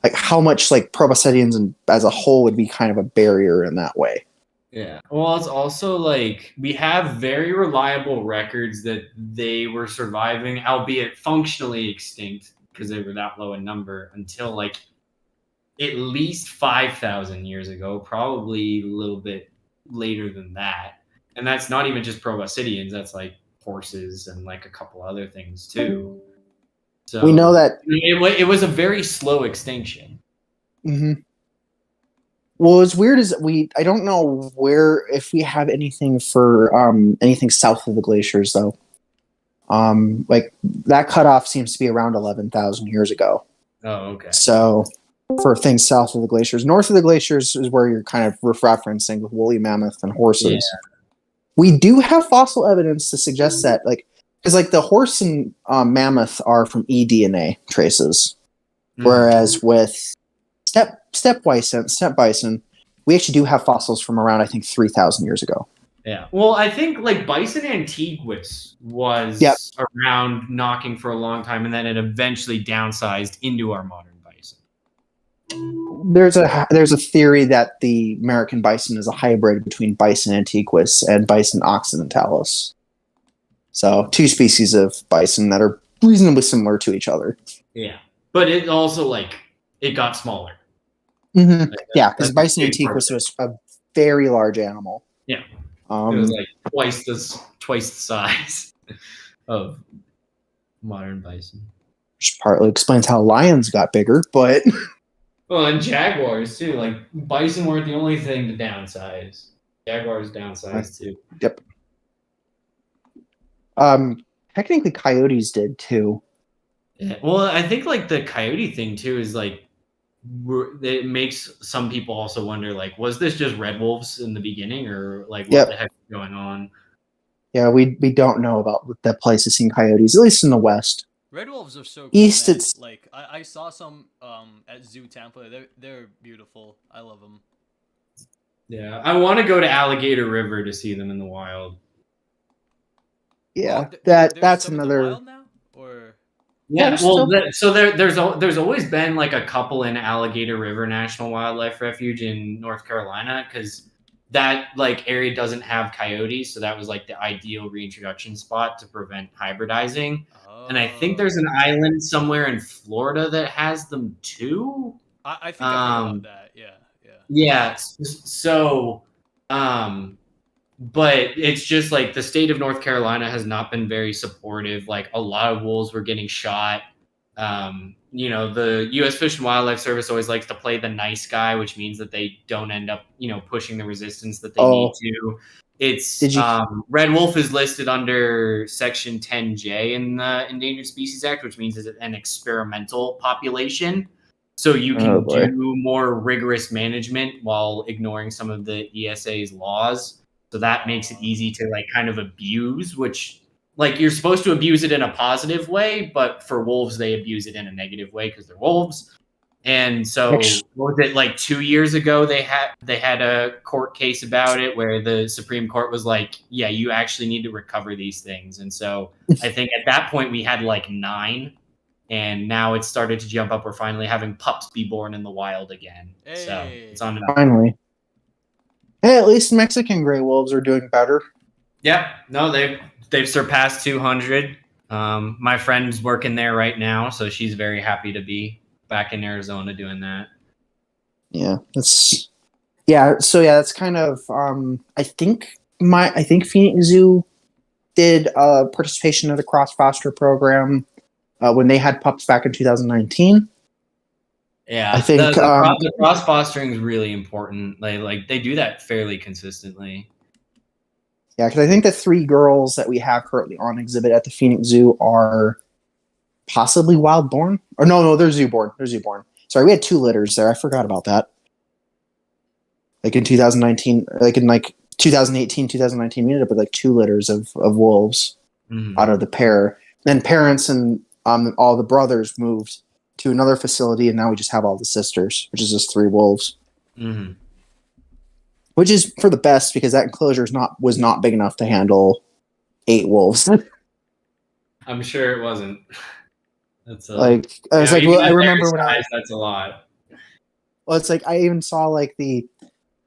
like how much like Proboscidians as a whole would be kind of a barrier in that way. Yeah. Well, it's also like we have very reliable records that they were surviving, albeit functionally extinct because they were that low in number until like at least 5,000 years ago, probably a little bit later than that. And that's not even just Proboscidians, that's like horses and like a couple other things too. So we know that it was a very slow extinction. Mm-hmm. Well, as weird as I don't know if we have anything for anything south of the glaciers though. Like that cutoff seems to be around 11,000 years ago. Oh, okay. So for things south of the glaciers, north of the glaciers is where you're kind of referencing with woolly mammoth and horses. Yeah. We do have fossil evidence to suggest that, like, because like the horse and mammoth are from eDNA traces, whereas with steppe bison, we actually do have fossils from around, I think, 3,000 years ago. Yeah. Well, I think like Bison antiguus was around knocking for a long time, and then it eventually downsized into our modern bison. There's a theory that the American bison is a hybrid between Bison antiquus and Bison occidentalis. So 2 species of bison that are reasonably similar to each other. Yeah. But it also it got smaller. Mm-hmm. Like, Yeah, because Bison antiquus was a very large animal. Yeah. It was like twice the size of modern bison. Which partly explains how lions got bigger, but Well, and jaguars too. Like bison weren't the only thing to downsize. Jaguars downsized too. Yep. Technically coyotes did too. Yeah. Well, I think like the coyote thing too is like it makes some people also wonder like, was this just red wolves in the beginning, or like what the heck is going on? Yeah, we don't know about the Pleistocene coyotes, at least in the West. Red wolves are so cool, East, man. it's like I saw some at Zoo Tampa. They're beautiful. I love them. Yeah, I want to go to Alligator River to see them in the wild. Yeah, Oh, that's some in the another. wild now? Or Yeah, Yeah, well, there's always been like a couple in Alligator River National Wildlife Refuge in North Carolina, because that like area doesn't have coyotes, so that was like the ideal reintroduction spot to prevent hybridizing. And I think there's an island somewhere in Florida that has them too. I think I heard about that. Yeah. Yeah. So, but it's just like the state of North Carolina has not been very supportive. Like a lot of wolves were getting shot. You know, the U.S. Fish and Wildlife Service always likes to play the nice guy, which means that they don't end up, pushing the resistance that they need to. It's red wolf is listed under Section 10J in the Endangered Species Act, which means it's an experimental population. So you can do more rigorous management while ignoring some of the ESA's laws. So that makes it easy to like kind of abuse, which like you're supposed to abuse it in a positive way, but for wolves, they abuse it in a negative way because they're wolves. And so what was it, like 2 years ago, they had a court case about it where the Supreme Court was like, yeah, you actually need to recover these things. And so I think at that point we had like 9, and now it's started to jump up. We're finally having pups be born in the wild again. Hey. So it's on. Finally. Hey, at least Mexican gray wolves are doing better. Yeah, no, they've surpassed 200. My friend's working there right now, so she's very happy to be back in Arizona doing that. Yeah, that's kind of I think Phoenix Zoo did participation of the cross foster program when they had pups back in 2019. Yeah, I think the cross fostering is really important. They do that fairly consistently. Yeah, because I think the 3 girls that we have currently on exhibit at the Phoenix Zoo are possibly wild born. Or no, they're zoo born. Sorry, we had 2 litters there. I forgot about that. Like in 2019, like in like 2018, 2019, we ended up with like 2 litters of wolves out of the pair. Then parents and all the brothers moved to another facility, and now we just have all the sisters, which is just 3 wolves. Mm-hmm. Which is for the best, because that enclosure was not big enough to handle 8 wolves. I'm sure it wasn't. That's I remember when that's a lot. Well, it's like I even saw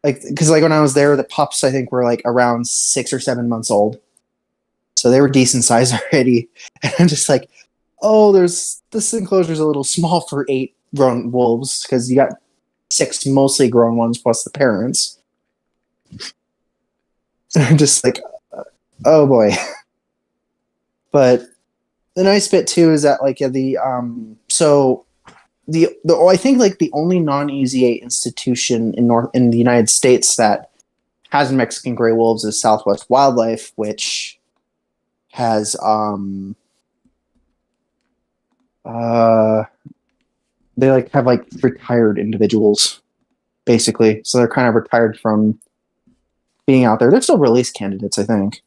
because when I was there, the pups I think were like around 6 or 7 months old, so they were decent size already. And I'm just like, oh, this enclosure's a little small for 8 grown wolves, because you got 6 mostly grown ones plus the parents. And I'm just like, oh boy. But the nice bit too is that I think like the only non-EZA institution in the United States that has Mexican gray wolves is Southwest Wildlife, which has they like have like retired individuals basically, so they're kind of retired from being out there. They're still release candidates, I think.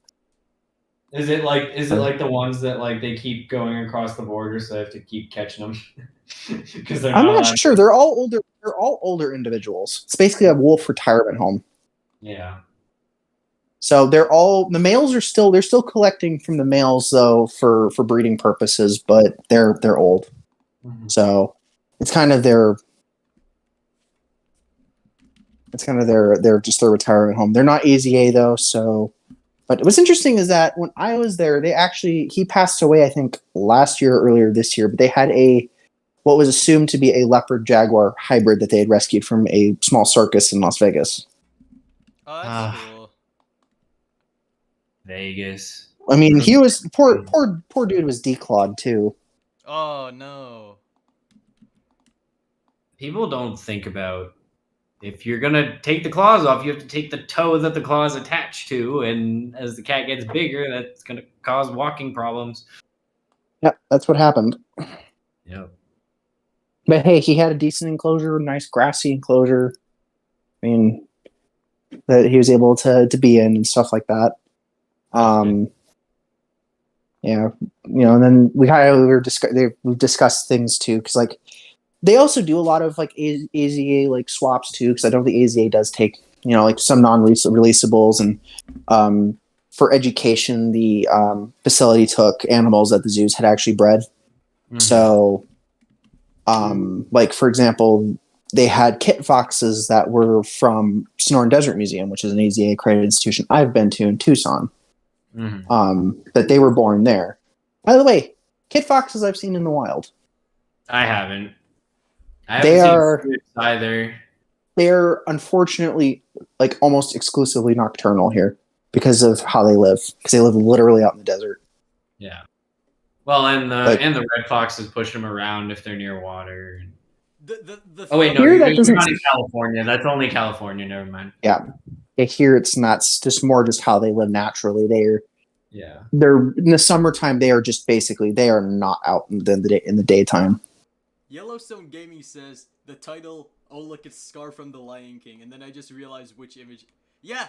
Is it like the ones that like they keep going across the border, so they have to keep catching them because they're I'm not not allowed sure. They're all older. They're all older individuals. It's basically a wolf retirement home. Yeah. So the males are they're still collecting from the males though for breeding purposes, but they're old. Mhm. So it's kind of their just their retirement home. They're not AZA though, so but what's interesting is that when I was there, he passed away I think last year or earlier this year, but they had what was assumed to be a leopard jaguar hybrid that they had rescued from a small circus in Las Vegas. Oh, that's Ah. cool. Vegas. I mean, he was poor dude was declawed too. Oh no. People don't think about if you're gonna take the claws off, you have to take the toe that the claw is attached to, and as the cat gets bigger, that's gonna cause walking problems. Yeah, that's what happened. Yep. But hey, he had a decent enclosure, nice grassy enclosure. I mean, that he was able to be in and stuff like that. Yeah, and then we've discussed things too, because like they also do a lot of like AZA like swaps too, because I know the AZA does take like some non-releasables, and for education, the facility took animals that the zoos had actually bred. Mhm. So, like for example, they had kit foxes that were from Sonoran Desert Museum, which is an AZA accredited institution I've been to in Tucson. Mhm. That they were born there. By the way, kit foxes I've seen in the wild. I haven't. They seen are- Swift either. They're unfortunately like almost exclusively nocturnal here because of how they live. Because they live literally out in the desert. Yeah. Well, and the Like- and the red foxes push them around if they're near water. The Oh wait, no, Here you're that doesn't- not in California. That's only California. Never mind. Here it's not. It's just more just how they live naturally. Yeah. They're in the summertime. They are just basically they are not out in the daytime. Yellowstone Gaming says the title, "Oh look, it's Scar from The Lion King," and then I just realized which image. Yeah,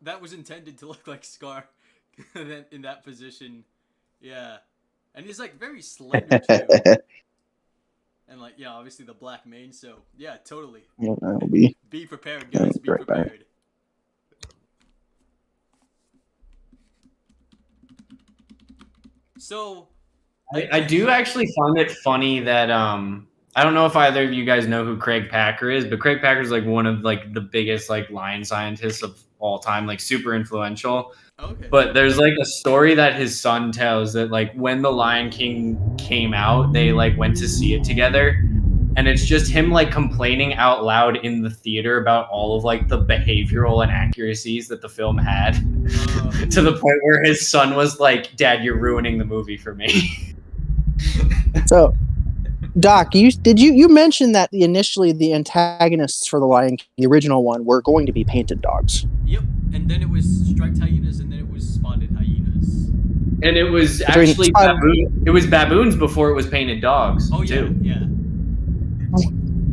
that was intended to look like Scar, in that position. Yeah, and he's like very slender too, and like obviously the black mane. So yeah, totally. Yeah, that'll be. Be prepared, guys. Be Right back. prepared. So I do actually find it funny that I don't know if either of you guys know who Craig Packer is, but Craig Packer is like one of like the biggest like lion scientists of all time, like super influential. okay. But there's like a story that his son tells that like when The Lion King came out, they like went to see it together. And it's just him like complaining out loud in the theater about all of like the behavioral inaccuracies that the film had to the point where his son was like, "Dad, you're ruining the movie for me." So, Doc, you mentioned that initially the antagonists for the Lion King, the original one, were going to be painted dogs. Yep, and then it was striped hyenas, and then it was spotted hyenas. And it was Between actually it was baboons before it was painted dogs. Oh yeah, too. yeah.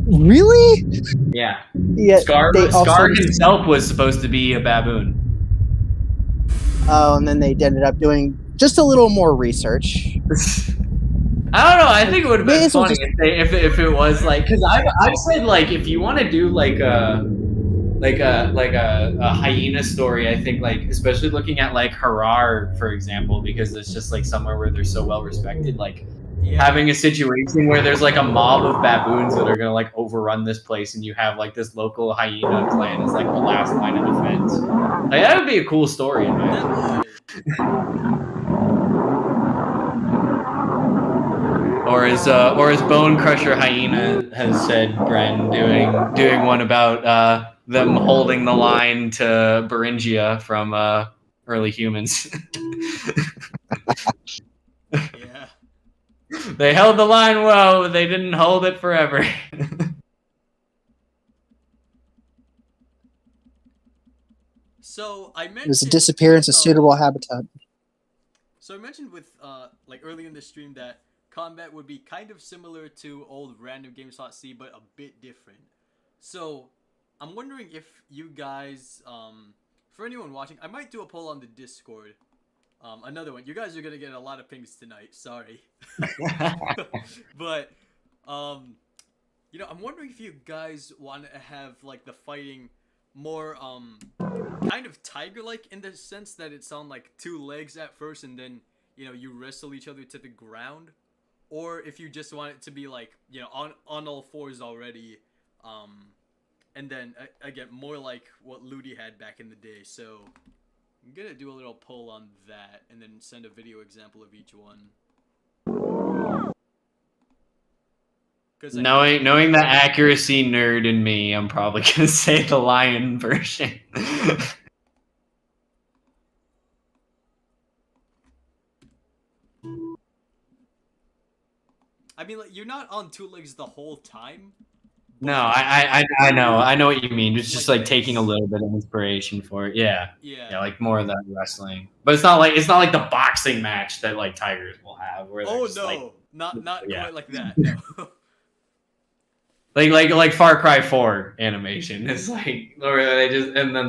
Really? Yeah. Yeah. Scar they also- himself was supposed to be a baboon. Oh, and then they ended up doing just a little more research. I don't know. I think it would have been Basil funny just- if it was like, because I've said like if you want to do like a hyena story, I think like especially looking at like Harar for example, because it's just like somewhere where they're so well respected, like having a situation where there's like a mob of baboons that are gonna like overrun this place, and you have like this local hyena clan as like the last line of defense. Like that would be a cool story in my opinion. Or as Bone Crusher Hyena has said, Bren, doing one about them holding the line to Beringia from early humans. Yeah. They held the line well, but they didn't hold it forever. So I mentioned There's a disappearance of with, suitable habitat. So I mentioned with like earlier in the stream that combat would be kind of similar to old random games.c, but a bit different. So I'm wondering if you guys, for anyone watching, I might do a poll on the Discord. Another one. You guys are gonna get a lot of pings tonight. Sorry, but you know, I'm wondering if you guys want to have like the fighting more kind of tiger-like in the sense that it's on like two legs at first, and then you know you wrestle each other to the ground, or if you just want it to be like you know on all fours already, and then again more like what Ludi had back in the day. So I'm gonna do a little poll on that and then send a video example of each one. Knowing the accuracy nerd in me, I'm probably gonna say the lion version. I mean, like, you're not on two legs the whole time. No, I know what you mean. It's just like taking a little bit of inspiration for it. Yeah, like more of that wrestling. But it's not like the boxing match that like tigers will have. Where Oh just, no, like, not yeah. quite like that. No. like Far Cry 4 animation. It's like where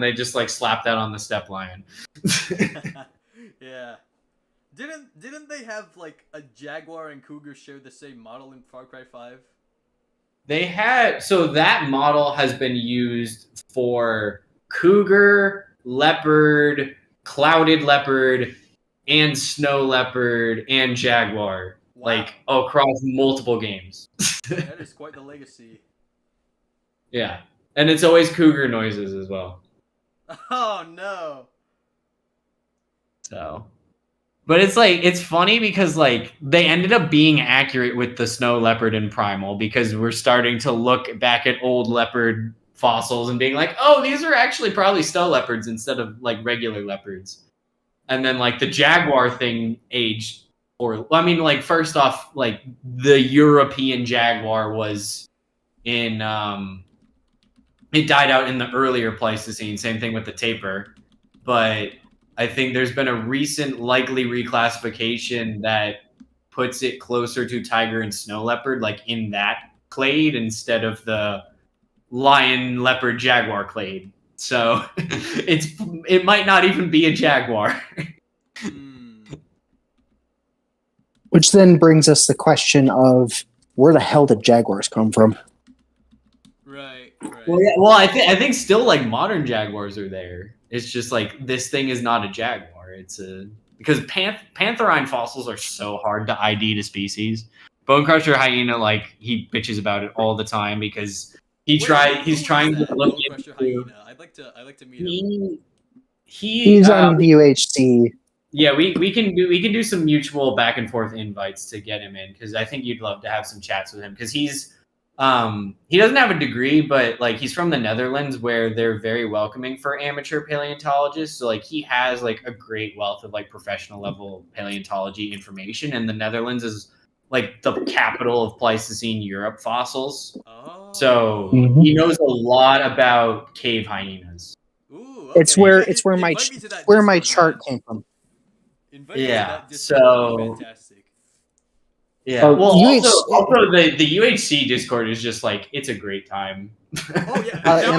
they just like slap that on the step lion. Yeah. Didn't they have like a jaguar and cougar share the same model in Far Cry 5? They had, so that model has been used for cougar, leopard, clouded leopard, and snow leopard and jaguar, Wow. like across multiple games. That is quite the legacy. Yeah, and it's always cougar noises as well. Oh no. So, but it's funny because like they ended up being accurate with the snow leopard and primal, because we're starting to look back at old leopard fossils and being like, oh, these are actually probably snow leopards instead of like regular leopards. And then like the jaguar thing aged, or I mean, like first off, like the European jaguar was in it died out in the earlier Pleistocene. Same thing with the tapir, but I think there's been a recent likely reclassification that puts it closer to tiger and snow leopard, like in that clade instead of the lion, leopard, jaguar clade. So it might not even be a jaguar. Which then brings us the question of where the hell did jaguars come from? Right. Well, yeah, well, I think still like modern jaguars are there. It's just like this thing is not a jaguar. It's because pantherine fossils are so hard to ID to species. Bone Crusher hyena, like he bitches about it all the time because he's trying to look into. Hyena. I'd like to meet him. He's on the UHC. Yeah, we can do some mutual back and forth invites to get him in, because I think you'd love to have some chats with him, because he doesn't have a degree, but like he's from the Netherlands, where they're very welcoming for amateur paleontologists. So like he has like a great wealth of like professional level paleontology information, and the Netherlands is like the capital of Pleistocene Europe fossils. Oh. So he knows a lot about cave hyenas. Ooh, okay. It's where my chart came from. Yeah. So. Fantastic. Yeah. Well, also the UHC Discord is just like, it's a great time. Oh yeah. I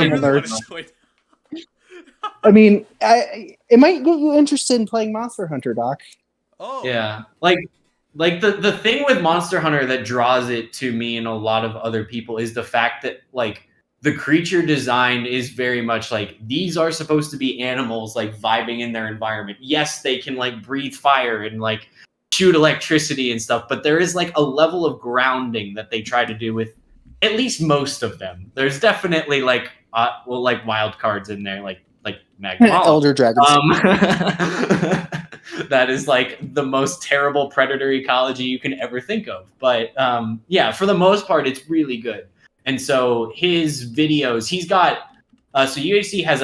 mean, it might get you interested in playing Monster Hunter, Doc. Oh. Yeah. Like the thing with Monster Hunter that draws it to me and a lot of other people is the fact that like the creature design is very much like, these are supposed to be animals like vibing in their environment. Yes, they can like breathe fire and like shoot electricity and stuff, but there is like a level of grounding that they try to do with at least most of them. There's definitely like like wild cards in there, like Magma Elder Dragons. That is like the most terrible predator ecology you can ever think of. But yeah, for the most part, it's really good. And so his videos, he's got so UHC has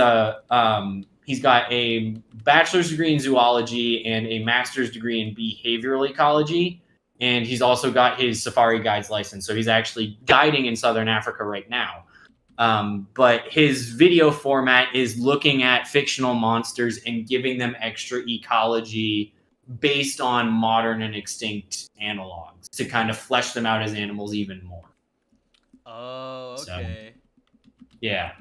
he's got a bachelor's degree in zoology and a master's degree in behavioral ecology. And he's also got his safari guide's license. So he's actually guiding in Southern Africa right now. But his video format is looking at fictional monsters and giving them extra ecology based on modern and extinct analogs to kind of flesh them out as animals even more. Oh, So, okay. yeah.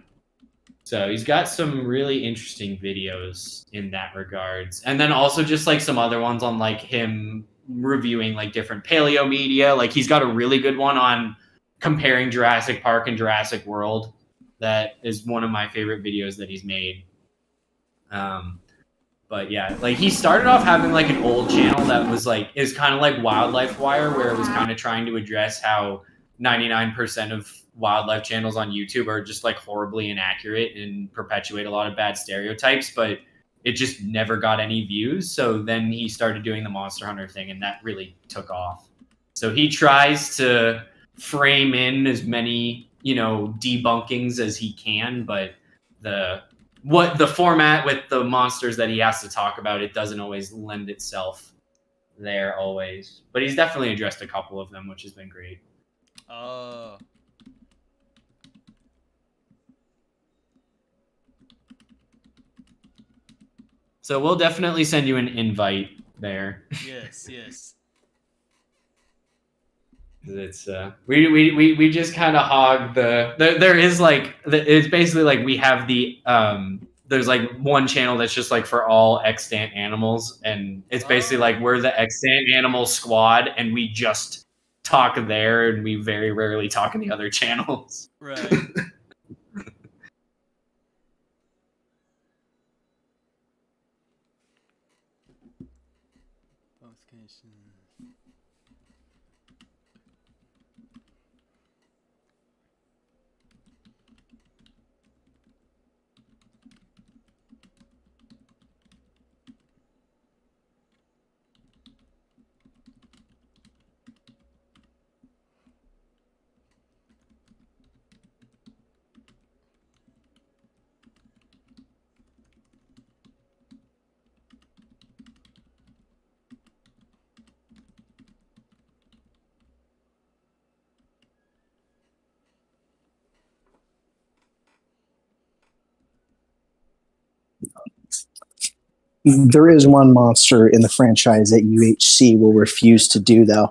So he's got some really interesting videos in that regards. And then also just like some other ones on like him reviewing like different paleo media. Like he's got a really good one on comparing Jurassic Park and Jurassic World. That is one of my favorite videos that he's made. But yeah, like he started off having like an old channel that was like, is kind of like Wildlife Wire, where it was kind of trying to address how 99% of wildlife channels on YouTube are just like horribly inaccurate and perpetuate a lot of bad stereotypes, but it just never got any views. So then he started doing the Monster Hunter thing, and that really took off. So he tries to frame in as many, you know, debunkings as he can, but the format with the monsters that he has to talk about, it doesn't always lend itself there always. But he's definitely addressed a couple of them, which has been great. Oh. So we'll definitely send you an invite there. Yes, yes. It's we just kind of hog there is like it's basically like we have the there's like one channel that's just like for all extant animals, and it's basically like we're the extant animal squad, and we just talk there, and we very rarely talk in the other channels. Right. There is one monster in the franchise that UHC will refuse to do, though.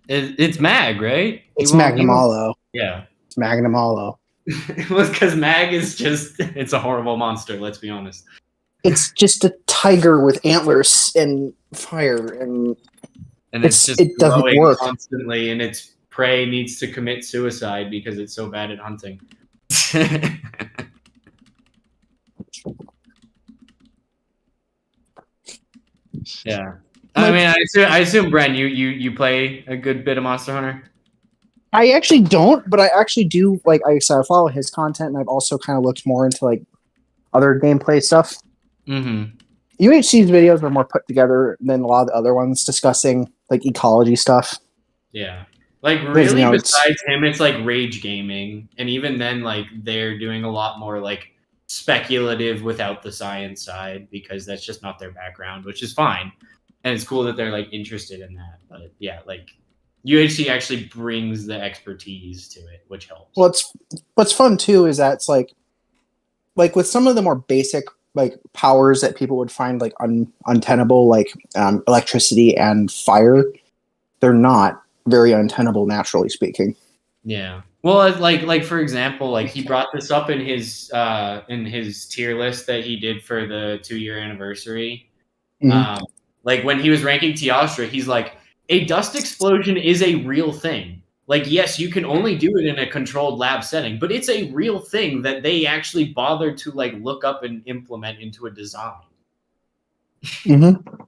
It's Mag, right? It's Magnum Hollow. Yeah. It's Magnum Hollow. It was because Mag is just, it's a horrible monster, let's be honest. It's just a tiger with antlers and fire, and it's just it doesn't growing work constantly, and its prey needs to commit suicide because it's so bad at hunting. Yeah. I mean, I assume Bren, you play a good bit of Monster Hunter? I actually don't, but I actually do. Like I said, I follow his content, and I've also kind of looked more into like other gameplay stuff. Mm-hmm. UHC's videos are more put together than a lot of the other ones discussing like ecology stuff. Yeah. Like really, besides him, it's like Rage Gaming, and even then, like they're doing a lot more like speculative without the science side, because that's just not their background, which is fine. And it's cool that they're like interested in that. But yeah, like UHC actually brings the expertise to it, which helps. What's fun too is that it's like with some of the more basic like powers that people would find like untenable, like electricity and fire, they're not very untenable naturally speaking. Yeah. Well, like for example, like he brought this up in his tier list that he did for the 2-year anniversary. Mm-hmm. Like when he was ranking Teostra, he's like, a dust explosion is a real thing. Like, yes, you can only do it in a controlled lab setting, but it's a real thing that they actually bothered to like look up and implement into a design. Mm-hmm.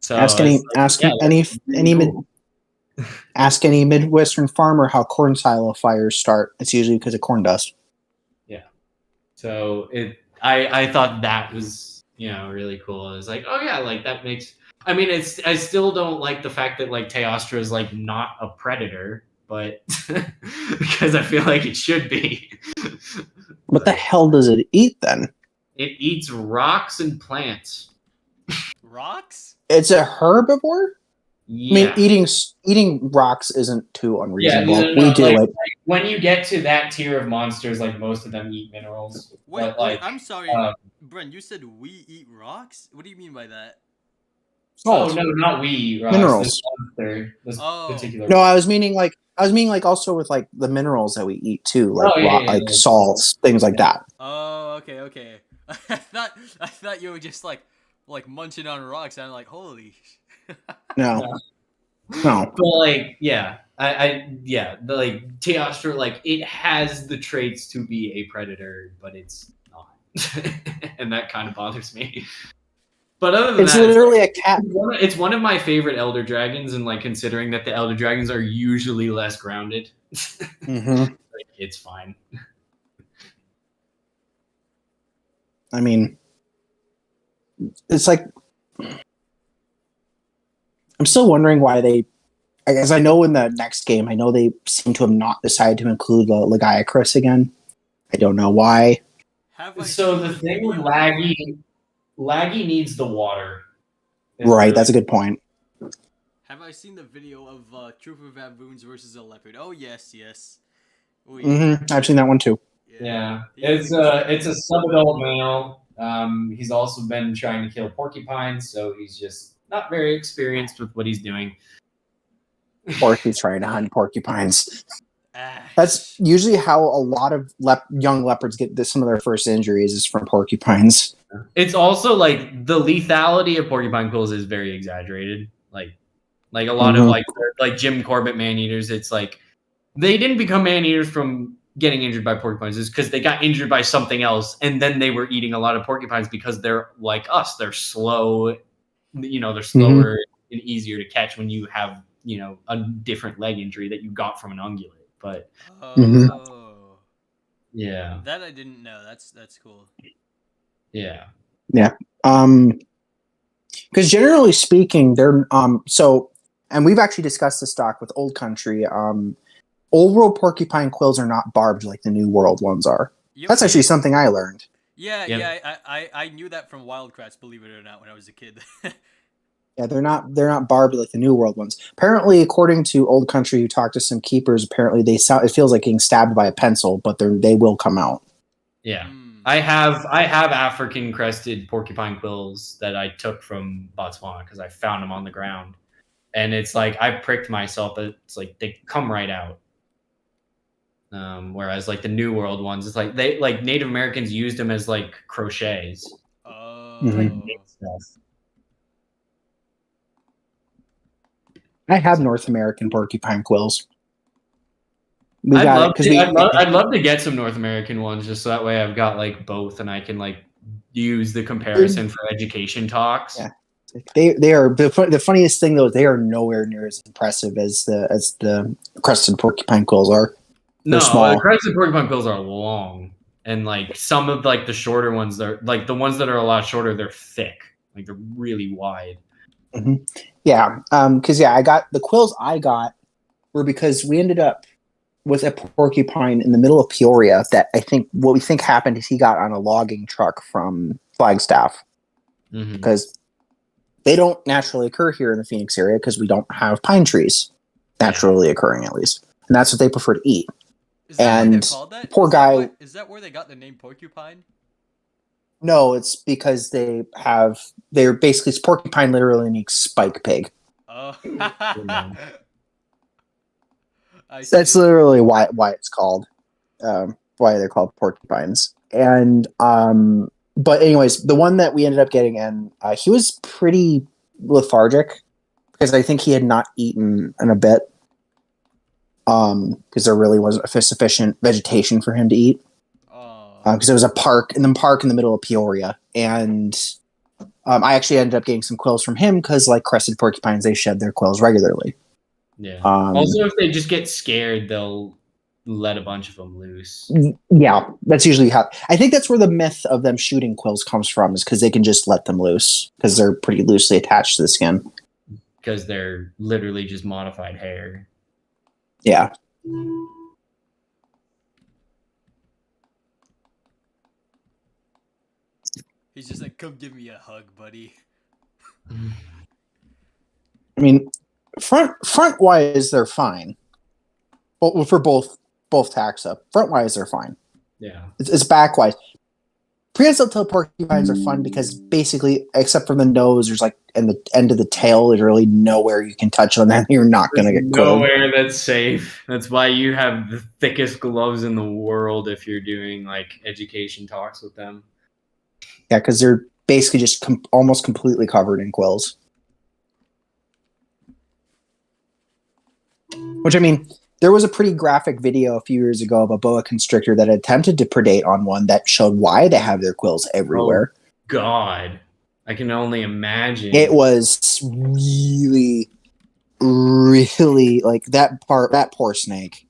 So ask any Midwestern farmer how corn silo fires start. It's usually because of corn dust. Yeah. So I thought that was, you know, really cool. It was like, oh yeah, like that makes. I mean, I still don't like the fact that like Teostra is like not a predator, but because I feel like it should be. What the hell does it eat then? It eats rocks and plants. Rocks? It's a herbivore? Yeah. I mean, eating rocks isn't too unreasonable. no, We do like, it. when you get to that tier of monsters, like most of them eat minerals. Wait, but like, I'm sorry, Brent. You said we eat rocks. What do you mean by that? oh Salt. no, not we rocks. Minerals. This monster, this Oh. particular. No, I was meaning like also with like the minerals that we eat too, like Oh, yeah, like yeah. salts, things like that. Oh, okay. I thought you were just like munching on rocks. And I'm like, holy. No, no. But like, yeah, like Teostra, like it has the traits to be a predator, but it's not, and that kind of bothers me. But other than It's that, literally a cat. it's one of my favorite Elder Dragons, and like considering that the Elder Dragons are usually less grounded, Mm-hmm. like, it's fine. I mean, it's like I'm still wondering why they. As I know in the next game, I know they seem to have not decided to include Lagiacrus again. I don't know why. So the thing with Laggy needs the water. Right, that's a good point. Have I seen the video of Trooper Baboons versus a leopard? Oh yes. Oh, I've seen that one too. Yeah, it's a sub-adult male. He's also been trying to kill porcupines, so he's just not very experienced with what he's doing. Or he's trying to hunt porcupines. Ah. That's usually how a lot of young leopards get some of their first injuries is from porcupines. It's also like the lethality of porcupine quills is very exaggerated. Like a lot of like Jim Corbett man-eaters, it's like they didn't become man-eaters from getting injured by porcupines. It's because they got injured by something else, and then they were eating a lot of porcupines because they're like us. They're slow. They're slower and easier to catch when you have a different leg injury that you got from an ungulate. But yeah, that I didn't know. That's cool. Yeah. Because generally speaking, they're so, and we've actually discussed this stock with Old Country. Old World porcupine quills are not barbed like the New World ones are. Yep. That's actually something I learned. Yeah. I knew that from Wildcrafts, believe it or not, when I was a kid. Yeah, they're not barbed like the New World ones. Apparently, according to Old Country, who talked to some keepers, apparently it feels like getting stabbed by a pencil, but they will come out. Yeah. I have African crested porcupine quills that I took from Botswana because I found them on the ground, and it's like I pricked myself, but it's like they come right out. Whereas like the New World ones, it's like Native Americans used them as like crochets. Oh. Stuff. I have North American porcupine quills. I'd love to get some North American ones just so that way I've got like both and I can like use the comparison for education talks. Yeah. They are the funniest thing though. They are nowhere near as impressive as the crested porcupine quills are. No, small. The crested porcupine quills are long, and like some of like the shorter ones, they're like the ones that are a lot shorter. They're thick, like they're really wide. Mm-hmm. Yeah, because I got the quills I got were because we ended up with a porcupine in the middle of Peoria that what we think happened is he got on a logging truck from Flagstaff because they don't naturally occur here in the Phoenix area because we don't have pine trees naturally occurring, at least, and that's what they prefer to eat. Is that and why they called that? Poor guy. Is that where they got the name porcupine? No, it's because they're basically porcupine literally means spike pig. Oh. That's literally why it's called, why they're called porcupines. And but anyways, the one that we ended up getting, and he was pretty lethargic because I think he had not eaten in a bit, because there really wasn't sufficient vegetation for him to eat. Because it was a park in the middle of Peoria, and I actually ended up getting some quills from him because, like crested porcupines, they shed their quills regularly. Yeah. Also, if they just get scared, they'll let a bunch of them loose. Yeah, that's usually how. I think that's where the myth of them shooting quills comes from, is because they can just let them loose because they're pretty loosely attached to the skin. Because they're literally just modified hair. Yeah. He's just like, come give me a hug, buddy. I mean, front wise, they're fine. Well, for both taxa. Front wise, they're fine. Yeah. It's back wise. Prehensile tail porcupines are fun because basically, except for the nose, there's like and the end of the tail, there's really nowhere you can touch on that. You're not gonna get quilled. Nowhere that's safe. That's why you have the thickest gloves in the world if you're doing like education talks with them. Yeah, because they're basically just almost completely covered in quills. Which I mean, there was a pretty graphic video a few years ago of a boa constrictor that attempted to predate on one that showed why they have their quills everywhere. Oh, God, I can only imagine. It was really, really like that poor snake.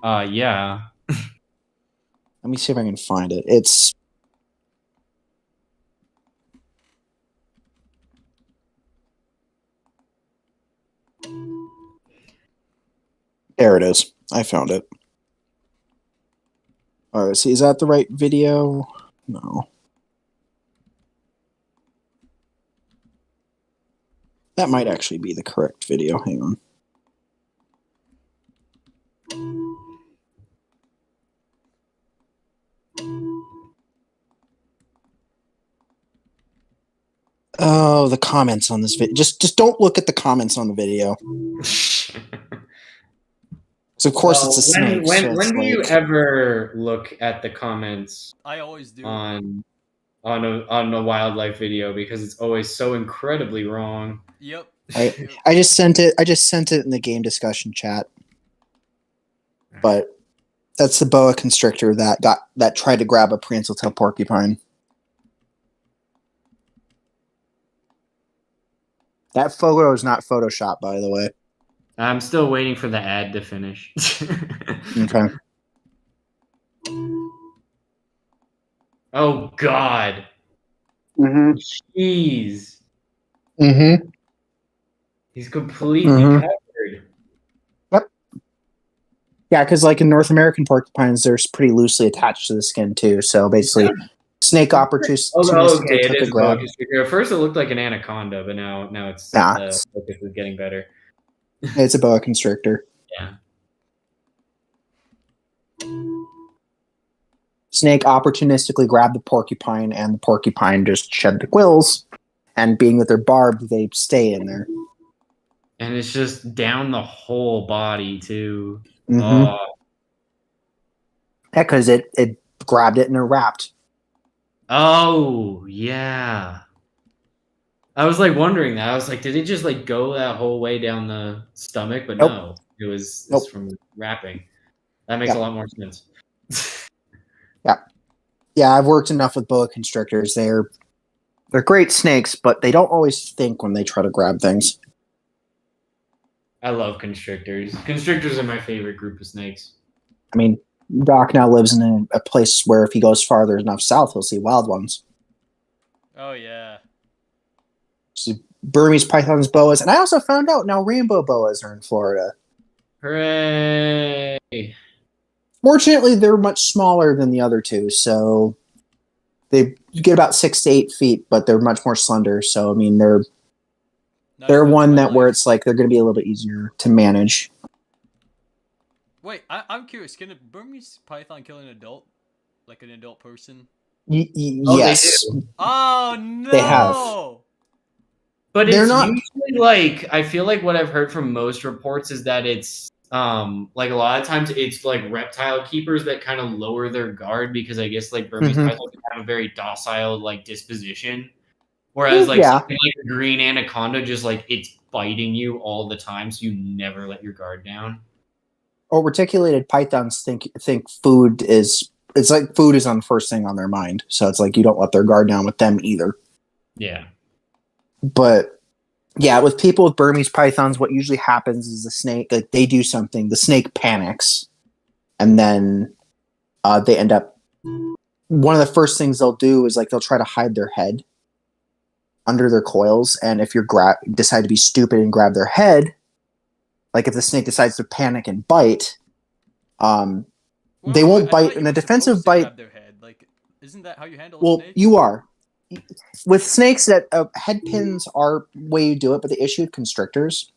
Yeah. Let me see if I can find it. It's there. It is. I found it. All right. See, is that the right video? No. That might actually be the correct video. Hang on. Oh, the comments on this video. Just don't look at the comments on the video. So of course it's a snake. When do you ever look at the comments I always do. on a wildlife video because it's always so incredibly wrong? Yep. I just sent it. I just sent it in the game discussion chat. But that's the boa constrictor that tried to grab a prehensile tail porcupine. That photo is not Photoshop, by the way. I'm still waiting for the ad to finish. Okay. Oh God. Mm-hmm. Jeez. Mm-hmm. He's completely Mhm. covered. Yeah, because like in North American porcupines, they're pretty loosely attached to the skin too. So basically, snake opportunistically Okay, it took is a a grab. boa constrictor. At first, it looked like an anaconda, but now it's Nah, the focus is getting better. it's a boa constrictor. Yeah. Snake opportunistically grabbed the porcupine, and the porcupine just shed the quills. And being that they're barbed, they stay in there. And it's just down the whole body too. Mhm. Oh, Yeah, because it grabbed it and it wrapped. oh yeah. I was like wondering that. I was like, did it just like go that whole way down the stomach? But Nope. no, it was Nope. it's from wrapping. That makes Yeah. a lot more sense. Yeah, I've worked enough with boa constrictors. They're great snakes, but they don't always think when they try to grab things. I love constrictors. Constrictors are my favorite group of snakes. I mean, Doc now lives in a place where if he goes farther enough south, he'll see wild ones. Oh yeah. See Burmese pythons, boas, and I also found out now rainbow boas are in Florida. Hooray! Fortunately, they're much smaller than the other two, so they get about 6 to 8 feet, but they're much more slender. So I mean, they're one that where it's like they're going to be a little bit easier to manage. Wait, I'm curious. Can a Burmese python kill an adult, like an adult person? Oh, Yes, they do. Oh no! They have. But They're it's not- usually like I feel like what I've heard from most reports is that it's like a lot of times it's like reptile keepers that kind of lower their guard because I guess like Burmese Mhm. pythons have a very docile like disposition. Whereas like Yeah. something like a green anaconda just like it's biting you all the time, so you never let your guard down. Or reticulated pythons think food is on the first thing on their mind. So it's like you don't let their guard down with them either. Yeah. But yeah, with people with Burmese pythons, what usually happens is the snake, like they do something, the snake panics, and then they end up. One of the first things they'll do is like they'll try to hide their head under their coils, and if you decide to be stupid and grab their head, like if the snake decides to panic and bite, they won't I bite thought in you a were defensive supposed to bite. grab their head. Like, isn't that how you handle a Well, snake? you are. With snakes, that head pins are way you do it, but the issue with constrictors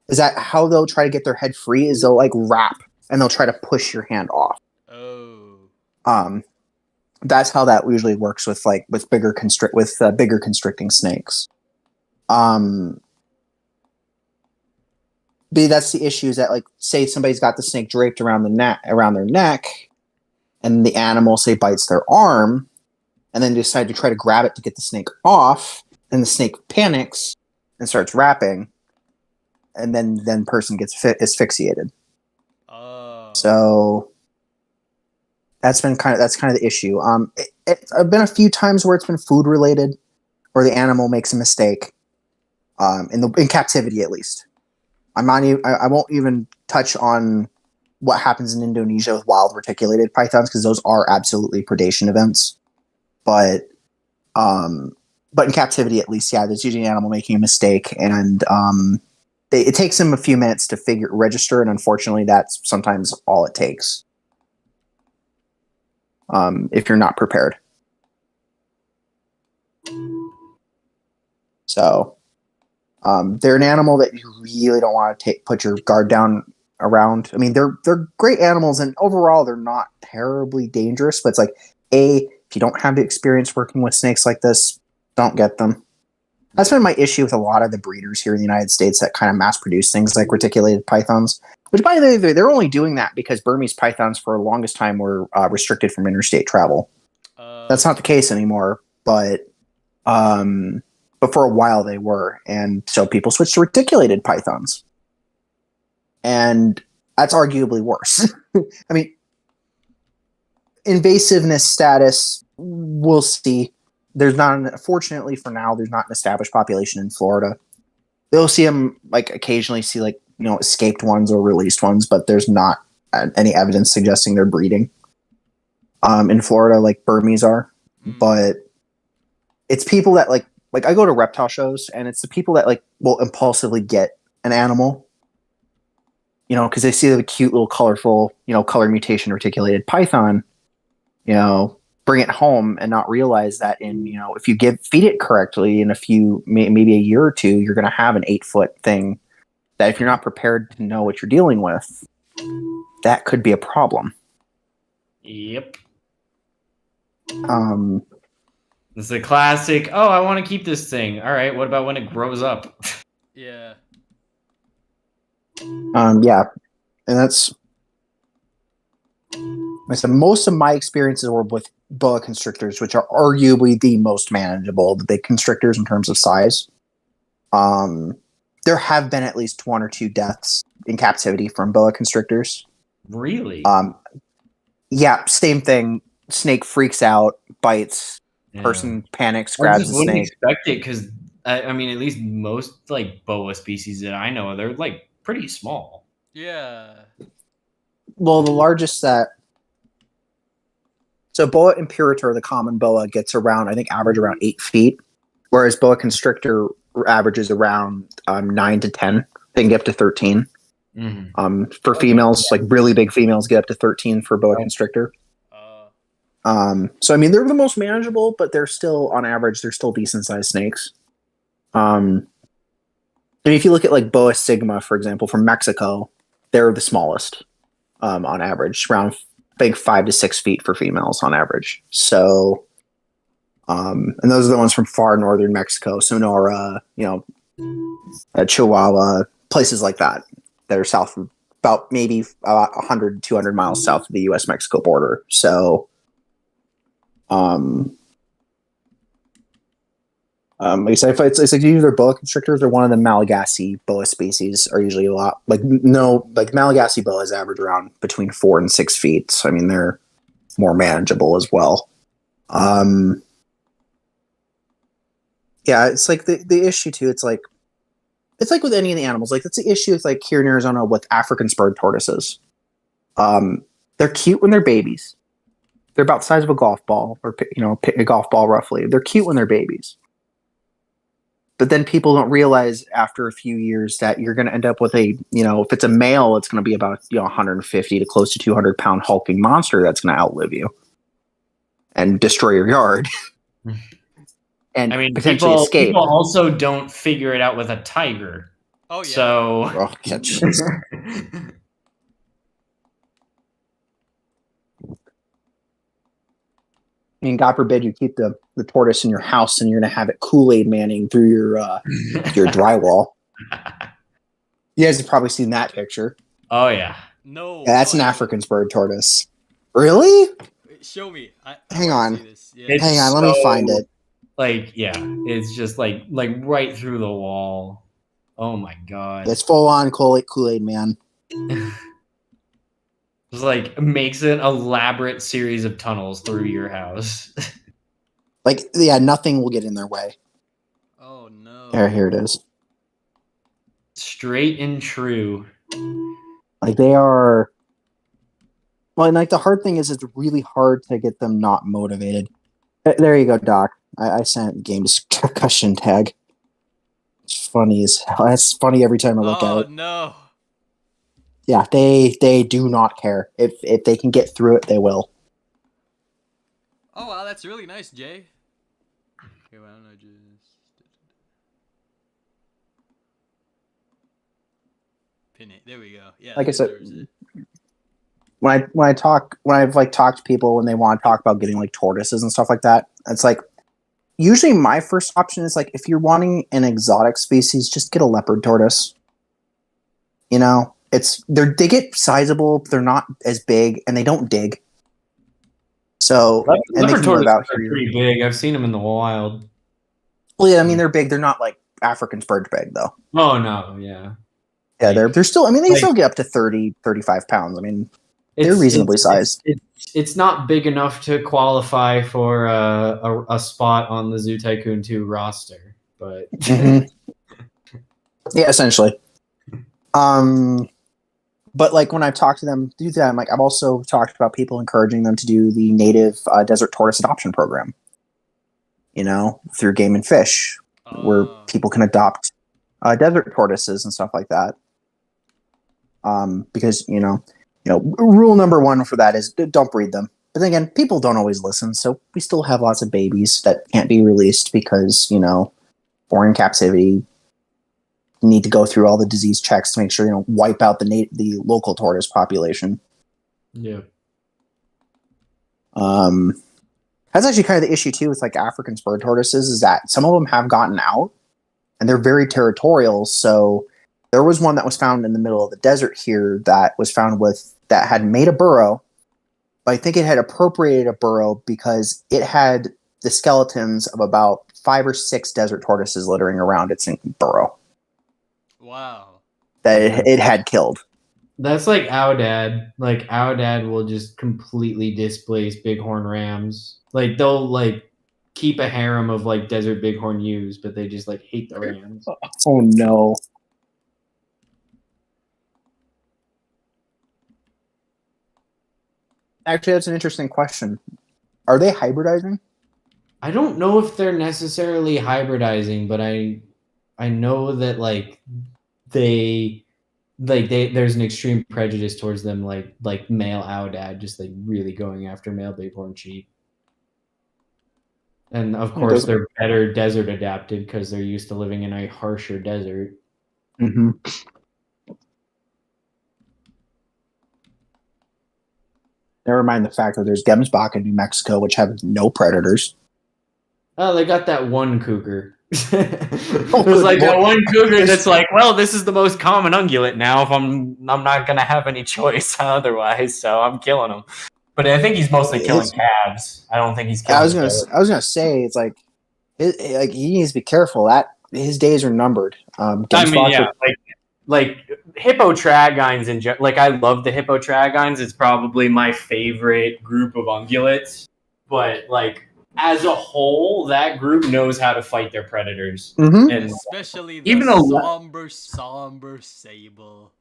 is that how they'll try to get their head free is they'll like wrap and they'll try to push your hand off. Oh. That's how that usually works with bigger constricting snakes. But that's the issue is that like say somebody's got the snake draped around their neck, and the animal say bites their arm, and then decide to try to grab it to get the snake off, and the snake panics and starts wrapping, and then person gets asphyxiated. Oh. So that's kind of the issue. It's been a few times where it's been food related, or the animal makes a mistake. In captivity, at least. I won't even touch on what happens in Indonesia with wild reticulated pythons because those are absolutely predation events. But in captivity, at least, yeah, there's usually an animal making a mistake, and it takes them a few minutes to register, and unfortunately, that's sometimes all it takes. If you're not prepared. So, they're an animal that you really don't want to put your guard down around. I mean, they're great animals, and overall, they're not terribly dangerous. But it's like, if you don't have the experience working with snakes like this, don't get them. That's been my issue with a lot of the breeders here in the United States that kind of mass produce things like reticulated pythons. Which, by the way, they're only doing that because Burmese pythons for the longest time were restricted from interstate travel. That's not the case anymore, but for a while they were, and so people switched to reticulated pythons, and that's arguably worse. I mean, invasiveness status, we'll see. Fortunately for now, there's not an established population in Florida. They'll see them occasionally see escaped ones or released ones, but there's not any evidence suggesting they're breeding in Florida like Burmese are. But it's people that like I go to reptile shows, and it's the people that will impulsively get an animal, because they see the cute little colorful, color mutation reticulated python, bring it home and not realize that if you feed it correctly in maybe a year or two, you're going to have an 8-foot thing that if you're not prepared to know what you're dealing with, that could be a problem. Yep. It's a classic, I want to keep this thing. All right, what about when it grows up? Yeah. Yeah. And that's... I said most of my experiences were with boa constrictors, which are arguably the most manageable, the big constrictors in terms of size. There have been at least 1 or 2 deaths in captivity from boa constrictors. Really? Yeah, same thing. Snake freaks out, bites, person panics, grabs the snake. I wouldn't expect it because, I mean, at least most boa species that I know, they're pretty small. Yeah. Well, the largest so boa imperator, the common boa, gets around, I think, average around 8 feet, whereas boa constrictor averages around 9 to 10. They can get up to 13. Mm-hmm. For females, really big females get up to 13 for boa constrictor. So I mean, they're the most manageable, but they're still, on average, they're still decent sized snakes. And if you look at boa sigma, for example, from Mexico, they're the smallest on average, around 5 to 6 feet for females on average. So, and those are the ones from far northern Mexico, Sonora, Chihuahua, places like that are south of about maybe 100, 200 miles south of the U.S.-Mexico border. So, like I said, if it's either boa constrictors or one of the Malagasy boa species are usually a lot Malagasy boas average around between 4 and 6 feet. So I mean, they're more manageable as well. Yeah, it's the issue too. It's like with any of the animals. It's the issue with here in Arizona with African spurred tortoises. They're cute when they're babies. They're about the size of a golf ball, or a golf ball roughly. They're cute when they're babies. But then people don't realize after a few years that you're going to end up with if it's a male, it's going to be about 150 to close to 200 pound hulking monster that's going to outlive you and destroy your yard. And I mean, potentially escape. People also don't figure it out with a tiger. Oh yeah. So Oh, yeah, jeez. I mean, God forbid you keep the tortoise in your house and you're gonna have it Kool-Aid Manning through your drywall. You guys have probably seen that picture. oh yeah. No. Yeah, that's no, an I African spurred tortoise. Really? haven't. Show me. I Hang wanna on. see this. Yeah. It's Hang on, let me so- find it. Like, yeah, it's just like right through the wall. Oh my god. It's full on Kool-Aid man. It's like makes an elaborate series of tunnels through your house. Like, yeah, nothing will get in their way. Oh no. Here it is. Straight and true. Like they are. Well, and like the hard thing is, it's really hard to get them not motivated. There you go, Doc. I sent game discussion tag. It's funny as hell. That's funny every time I look at Oh it. no. Yeah, they do not care. If they can get through it, they will. Oh wow, that's really nice, Jay. Okay, why don't I just pin it? There we go. Yeah. Like I that said, deserves it. when I've like talked to people when they want to talk about getting like tortoises and stuff like that, it's like usually my first option is like if you're wanting an exotic species, just get a leopard tortoise. You know, they get sizable, they're not as big, and they don't dig. So and they Leopard can live tortoises out are here. pretty big. I've seen them in the wild. Well, yeah, I mean they're big. They're not like African spurge big though. Oh no, yeah. Yeah, they're still. I mean, they Like- still get up to 30, 35 pounds. I mean, They're It's- reasonably it's- sized. It's not big enough to qualify for a spot on the Zoo Tycoon 2 roster, but yeah, essentially. But like when I've talked to them do that, like I've also talked about people encouraging them to do the native desert tortoise adoption program. You know, through Game and Fish, where people can adopt desert tortoises and stuff like that. Because you know, rule number one for that is don't breed them. But then again, people don't always listen, so we still have lots of babies that can't be released because foreign captivity. You need to go through all the disease checks to make sure wipe out the local tortoise population. yeah. That's actually kind of the issue too with like African spurred tortoises is that some of them have gotten out and they're very territorial. So there was one that was found in the middle of the desert here that was found that had made a burrow, but I think it had appropriated a burrow because it had the skeletons of about 5 or 6 desert tortoises littering around its burrow Wow. that it had killed. That's like Aoudad. Like Aoudad will just completely displace bighorn rams. Like they'll like keep a harem of like desert bighorn ewes, but they just like hate the rams. Oh no. Actually, that's an interesting question. Are they hybridizing? I don't know if they're necessarily hybridizing, but I know that there's an extreme prejudice towards them, like male Aoudad, just like really going after male bighorn sheep. And of course, they're better desert adapted because they're used to living in a harsher desert. Mm-hmm. Never mind the fact that there's Gemsbach in New Mexico, which have no predators. Oh, they got that one cougar. There's like that one cougar that's like, well, this is the most common ungulate now. If I'm not gonna have any choice otherwise, so I'm killing him. But I think he's mostly killing calves. I don't think he's killing. I was gonna say it's like he needs to be careful. That his days are numbered. I mean, yeah, like hippotragines in like I love the hippotragines. It's probably my favorite group of ungulates. But like as a whole, that group knows how to fight their predators, Mm-hmm. and Especially the even somber sable.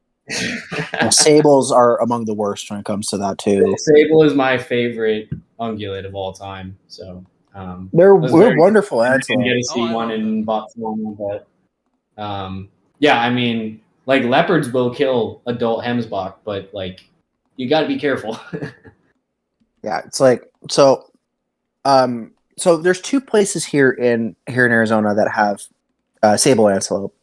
Sables are among the worst when it comes to that too. Sable is my favorite ungulate of all time. So They're was very- wonderful. I That's didn't get to Oh, see I one love in Botswana, but yeah, I mean, like leopards will kill adult Hemsbach, but like you got to be careful. Yeah, it's like so. So there's 2 places here in Arizona that have sable antelope.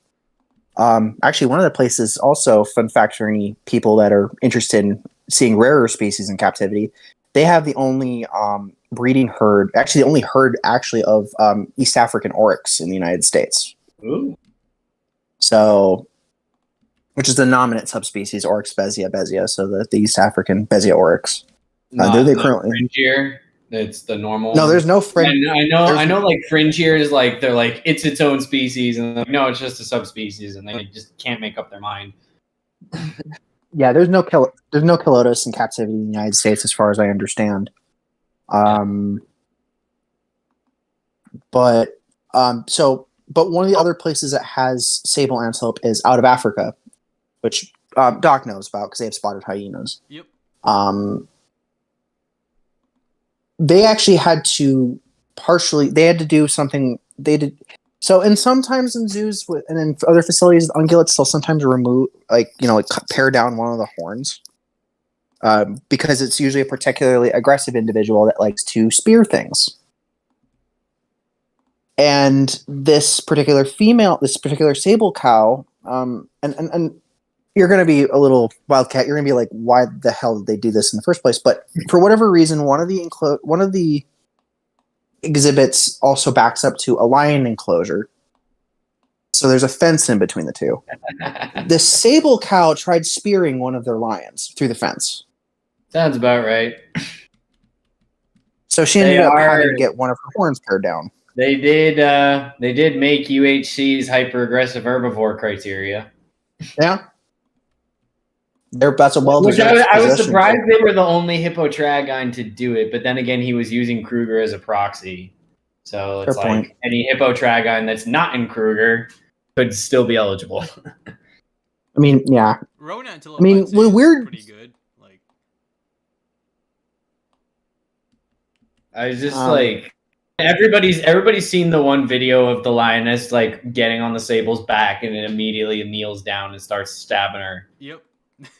Actually, one of the places, also fun fact for any people that are interested in seeing rarer species in captivity, they have the only breeding herd, actually the only herd actually of East African oryx in the United States. Ooh. So, which is the nominate subspecies Oryx besia, so the East African besia oryx. Not They currently fringe ear. It's the normal. no, there's no fringe. I know. Like fringe ears, like they're like it's its own species, and like, no, it's just a subspecies, and they just can't make up their mind. Yeah, there's no Kilotus in captivity in the United States, as far as I understand. But one of the other places that has sable antelope is out of Africa, which Doc knows about because they have spotted hyenas. Yep. They actually had to do something. So, and sometimes in zoos and in other facilities, ungulates they'll sometimes remove, pare down one of the horns, because it's usually a particularly aggressive individual that likes to spear things. And this particular sable cow, and you're going to be a little wildcat. You're going to be like, why the hell did they do this in the first place? But for whatever reason, one of the exhibits also backs up to a lion enclosure. So there's a fence in between the two. The sable cow tried spearing one of their lions through the fence. Sounds about right. So she ended up having to get one of her horns pared down. They did make UHC's hyper aggressive herbivore criteria. Yeah. That's a Which I was surprised they were the only hippotragine to do it, but then again, he was using Kruger as a proxy. So it's Fair point. any hippotragine that's not in Kruger could still be eligible. I mean, yeah. Roan antelope. I mean, I'd say well, is weird- pretty good. Like, I was just everybody's seen the one video of the lioness like getting on the sable's back and it immediately kneels down and starts stabbing her. yep.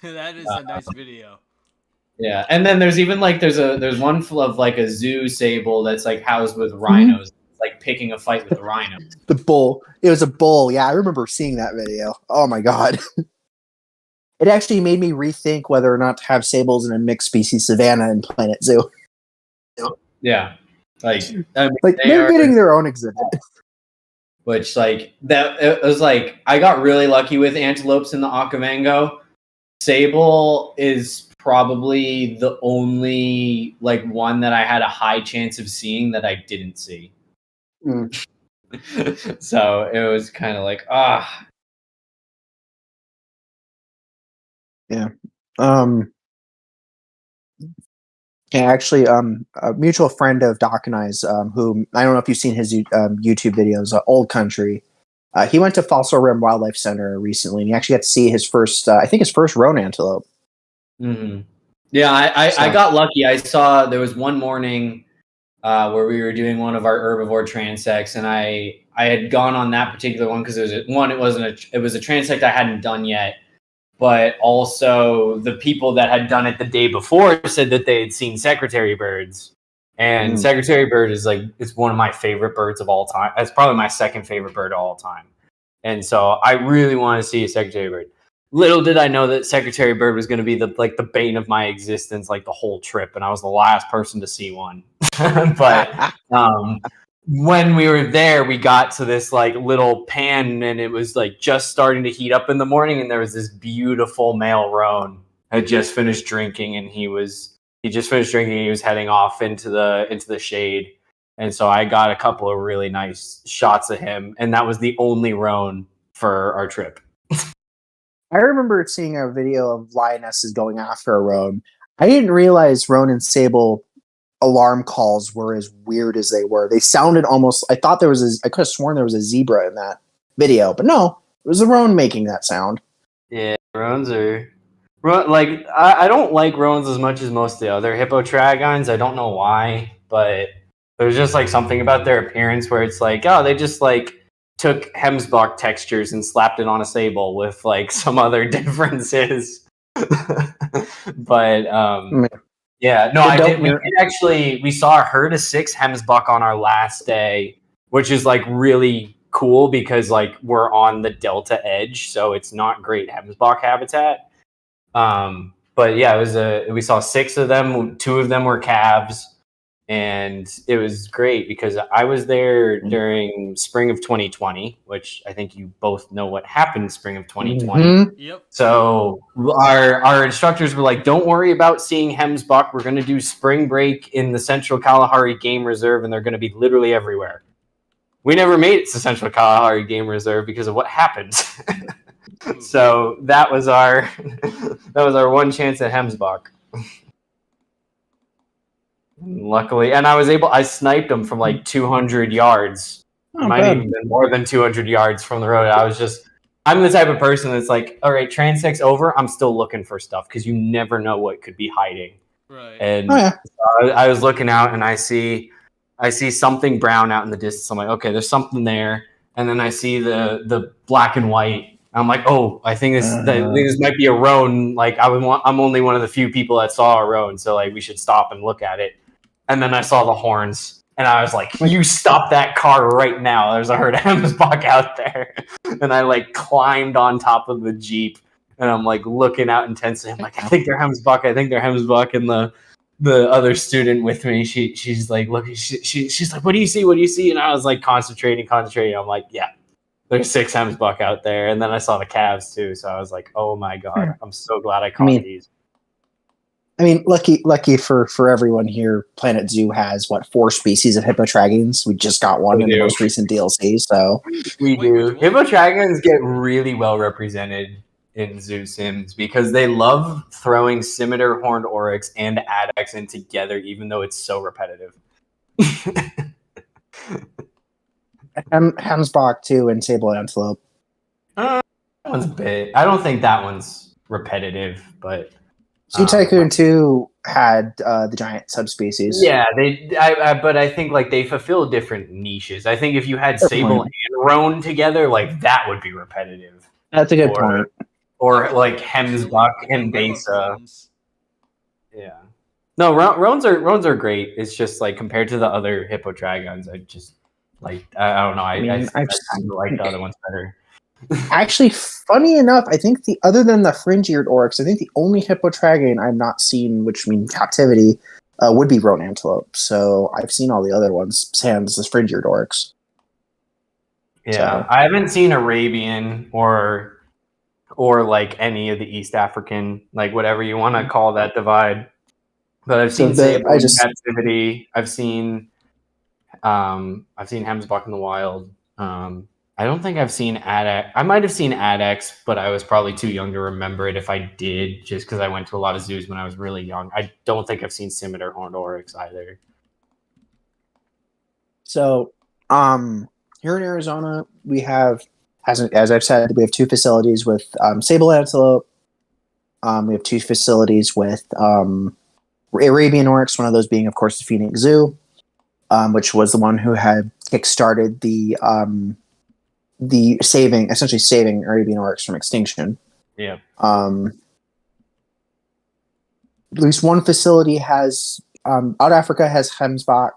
That is a nice video. Yeah, and then there's even like there's one of like a zoo sable that's like housed with rhinos, like picking a fight with the rhinos. The bull. It was a bull. Yeah, I remember seeing that video. Oh my god. It actually made me rethink whether or not to have sables in a mixed species savanna in Planet Zoo. Yeah, like They're getting their own exhibit. Which like that it was like I got really lucky with antelopes in the Okavango. Sable is probably the only like one that I had a high chance of seeing that I didn't see. So it was kind of like Yeah. Yeah, actually, a mutual friend of Doc and I's, who I don't know if you've seen his YouTube videos, Old Country. He went to Fossil Rim Wildlife Center recently, and he actually got to see his first, I think his first roan antelope. Mm-hmm. Yeah, I got lucky. I saw there was one morning where we were doing one of our herbivore transects, and I had gone on that particular one because it was a transect I hadn't done yet. But also the people that had done it the day before said that they had seen secretary birds. And secretary bird is like, it's one of my favorite birds of all time. It's probably my second favorite bird of all time. And so I really want to see a secretary bird. Little did I know that secretary bird was going to be the bane of my existence, like the whole trip. And I was the last person to see one. But when we were there, we got to this like little pan and it was like just starting to heat up in the morning. And there was this beautiful male roan had just finished drinking and he was heading off into the shade. And so I got a couple of really nice shots of him. And that was the only roan for our trip. I remember seeing a video of lionesses going after a roan. I didn't realize roan and sable alarm calls were as weird as they were. They sounded almost, I could have sworn there was a zebra in that video, but no, it was a roan making that sound. Yeah, roans are like, I don't like roans as much as most of the other hippotragines. I don't know why, but there's just like something about their appearance where it's like, oh, they just like took Hemsbach textures and slapped it on a sable with like some other differences. But yeah, no, I did. We saw a herd of 6 Hemsbach on our last day, which is like really cool because like we're on the delta edge, so it's not great Hemsbach habitat. But yeah, we saw 6 of them. 2 of them were calves. And it was great because I was there during spring of 2020, which I think you both know what happened in spring of 2020. Mhm. Yep. So our instructors were like, don't worry about seeing Hemsbach. We're going to do spring break in the Central Kalahari Game Reserve, and they're going to be literally everywhere. We never made it to Central Kalahari Game Reserve because of what happened. So that was our one chance at Hemsbach. Luckily, and I sniped them from like 200 yards. Oh, Might bad. even been more than 200 yards from the road. I'm the type of person that's like, all right, transect's over. I'm still looking for stuff because you never know what could be hiding. Right. And Oh, yeah. I was looking out and I see something brown out in the distance. I'm like, okay, there's something there. And then I see the black and white. I'm like, oh, I think this might be a roan. Like I'm only one of the few people that saw a roan, so like we should stop and look at it. And then I saw the horns, and I was like, you stop that car right now. There's a herd of Hemsbach out there. And I like climbed on top of the Jeep, and I'm like looking out intensely. I'm like, I think they're Hemsbach. And the other student with me, she's like, look, she's like, what do you see? What do you see? And I was like concentrating. I'm like, yeah, there's 6 Hemsbach out there. And then I saw the calves too. So I was like, oh my God, I'm so glad I caught these. I mean, lucky for everyone here, Planet Zoo has 4 species of hippotragons. We just got one in the most recent DLC, so We Wait, do. which one? Hippotragons get really well represented in Zoo Sims because they love throwing scimitar horned oryx and addax in together, even though it's so repetitive. Hemsbach too and sable antelope. That one's bit. I don't think that one's repetitive, but Zoo Tycoon 2 had the giant subspecies. yeah, but I think like they fulfill different niches. I think if you had Good sable point. and roan together, like that would be repetitive. That's a good point. Or like Hemsbach and I love Besa. roans. Yeah. No, roans are great. It's just like compared to the other hippotragons, I just like I don't know. I like the other ones better. Actually, funny enough, I think other than the fringe-eared oryx, I think the only hippotragon I've not seen, which means captivity, would be roan antelope. So I've seen all the other ones, sans the fringe-eared oryx. Yeah, So. I haven't seen Arabian or like any of the East African, like whatever you want to call that divide. But I've seen sable in captivity. I've seen Hemsbach in the wild. I don't think I've seen Addax. I might have seen Addax, but I was probably too young to remember it if I did, just because I went to a lot of zoos when I was really young. I don't think I've seen scimitar horned oryx either. So, here in Arizona, we have, as I've said, we have 2 facilities with sable antelope. We have 2 facilities with Arabian oryx, one of those being, of course, the Phoenix Zoo, which was the one who had kickstarted essentially saving Arabian oryx from extinction. Yeah. At least one facility has Out Africa has Hemsbach,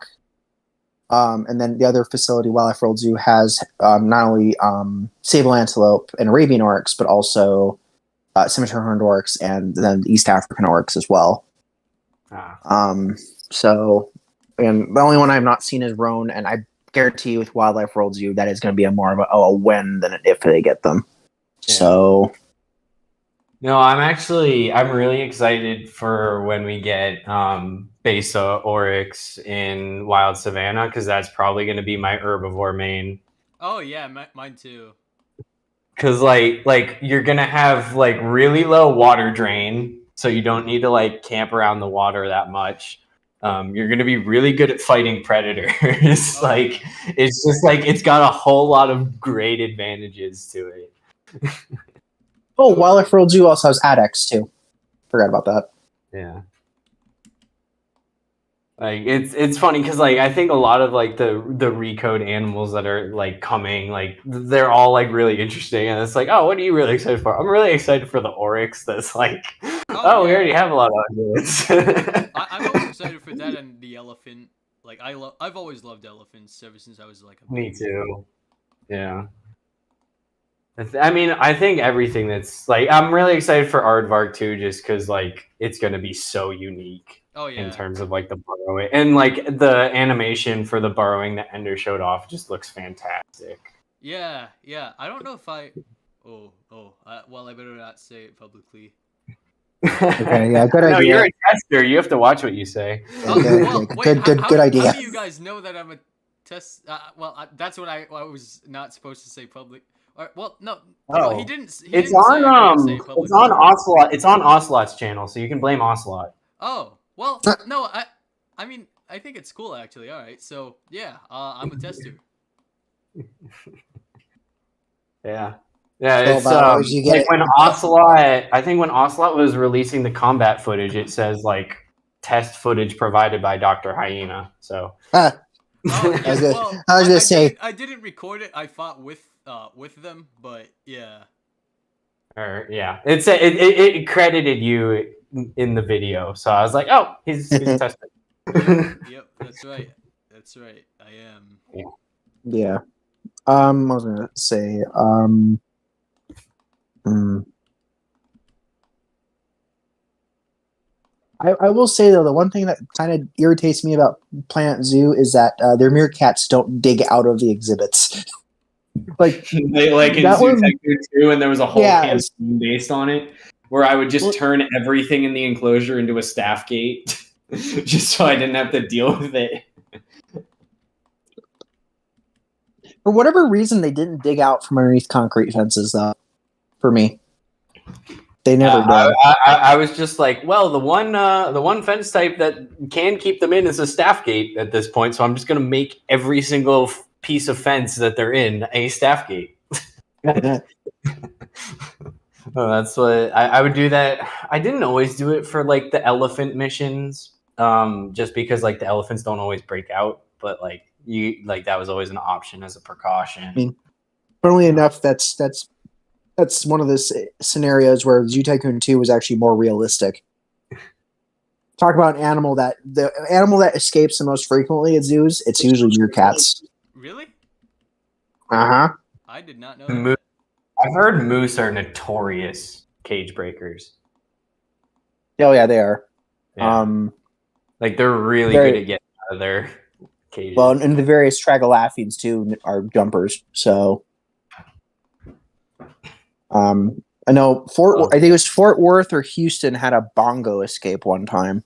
and then the other facility, Wildlife World Zoo, has not only sable antelope and Arabian oryx, but also scimitar horned oryx and then East African oryx as well. So, and the only one I've not seen is roan, and I guarantee you with Wildlife World Zoo that is going to be more of a when than an if they get them. Yeah. So, no, I'm really excited for when we get Besa oryx in Wild Savannah, because that's probably going to be my herbivore main. Oh yeah, mine too. Because like you're gonna have like really low water drain, so you don't need to like camp around the water that much. You're gonna be really good at fighting predators. Like it's just like it's got a whole lot of great advantages to it. Oh, Wildlife World Zoo also has Addax too. Forgot about that. Yeah. Like it's funny because like I think a lot of like the recode animals that are like coming, like they're all like really interesting, and it's like, oh, what are you really excited for? I'm really excited for the oryx. That's like, oh, we already have a lot of ideas. I'm always excited for that and the elephant. Like I've always loved elephants ever since I was like a baby. Me too. Yeah. I mean, I think everything that's like, I'm really excited for Aardvark too, just because like it's gonna be so unique Oh in yeah. terms of like the burrowing and like the animation for the burrowing that Ender showed off just looks fantastic. Yeah, yeah. I don't know if I. Well, I better not say it publicly. Okay, yeah, good No, idea. you're a tester. You have to watch what you say. Yeah, good, good How idea. do you guys know that I'm a test? That's what I was not supposed to say public. Well, no. Well, he didn't. He It's didn't say I couldn't say it it's publicly. on Ocelot. It's on Ocelot's channel, so you can blame Ocelot. Oh well, no. I mean, I think it's cool actually. All right, so yeah, I'm a tester. Yeah. Yeah, So it's about you get like it. when Ocelot. I think when Ocelot was releasing the combat footage, it says like test footage provided by Dr. Hyena. So Oh, I was yeah, gonna- well, I was gonna say- I didn't record it. I fought with them, but yeah. or yeah, it credited you in the video. So I was like, oh, he's a tester. Yep, that's right. That's right. I am. Yeah. I was gonna say, I will say though, the one thing that kind of irritates me about Planet Zoo is that their meerkats don't dig out of the exhibits. Like like in that one- Zootector 2, and there was a whole Yeah. campaign based on it, where I would just Well- turn everything in the enclosure into a staff gate, just so I didn't have to deal with it. for whatever reason, they didn't dig out from underneath concrete fences though. For me, they never did. I was just like, well, the one fence type that can keep them in is a staff gate at this point, so I'm just gonna make every single piece of fence that they're in a staff gate. Oh, that's what I would do. That I didn't always do it for like the elephant missions, just because like the elephants don't always break out, but like that was always an option as a precaution. mean, Funnily enough, that's one of the scenarios where Zoo Tycoon 2 was actually more realistic. Talk about the animal that escapes the most frequently at zoos. It's usually meerkats. Really? Uh huh. I did not know. Moose, I've heard moose are notorious cage breakers. Oh yeah, they are. Yeah. Like they're really Very- good at getting out of their cages. Well, and the various Tragolaphians too are jumpers. So, I know I think it was Fort Worth or Houston had a bongo escape one time.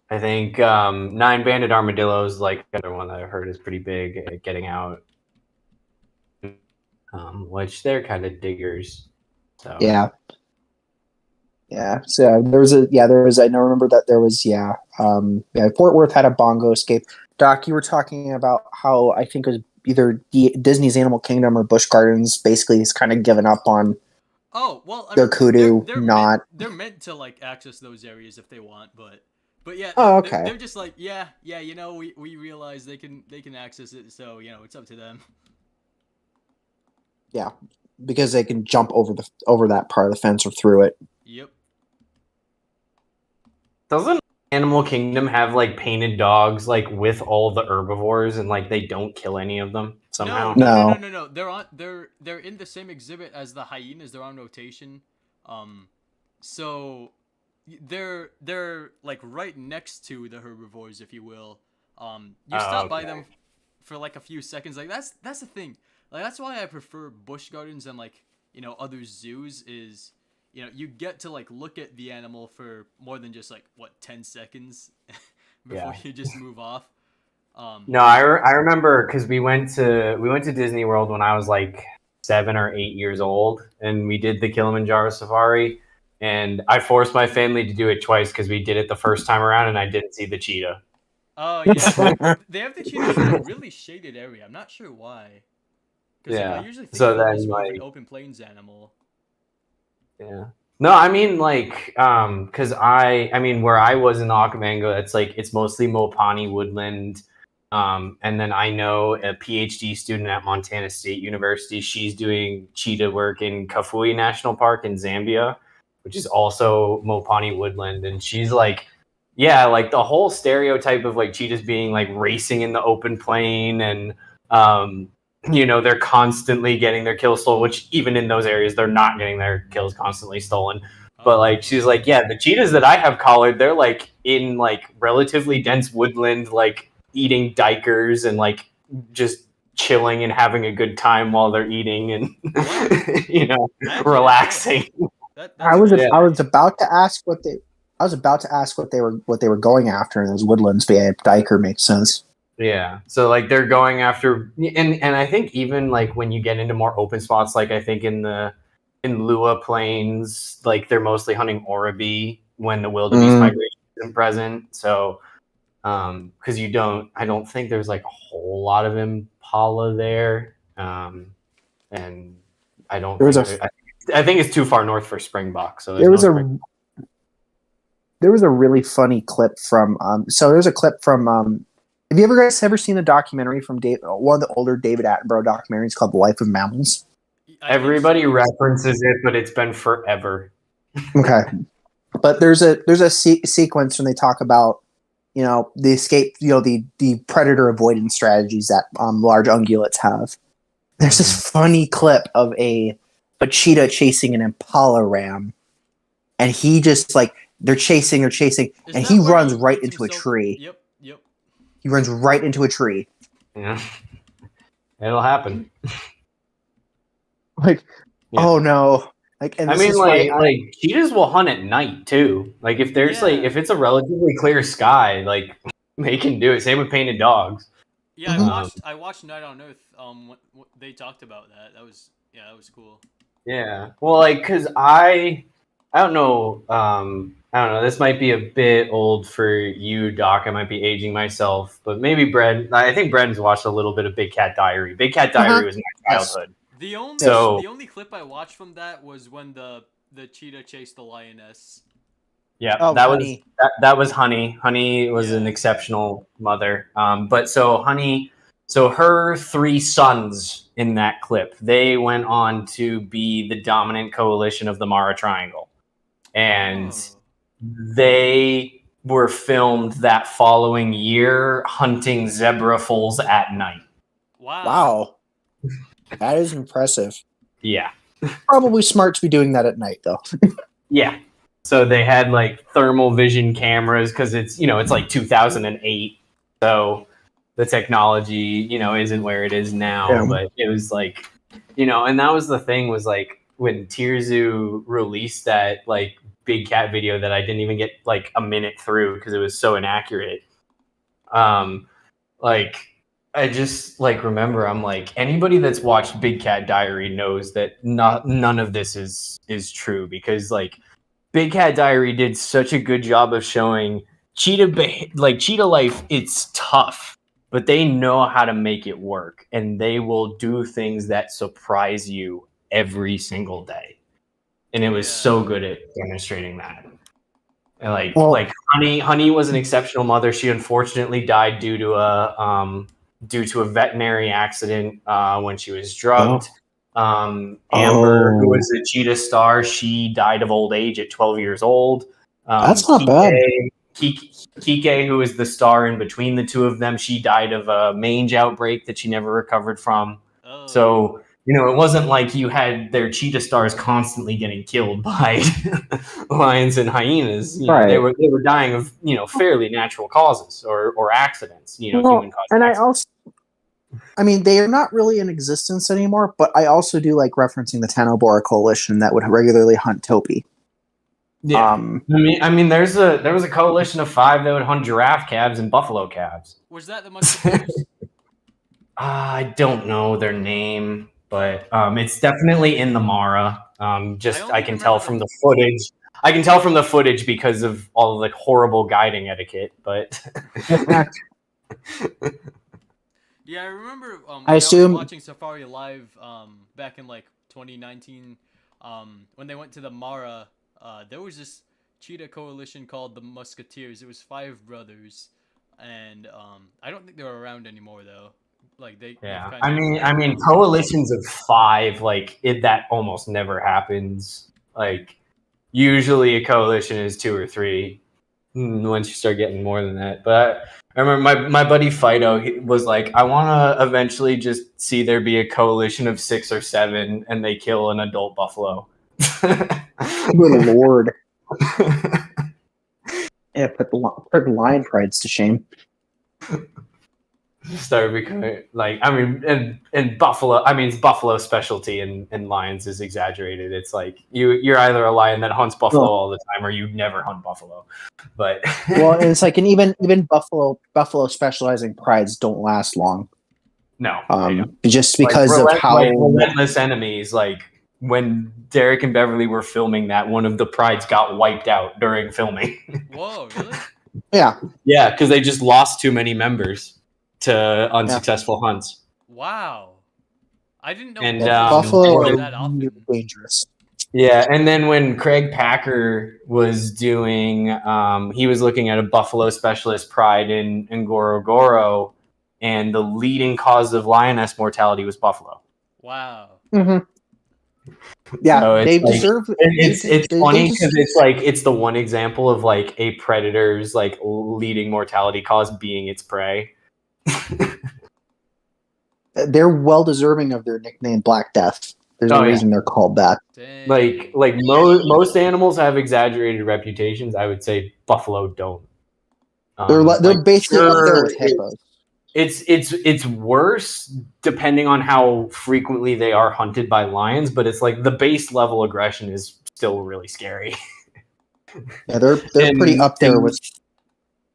I think nine-banded armadillos, like the other one that I heard, is pretty big at getting out. Which they're kind of diggers. So Yeah. Yeah. So there was I know remember that there was Fort Worth had a bongo escape. Doc, you were talking about how I think it was either Disney's Animal Kingdom or Busch Gardens basically has kind of given up on Oh well, I their mean, kudu. they're meant to like access those areas if they want, but yeah. Oh, they're- okay. They're just like yeah. You know, we realize they can access it, so you know it's up to them. Yeah, because they can jump over that part of the fence or through it. Yep. doesn't Animal Kingdom have like painted dogs like with all the herbivores and like they don't kill any of them somehow? No. They're in the same exhibit as the hyenas. They're on rotation. So they're like right next to the herbivores, if you will. You stop by them for like a few seconds. Like that's the thing. Like that's why I prefer Busch Gardens and like other zoos is you get to like look at the animal for more than just like 10 seconds before you just move off. No, I remember because we went to Disney World when I was like 7 or 8 years old, and we did the Kilimanjaro safari, and I forced my family to do it twice because we did it the first time around and I didn't see the cheetah. Oh yeah, they have the cheetahs in a really shaded area. I'm not sure why. Yeah. I usually think So of them then, as more of like- an open plains animal. Yeah. No, I mean like because I mean where I was in Okavango, it's mostly Mopani woodland. And then I know a PhD student at Montana State University. She's doing cheetah work in Kafue National Park in Zambia, which is also Mopani woodland. And she's like, yeah, like the whole stereotype of like cheetahs being like racing in the open plain and they're constantly getting their kills stolen, which even in those areas, they're not getting their kills constantly stolen. But like, she's like, yeah, the cheetahs that I have collared, they're like in like relatively dense woodland, like eating dikers and like just chilling and having a good time while they're eating and relaxing. I was about to ask what they were going after in those woodlands, but yeah, diker makes sense. Yeah, so like they're going after, and I think even like when you get into more open spots, like I think in Lua Plains, like they're mostly hunting Oribi when the wildebeest migration isn't present. So, because I don't think there's like a whole lot of Impala there, and I don't. I think it's too far north for Springbok. So there was a really funny clip from. So there's a clip from. Have you ever seen the documentary from one of the older David Attenborough documentaries called The Life of Mammals? Everybody references it, but it's been forever. Okay, but there's a sequence when they talk about the escape, the predator avoidance strategies that large ungulates have. There's this funny clip of a cheetah chasing an impala ram, and he just like they're chasing, and he runs right into a tree. Yep. He runs right into a tree. Yeah, it'll happen. Oh no! Like, and I mean, like cheetahs will hunt at night too. Like if there's if it's a relatively clear sky, like they can do it. Same with painted dogs. Yeah, I watched Night on Earth. What they talked about that. That was cool. Yeah. Well, like, cause I don't know. I don't know. This might be a bit old for you, Doc. I might be aging myself, but maybe Brent. I think Brent's watched a little bit of Big Cat Diary. Big Cat Diary was my childhood. The only clip I watched from that was when the cheetah chased the lioness. Yeah, that was Honey. Honey was an exceptional mother. But so Honey, so her 3 sons in that clip, they went on to be the dominant coalition of the Mara Triangle, and they were filmed that following year hunting zebra foals at night. Wow. That is impressive. Yeah. Probably smart to be doing that at night, though. Yeah. So they had like thermal vision cameras because it's like 2008. So the technology, isn't where it is now. Yeah. But it was like, and that was the thing was like when Tirzu released that like Big Cat video that I didn't even get like a minute through because it was so inaccurate. Like I just like remember I'm like anybody that's watched Big Cat Diary knows that none of this is true because like Big Cat Diary did such a good job of showing cheetah life. It's tough, but they know how to make it work, and they will do things that surprise you every single day. And it was so good at demonstrating that. And like Honey was an exceptional mother. She unfortunately died due to a veterinary accident when she was drugged. Amber, who was a cheetah star, she died of old age at 12 years old. That's not bad. Kike, who was the star in between the two of them, she died of a mange outbreak that she never recovered from. So, it wasn't like you had their cheetah stars constantly getting killed by lions and hyenas. Right. They were dying of, fairly natural causes or accidents, human caused and accidents. I mean, they are not really in existence anymore, but I also do like referencing the Tanobora Coalition that would regularly hunt Topi. Yeah, I mean, there was a coalition of 5 that would hunt giraffe calves and buffalo calves. Was that the Musketeers? I don't know their name, but it's definitely in the Mara. I can tell from the footage. I can tell from the footage because of all the horrible guiding etiquette, but. Yeah, I remember I was watching Safari Live back in like 2019 when they went to the Mara. There was this cheetah coalition called the Musketeers. It was 5 brothers, and I don't think they're around anymore though. Like they. Yeah, I mean, coalitions of 5, like that almost never happens. Like usually a coalition is 2 or 3. once you start getting more than that. But I remember my buddy Fido was like, I want to eventually just see there be a coalition of 6 or 7 and they kill an adult buffalo. Good lord. Yeah, put the lion prides to shame. Started becoming like, I mean, and buffalo, I mean, buffalo specialty in lions is exaggerated. It's like you're either a lion that hunts buffalo all the time or you never hunt buffalo. But well, it's like, and even buffalo specializing prides don't last long. No, just because like, of how relentless enemies. Like when Derek and Beverly were filming that, one of the prides got wiped out during filming. Whoa, really? Yeah, because they just lost too many members to unsuccessful hunts. Wow, I didn't know. And buffalo are that often. dangerous. Yeah, and then when Craig Packer was doing, he was looking at a buffalo specialist pride in Ngorongoro, and the leading cause of lioness mortality was buffalo. Wow. Mm-hmm. Yeah, so they like, deserve. It's funny because it's like it's the one example of like a predator's like leading mortality cause being its prey. They're well deserving of their nickname Black Death. There's a reason they're called that. Dang. Like most animals have exaggerated reputations. I would say buffalo don't. They're basically up there with hippos. It's worse depending on how frequently they are hunted by lions, but it's like the base level aggression is still really scary. Yeah, they're pretty up there with.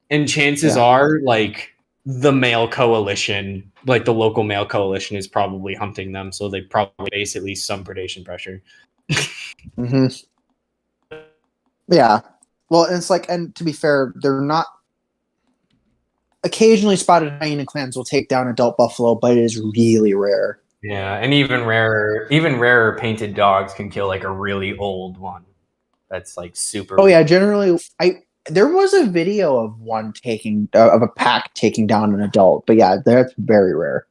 And chances are, like the male coalition, like the local male coalition, is probably hunting them, so they probably face at least some predation pressure. Mm-hmm. Yeah, well, it's like, and to be fair, they're not. Occasionally, spotted hyena clans will take down adult buffalo, but it is really rare. Yeah, and even rarer painted dogs can kill like a really old one. That's like super. Oh yeah, generally, there was a video of one of a pack taking down an adult, but yeah, that's very rare.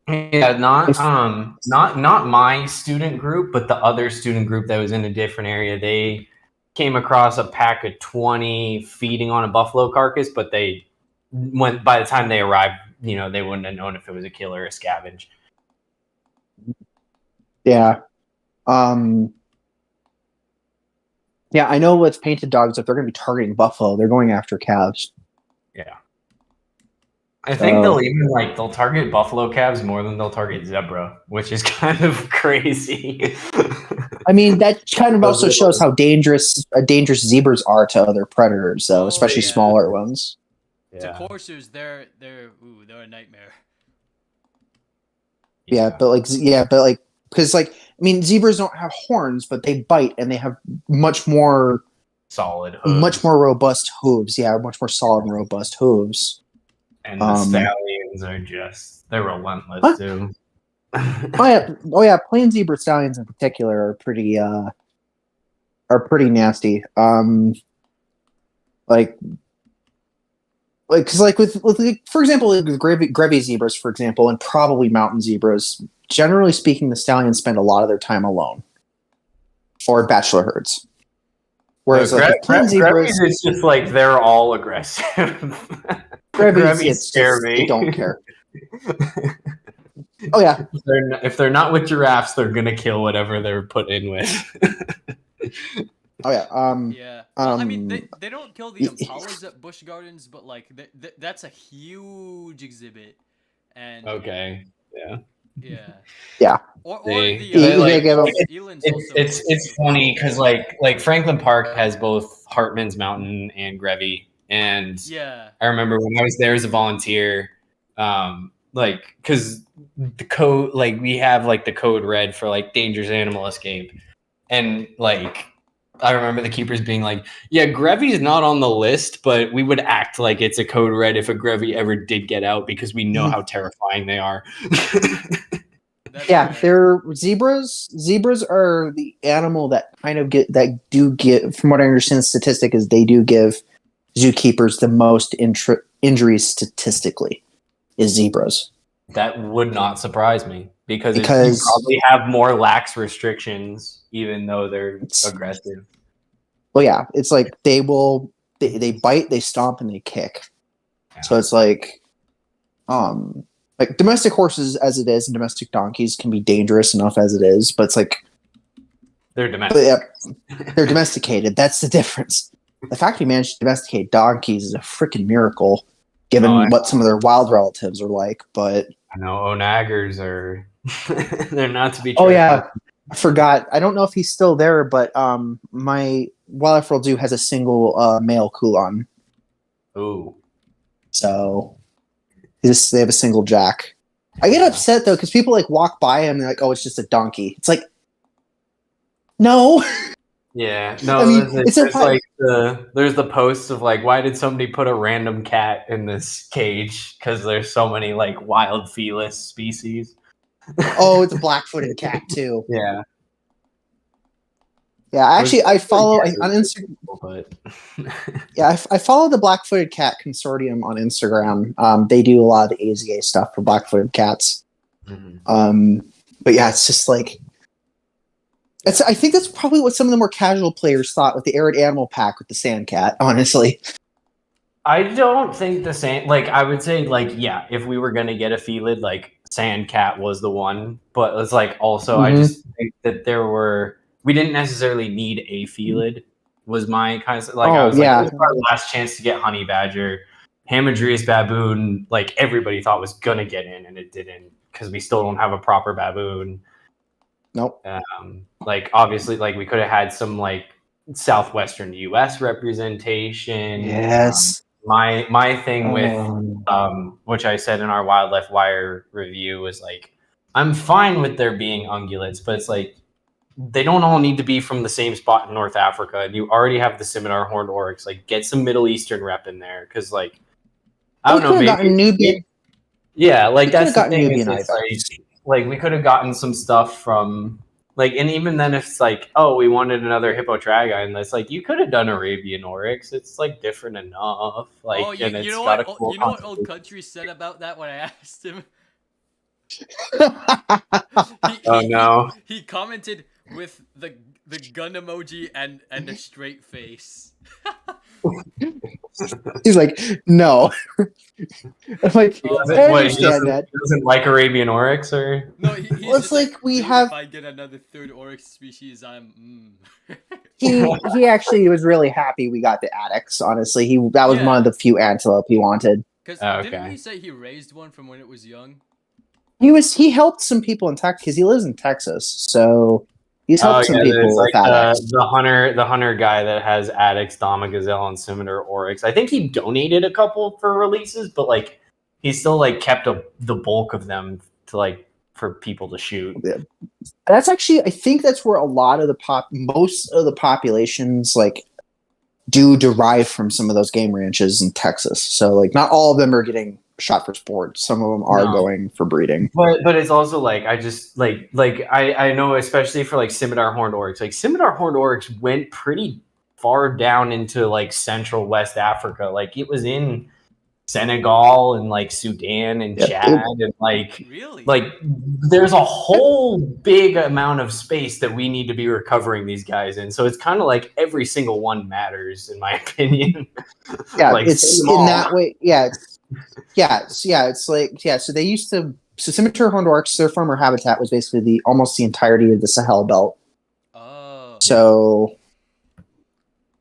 Yeah, not my student group, but the other student group that was in a different area. They came across a pack of 20 feeding on a buffalo carcass, but by the time they arrived, they wouldn't have known if it was a kill or a scavenge. Yeah. Yeah, I know with painted dogs, if they're going to be targeting buffalo, they're going after calves. Yeah. I think they'll target buffalo calves more than they'll target zebra, which is kind of crazy. I mean, that kind of also shows how dangerous zebras are to other predators, though, especially smaller ones. To coursers, they're a nightmare. Yeah, but because I mean, zebras don't have horns, but they bite and they have much more solid hooves. Much more robust hooves. Yeah, much more solid and robust hooves. And the stallions are they're relentless too. Oh yeah, plain zebra stallions in particular are pretty nasty. Because with for example, with Grevy zebras, for example, and probably mountain zebras, generally speaking, the stallions spend a lot of their time alone or bachelor herds. Whereas plain zebras, it's just like they're all aggressive. Grevies scare me. They don't care. Oh yeah, if they're not with giraffes, they're gonna kill whatever they're put in with. Oh yeah. Well, I mean, they don't kill the impalas at Busch Gardens, but like that's a huge exhibit. And yeah. Or it's funny because like Franklin Park has both Hartman's Mountain and Grevy, and I remember when I was there as a volunteer, because the code, like we have like the code red for like dangerous animal escape, and like I remember the keepers being like, yeah, Grevy is not on the list, but we would act like it's a code red if a Grevy ever did get out because we know how terrifying they are. Yeah, they're zebras. Zebras are the animal that do get, from what I understand, the statistic is they do give zookeepers the most injuries statistically is zebras. That would not surprise me because you probably have more lax restrictions, even though they're aggressive. Well, yeah, it's like they will they bite, they stomp, and they kick. Yeah. So it's like domestic horses as it is and domestic donkeys can be dangerous enough as it is, but it's like They're domestic. they're domesticated. That's the difference. The fact we managed to domesticate donkeys is a freaking miracle, given what some of their wild relatives are like. But I know onagers are they're not to be. Oh yeah, I forgot. I don't know if he's still there, but my Wildlife World Zoo has a single male Kulon, Ooh. so they have a single jack. I get upset though because people like walk by him and they're like, "Oh, it's just a donkey." It's like, no. Yeah, no. I mean, there's the posts of like, why did somebody put a random cat in this cage? Because there's so many like wild Felis species. Oh, it's a black-footed cat too. Yeah. Yeah, I follow on Instagram. But Yeah, I follow the Black-Footed Cat Consortium on Instagram. They do a lot of the AZA stuff for black-footed cats. But yeah, it's just like I think that's probably what some of the more casual players thought with the Arid Animal Pack with the Sand Cat. Honestly, I don't think the same. Like, I would say, like, yeah, if we were gonna get a Felid, like Sand Cat was the one. But it's like also, I just think that we didn't necessarily need a Felid. Was my kind of like I was like, this is our last chance to get Honey Badger, Hamadryas baboon. Like everybody thought was gonna get in, and it didn't because we still don't have a proper baboon. nope. Like obviously, like we could have had some like southwestern U.S. representation. Yes. My thing with which I said in our Wildlife Wire review was like, I'm fine with there being ungulates, but it's like they don't all need to be from the same spot in North Africa, and you already have the scimitar horned oryx. Like, get some Middle Eastern rep in there, because like I don't know, maybe Nubian. yeah, like that's the thing. Nubian Like we could have gotten some stuff from like, and even then, if it's like, oh, we wanted another Hippotragon, it's like you could have done Arabian Oryx. It's like different enough. Like, you know what Old Country said about that when I asked him? He commented with the gun emoji and the straight face. He's like, no. I'm like, I understand that. Doesn't like Arabian Oryx or no? He's well, it's like we have. If I get another third Oryx species, I'm. He actually was really happy we got the Addex. Honestly, that was one of the few antelope he wanted. Because didn't he say he raised one from when it was young? He helped some people in Texas because he lives in Texas, so he's helped some people with Addex. The hunter guy that has Addex, Dama Gazelle, and Scimitar Oryx. I think he donated a couple for releases, but like he still like kept the bulk of them to like for people to shoot. Yeah. That's actually, I think that's where a lot of most of the populations like do derive from some of those game ranches in Texas. So like not all of them are getting shot for sport. Some of them are going for breeding. But it's also like I just like I know, especially for like Scimitar Horned Oryx. Like Scimitar Horned Oryx went pretty far down into like Central West Africa. Like it was in Senegal and like Sudan and Chad and like really? Like there's a whole big amount of space that we need to be recovering these guys in. So it's kind of like every single one matters in my opinion. Yeah, like, it's in that way. Yeah. It's like so they used to Scimitar Horned Oryx, their former habitat was basically almost the entirety of the Sahel belt. Oh. So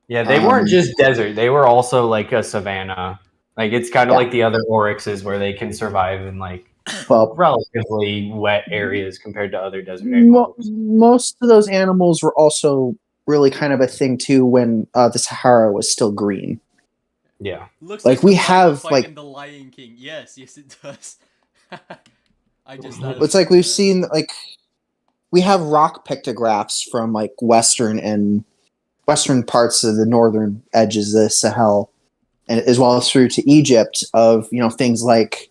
yeah, they weren't just desert; they were also like a savanna. Like it's kind of like the other oryxes where they can survive in like relatively wet areas compared to other desert animals. Most of those animals were also really kind of a thing too when the Sahara was still green. Yeah, looks like we have like in the Lion King. Yes, it does. I just thought it's like we've seen like we have rock pictographs from like western parts of the northern edges of the Sahel, and as well as through to Egypt of things like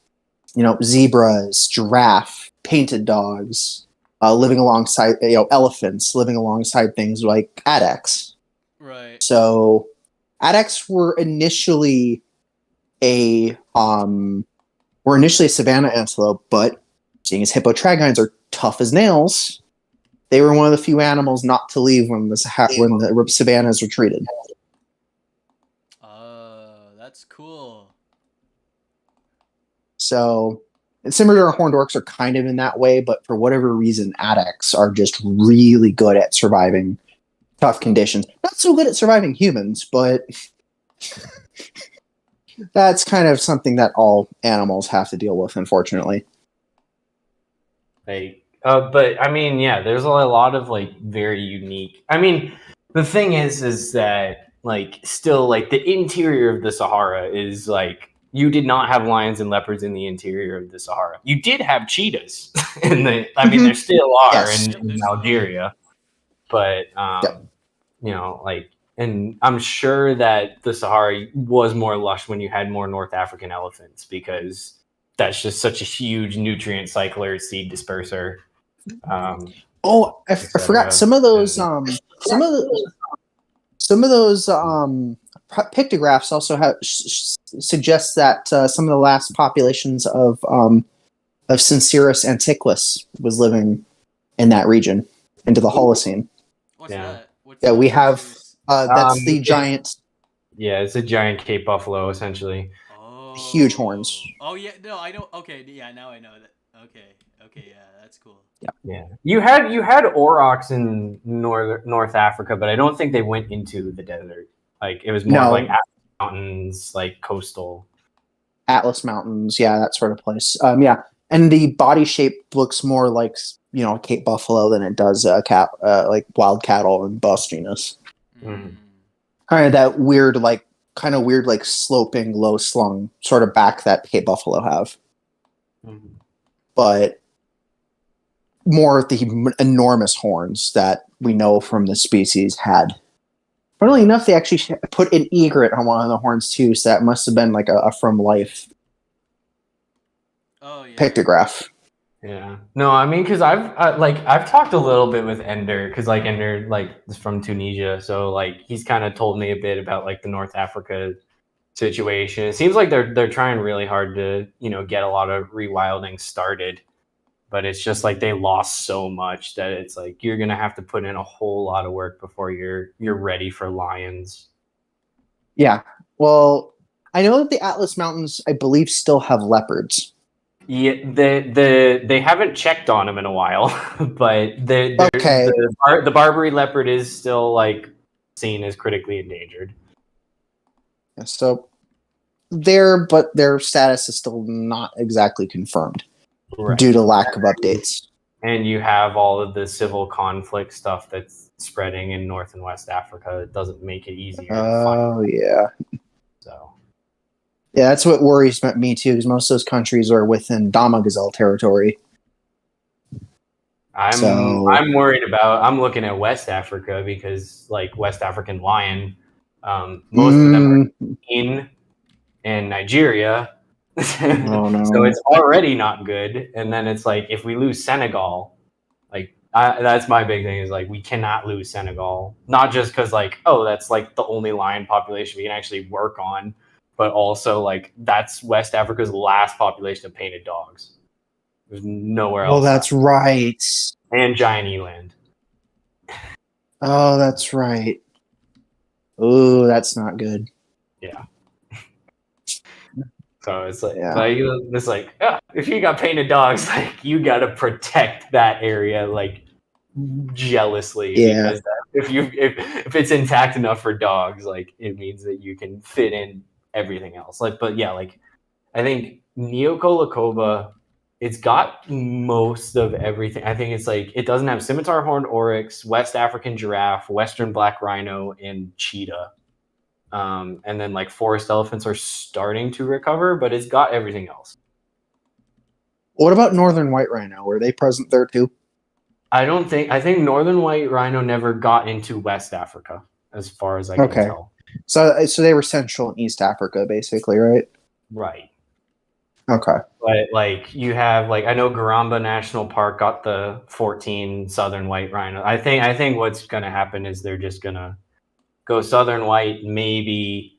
zebras, giraffe, painted dogs, living alongside elephants, living alongside things like Addex. Right. So Addex were initially a savanna antelope, but seeing as hippotragons are tough as nails, they were one of the few animals not to leave when the savannas retreated. that's cool. So, and similar to horned orcs are kind of in that way, but for whatever reason, addax are just really good at surviving tough conditions. Not so good at surviving humans, but that's kind of something that all animals have to deal with, unfortunately. Like, but I mean, yeah, there's a lot of like very unique. I mean, the thing is that like still like the interior of the Sahara is like you did not have lions and leopards in the interior of the Sahara. You did have cheetahs in the. I mean, there still are Yes. in Algeria, but you know, like, and I'm sure that the Sahara was more lush when you had more North African elephants because that's just such a huge nutrient cycler, seed disperser. Oh, I forgot some of those. Some of those pictographs also have suggest that some of the last populations of Syncerus antiquus was living in that region into the Holocene. What's Yeah. that? What's Yeah, that? we have that's the it's- giant. Yeah, it's a giant Cape buffalo essentially. Oh. huge horns. Oh yeah, no, I don't. Okay, yeah, now I know that. Okay, yeah, that's cool. Yeah, you had aurochs in North Africa, but I don't think they went into the desert. Like it was more No. like mountains, like coastal. Atlas Mountains, yeah, that sort of place. Yeah, and the body shape looks more like Cape buffalo than it does like wild cattle and bus genus. Mhm. Kind of that weird, like sloping, low slung sort of back that Cape buffalo have, Mhm. but more of the enormous horns that we know from the species had. Funnily enough, they actually put an egret on one of the horns too, so that must have been like a from life Oh yeah. pictograph. Yeah. No, I mean, because I've talked a little bit with Ender, because like Ender is from Tunisia, so like he's kind of told me a bit about like the North Africa situation. It seems like they're trying really hard to get a lot of rewilding started, but it's just like they lost so much that it's like you're gonna have to put in a whole lot of work before you're ready for lions. Yeah. Well, I know that the Atlas Mountains, I believe, still have leopards. Yeah, they haven't checked on them in a while, but Okay. the Barbary leopard is still like seen as critically endangered. So but their status is still not exactly confirmed Right. due to lack of updates. And you have all of the civil conflict stuff that's spreading in North and West Africa. It doesn't make it easier to find. Oh, yeah. So Yeah, that's what worries me too, because most of those countries are within Dama Gazelle territory. I'm worried about. I'm looking at West Africa because like West African lion, most of them are in Nigeria. Oh, no. So it's already not good. And then it's like if we lose Senegal, like that's my big thing is like we cannot lose Senegal. Not just because like that's like the only lion population we can actually work on, but also like that's West Africa's last population of painted dogs. There's nowhere else. Oh, that's right. And giant eland. Oh, that's right. Oh, that's not good. Yeah. So it's like, Yeah. if you got painted dogs, like you got to protect that area like jealously. Yeah. Because if it's intact enough for dogs, like it means that you can fit in everything else. Like, but yeah, like I think Neocolocoba, it's got most of everything. I think it's like it doesn't have scimitar horned oryx, West African giraffe, Western black rhino, and cheetah. And then like forest elephants are starting to recover, but it's got everything else. What about northern white rhino? Were they present there too? I think northern white rhino never got into West Africa, as far as I can Okay. tell. So they were Central and East Africa, basically, right? Right. Okay. But like you have like I know Garamba National Park got the 14 southern white rhino. I think what's gonna happen is they're just gonna go southern white, maybe,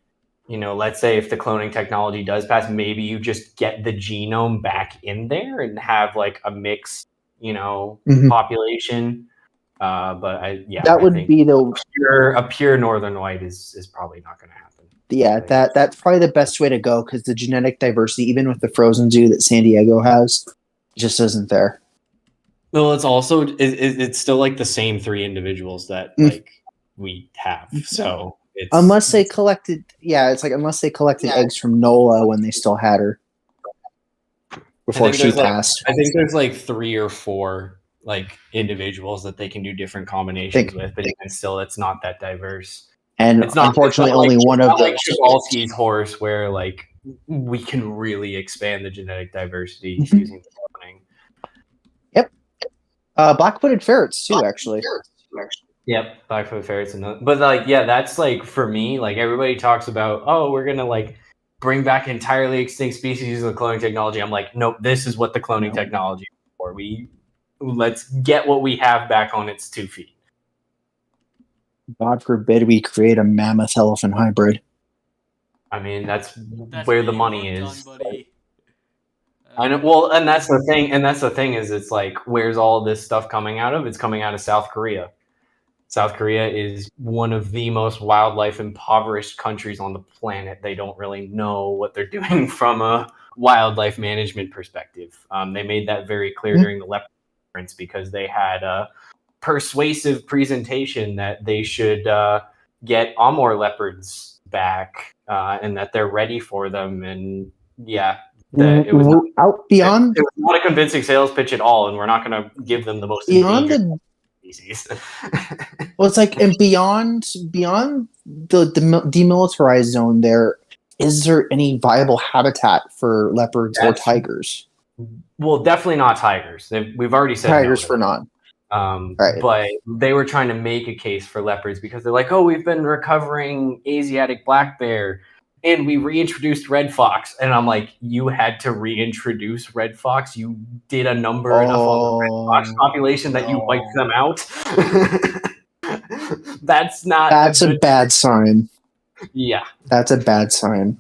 let's say if the cloning technology does pass, maybe you just get the genome back in there and have like a mixed, Mhm. population. But That would be a pure northern white is probably not going to happen. Yeah, that's probably the best way to go because the genetic diversity, even with the frozen zoo that San Diego has, just isn't there. Well, it's also it's still like the same 3 individuals that Mm. like we have. So it's Unless they collected, unless they collected eggs from Nola when they still had her before she passed. I think there's like 3 or 4 like individuals that they can do different combinations with, but even still, it's not that diverse. And unfortunately, only one of like those. Chbosky's horse, where like we can really expand the genetic diversity Mhm. using the cloning. Black-footed ferrets too, actually. Yep, black-footed ferrets, but like, yeah, that's like for me. Like everybody talks about, oh, we're gonna like bring back entirely extinct species using the cloning technology. I'm like, nope, this is what the cloning technology is for. Let's get what we have back on its 2 feet. God forbid we create a mammoth elephant hybrid. I mean, that's That's where the being money worked is. on, buddy. I know. Well, and that's the thing. And that's the thing is, it's like, where's all this stuff coming out of? It's coming out of South Korea. South Korea is one of the most wildlife impoverished countries on the planet. They don't really know what they're doing from a wildlife management perspective. They made that very clear during the leopard conference because they had a persuasive presentation that they should get Amur leopards back and that they're ready for them. And yeah, it was not a convincing sales pitch at all, and we're not going to give them the most endangered species. Well, it's like, and beyond the demilitarized zone, is there any viable habitat for leopards or tigers? Well, definitely not tigers. We've already said tigers no for not. Right. But they were trying to make a case for leopards because they're like, oh, we've been recovering Asiatic black bear and we reintroduced red fox. And I'm like, you had to reintroduce red fox? You did a number enough on the red fox population that you wiped them out? That's a bad sign. Yeah. That's a bad sign.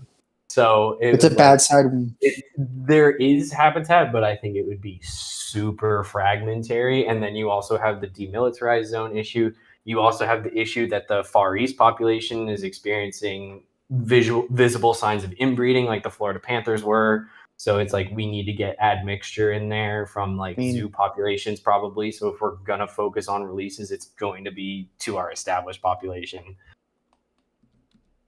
So it's a bad sign. There is habitat, but I think it would be super fragmentary. And then you also have the demilitarized zone issue. You also have the issue that the Far East population is experiencing visible signs of inbreeding, like the Florida Panthers were. So it's like we need to get admixture in there from like zoo populations probably. So if we're gonna focus on releases, it's going to be to our established population.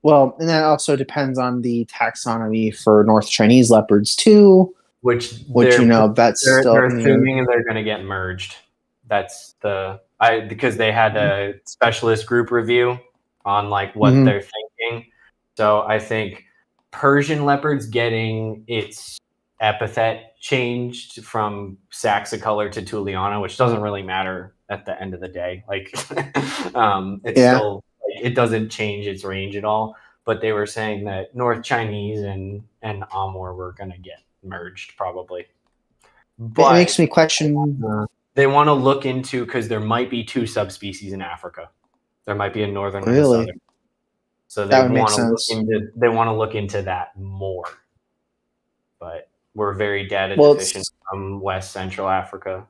Well, and that also depends on the taxonomy for North Chinese leopards too. Which you know, that's they're still assuming they're going to get merged. That's because they had a specialist group review on like what they're thinking. So I think Persian leopards getting its epithet changed from Saxicolor to Tuliana, which doesn't really matter at the end of the day. Like, it's still. It doesn't change its range at all, but they were saying that North Chinese and Amur were going to get merged probably. But it makes me question. They want to look into, because there might be 2 subspecies in Africa. There might be a northern and a southern. So they want to look into that more. But we're very data deficient from West Central Africa.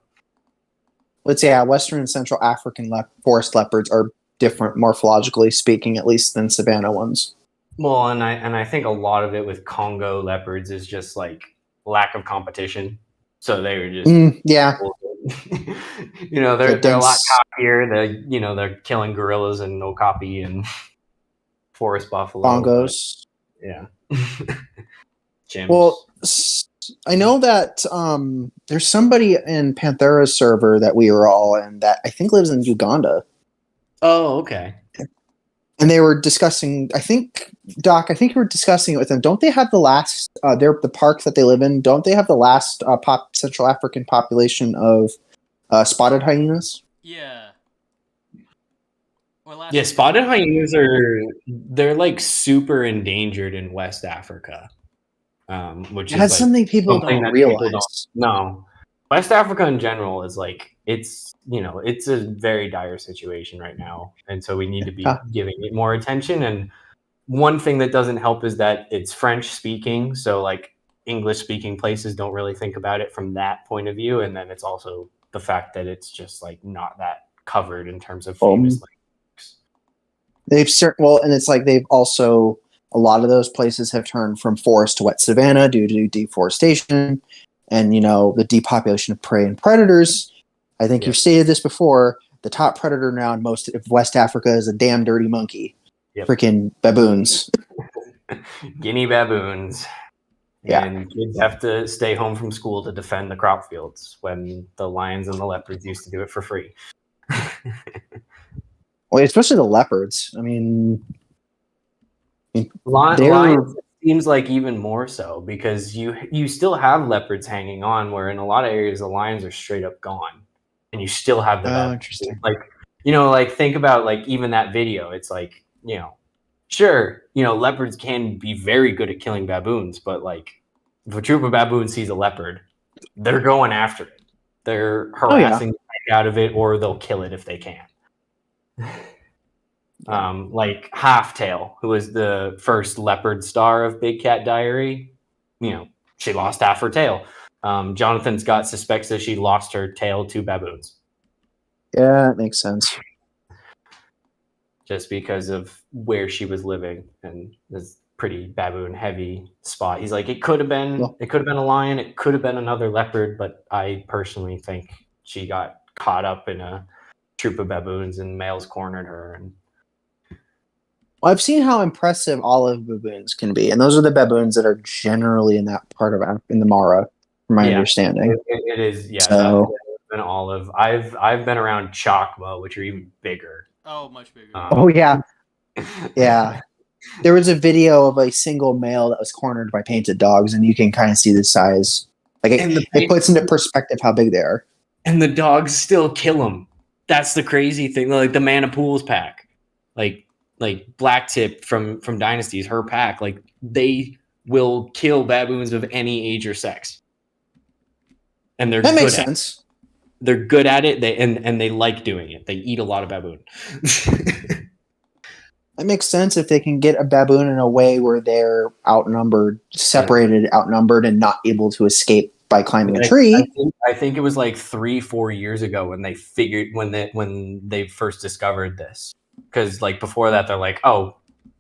Let's say Western and Central African forest leopards are different morphologically speaking, at least than savanna ones. Well, and I think a lot of it with Congo leopards is just like lack of competition. So they were just you know, they're a lot cockier. They're killing gorillas and okapi and forest buffalo. Bongos. Yeah. Well, I know that there's somebody in Panthera's server that we were all in that I think lives in Uganda. Oh, okay. And they were discussing, Doc, you were discussing it with them. Don't they have the last, the park that they live in, don't they have the last Central African population of spotted hyenas? Yeah. Yeah, spotted hyenas they're like super endangered in West Africa. Which is that's something people don't realize. No. West Africa in general is like, it's a very dire situation right now. And so we need to be giving it more attention. And one thing that doesn't help is that it's French speaking. So like English speaking places don't really think about it from that point of view. And then it's also the fact that it's just like not that covered in terms of famous They've and it's like they've also, a lot of those places have turned from forest to wet savanna due to deforestation and, the depopulation of prey and predators. I think you've stated this before. The top predator now in most of West Africa is a damn dirty monkey. Yep. Freaking baboons. Guinea baboons. Yeah. And kids have to stay home from school to defend the crop fields when the lions and the leopards used to do it for free. Well, especially the leopards. I mean, Lions seems like even more so because you still have leopards hanging on, where in a lot of areas the lions are straight up gone, and you still have the baboons. Interesting. Like think about like even that video. It's like sure leopards can be very good at killing baboons, but like if a troop of baboons sees a leopard, they're going after it. They're harassing the heck out of it, or they'll kill it if they can. Like Halftail, who was the first leopard star of Big Cat Diary, she lost half her tail. Jonathan Scott suspects that she lost her tail to baboons. Yeah, that makes sense. Just because of where she was living and this pretty baboon heavy spot. He's like, it could have been a lion, it could have been another leopard, but I personally think she got caught up in a troop of baboons and males cornered her. And well, I've seen how impressive olive baboons can be, and those are the baboons that are generally in that part of in the Mara, from my understanding. It is, yeah. So, an olive. I've been around Choctaw, which are even bigger. Oh, much bigger. Oh yeah, yeah. There was a video of a single male that was cornered by painted dogs, and you can kind of see the size. Like it puts into perspective how big they are. And the dogs still kill them. That's the crazy thing. Like the Manipul's pack, like Blacktip from Dynasties, her pack, like they will kill baboons of any age or sex. And they're that good makes at sense. It. They're good at it. And they like doing it. They eat a lot of baboon. That makes sense if they can get a baboon in a way where they're outnumbered, outnumbered, and not able to escape by climbing a tree. I think it was like 3-4 years ago when they figured when they first discovered this, because like before that they're like, oh,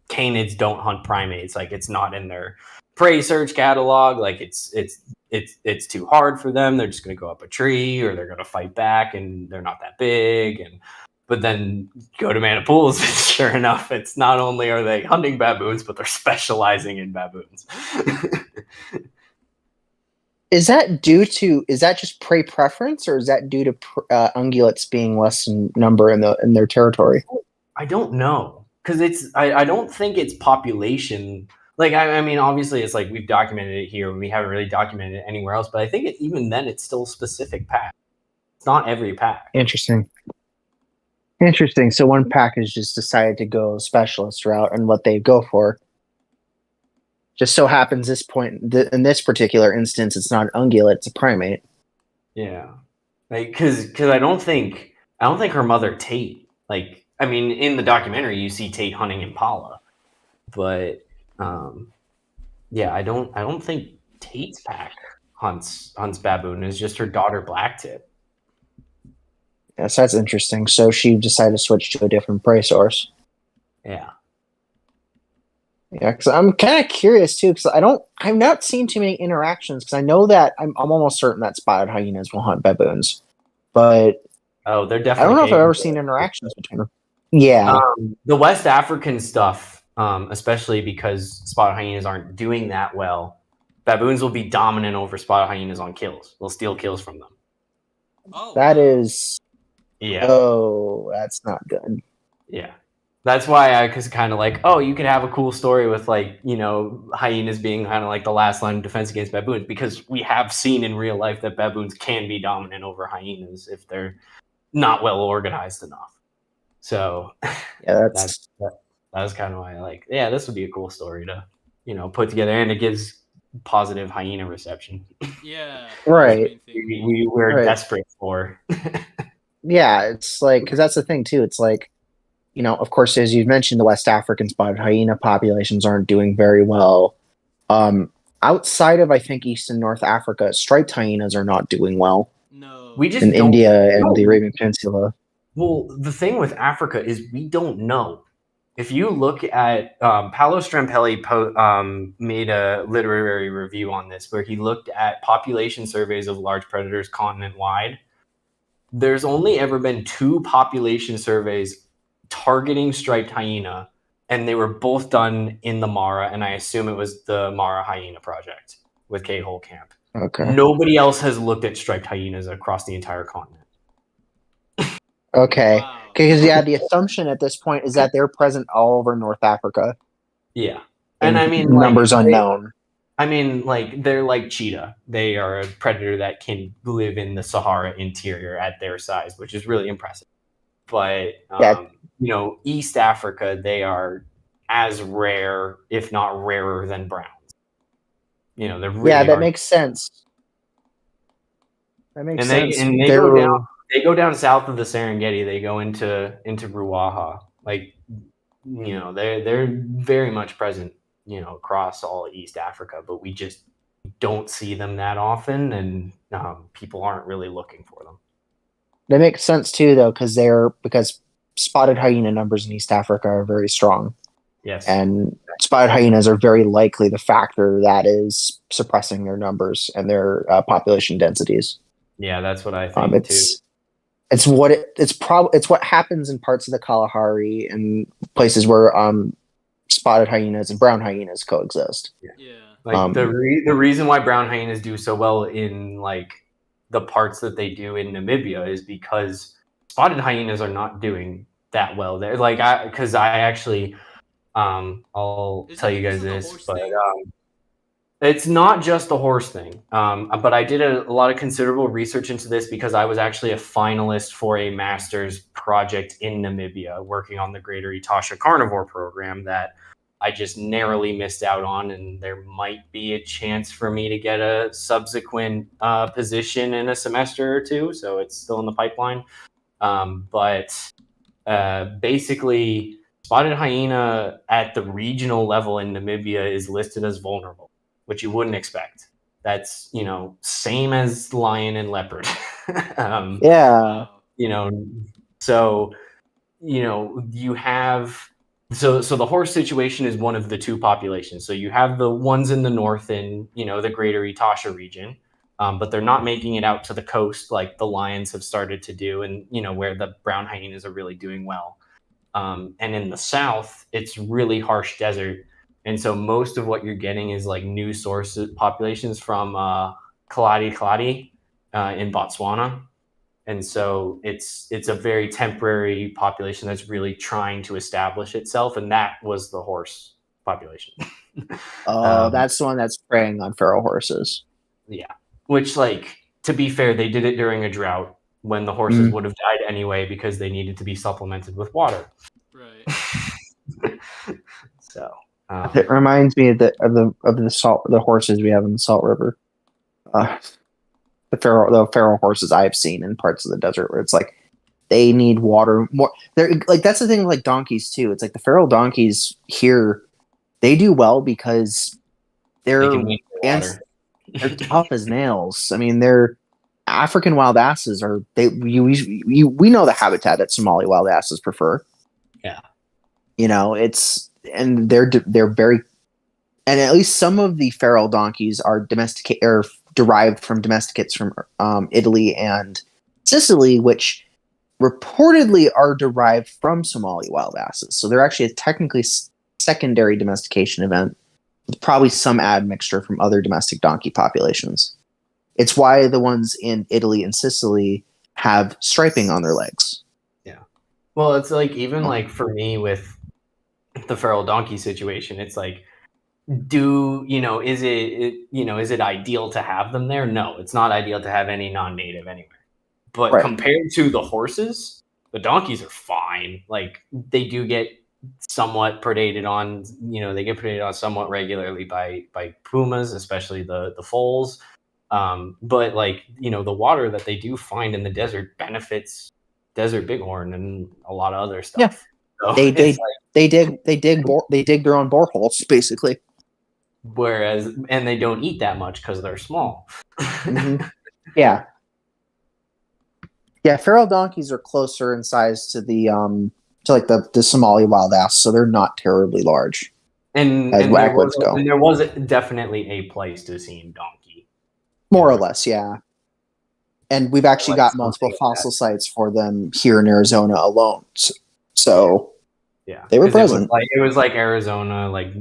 canids don't hunt primates, like it's not in their prey search catalog, like it's too hard for them. They're just going to go up a tree or they're going to fight back, and they're not that big. But then go to Manipul's, sure enough, it's not only are they hunting baboons, but they're specializing in baboons. Is that just prey preference, or is that due to ungulates being less in number in their territory? I don't know, because I don't think it's population. Like I mean, obviously, it's like we've documented it here, and we haven't really documented it anywhere else. But I think even then, it's still specific pack. It's not every pack. Interesting. So one pack has just decided to go specialist route, and what they go for. Just so happens in this particular instance, it's not an ungulate; it's a primate. Yeah, like because I don't think her mother Tate. Like, I mean, in the documentary, you see Tate hunting impala, but yeah, I don't think Tate's pack hunts baboon. It's just her daughter Blacktip. Yes, that's interesting. So she decided to switch to a different prey source. Yeah. Yeah, because I'm kind of curious too, because I've not seen too many interactions, because I know that I'm almost certain that spotted hyenas will hunt baboons, but they're definitely. I don't know if I've ever seen interactions between them. Yeah, the West African stuff, especially because spotted hyenas aren't doing that well, baboons will be dominant over spotted hyenas on kills. They'll steal kills from them. Oh, that is. Yeah. Oh, that's not good. Yeah. That's why I was kind of like, oh, you could have a cool story with like, hyenas being kind of like the last line of defense against baboons, because we have seen in real life that baboons can be dominant over hyenas if they're not well organized enough. So yeah, that was kind of why I like, yeah, this would be a cool story to, put together, and it gives positive hyena reception. Yeah. Right. We're desperate for. Yeah, it's like, because that's the thing too. It's like, of course, as you mentioned, the West African spotted hyena populations aren't doing very well. Outside of, I think, East and North Africa, striped hyenas are not doing well. No. We just in India and the Arabian Peninsula. Well, the thing with Africa is we don't know. if you look at Paolo Strampelli made a literary review on this where he looked at population surveys of large predators continent-wide. There's only ever been 2 population surveys targeting striped hyena, and they were both done in the Mara, and I assume it was the Mara Hyena Project with Kate Holcamp. Okay. Nobody else has looked at striped hyenas across the entire continent. Okay. Wow. Because the assumption at this point is that they're present all over North Africa. Yeah. And I mean, numbers unknown. They're like cheetah. They are a predator that can live in the Sahara interior at their size, which is really impressive. But, East Africa, they are as rare, if not rarer than browns. They're really that makes sense. That makes sense. They go down south of the Serengeti. They go into Ruaha. They're very much present, across all East Africa, but we just don't see them that often, and people aren't really looking for them. That makes sense too, though, because spotted hyena numbers in East Africa are very strong. Yes, and spotted hyenas are very likely the factor that is suppressing their numbers and their population densities. Yeah, that's what I think too. It's what happens in parts of the Kalahari and places where spotted hyenas and brown hyenas coexist. Yeah. The reason why brown hyenas do so well in the parts that they do in Namibia is because spotted hyenas are not doing that well there. Because I actually, I'll tell you guys this, but it's not just the horse thing. But I did a lot of considerable research into this because I was actually a finalist for a master's project in Namibia working on the Greater Etosha Carnivore Program that I just narrowly missed out on, and there might be a chance for me to get a subsequent position in a semester or two, so it's still in the pipeline. But basically, spotted hyena at the regional level in Namibia is listed as vulnerable, which you wouldn't expect. That's, same as lion and leopard. Yeah. So you have... So the horse situation is one of the 2 populations. So you have the ones in the north in, the Greater Etosha region, but they're not making it out to the coast like the lions have started to do, and, where the brown hyenas are really doing well. And in the south, it's really harsh desert. And so most of what you're getting is new sources, populations from Kaladi in Botswana. And so it's a very temporary population that's really trying to establish itself, and that was the horse population. That's the one that's preying on feral horses. Yeah, which, to be fair, they did it during a drought when the horses would have died anyway because they needed to be supplemented with water. Right. So it reminds me of the horses we have in the Salt River. The feral horses I've seen in parts of the desert where it's they need water more. They're that's the thing with donkeys too. It's the feral donkeys here, they do well because they're tough as nails. I mean, they're African wild asses we know the habitat that Somali wild asses prefer. Yeah. They're very, and at least some of the feral donkeys are derived from domesticates from Italy and Sicily, which reportedly are derived from Somali wild asses. So they're actually a technically secondary domestication event with probably some admixture from other domestic donkey populations. It's why the ones in Italy and Sicily have striping on their legs. Yeah. Well, it's even for me with the feral donkey situation, it's is it ideal to have them there? No, it's not ideal to have any non-native anywhere. But compared to the horses, the donkeys are fine. They do get somewhat predated on, they get predated on somewhat regularly by pumas, especially the foals. But the water that they do find in the desert benefits desert bighorn and a lot of other stuff. Yeah. So they dig their own boreholes, basically. And they don't eat that much because they're small. Yeah, feral donkeys are closer in size to the to like the Somali wild ass, so they're not terribly large. And, As and, there backwards was, go. and there was definitely a Pleistocene donkey. More or less, yeah. And we've actually Like got something multiple like fossil sites for them here in Arizona alone. So Yeah, they were 'cause present. It was like Arizona, like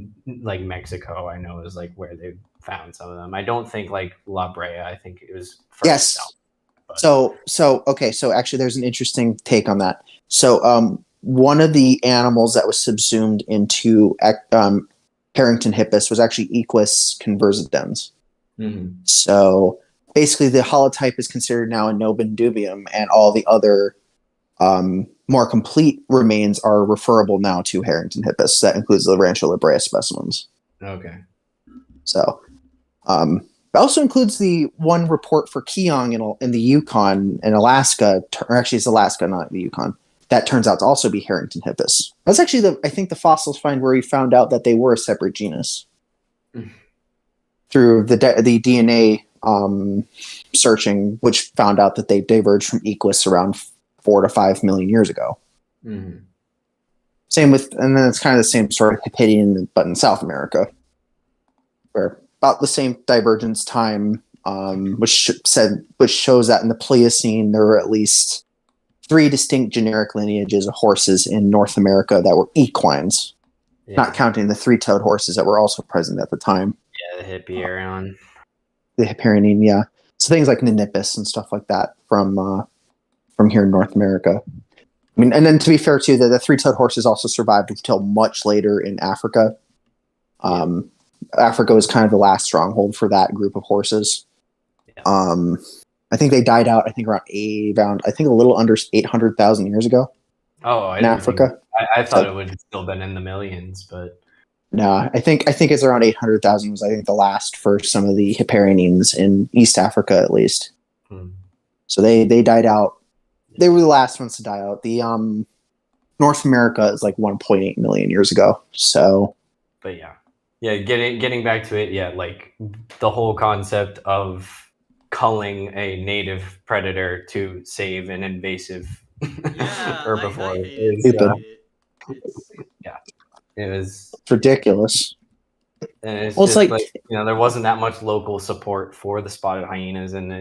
Mexico. I know is like where they found some of them. I don't think like La Brea. I think it was further Yes. south. But- So actually there's an interesting take on that. So one of the animals that was subsumed into Harrington hippus was actually Equus conversidens. Mhm. So basically the holotype is considered now a novum dubium, and all the other more complete remains are referable now to Harrington hippus. That includes the Rancho La Brea specimens. Okay. So it also includes the one report for Keong in the Yukon in Alaska, or actually it's Alaska, not the Yukon. That turns out to also be Harrington hippus. That's actually I think the fossils find where we found out that they were a separate genus through the DNA searching, which found out that they diverged from Equus around 4 to 5 million years ago. Mhm. Same with, and then it's kind of the same sort of Hippidian, but in South America, where about the same divergence time, which shows that in the Pliocene there were at least 3 distinct generic lineages of horses in North America that were equines, Yeah. not counting the 3-toed horses that were also present at the time. Yeah, the Hippiarion. The Hipparion, yeah. So things like Ninipus and stuff like that from here in North America. I mean, and then to be fair too, the 3-toed horses also survived until much later in Africa. Africa was kind of the last stronghold for that group of horses. Yeah. I think they died out. I think around a little under 800,000 years ago Oh, I in didn't Africa. think- I thought So- it would have still been in the millions, but No, I think it's around 800,000 was I think the last for some of the Hipparionians in East Africa at least. So they died out. They were the last ones to die out. The North America is like 1.8 million years ago. So but yeah. Getting back to it, yeah, like the whole concept of culling a native predator to save an invasive Yeah, herbivore I hate it. is, I hate it. it was it's ridiculous. and it's Well, it's just like- there wasn't that much local support for the spotted hyenas, and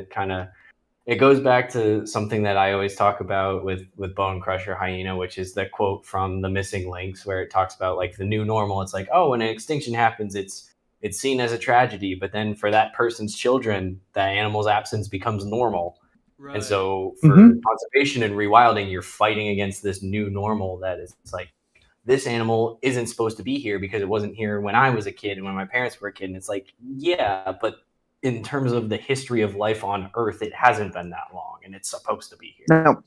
it goes back to something that I always talk about with Bone Crusher hyena, which is the quote from The Missing Links, where it talks about like the new normal. It's like, oh, when an extinction happens, it's seen as a tragedy, but then for that person's children, that animal's absence becomes normal. Right. And so for conservation and rewilding, you're fighting against this new normal that is like, this animal isn't supposed to be here because it wasn't here when I was a kid and when my parents were a kid. And it's like, yeah, but in terms of the history of life on Earth, it hasn't been that long, and it's supposed to be here. No.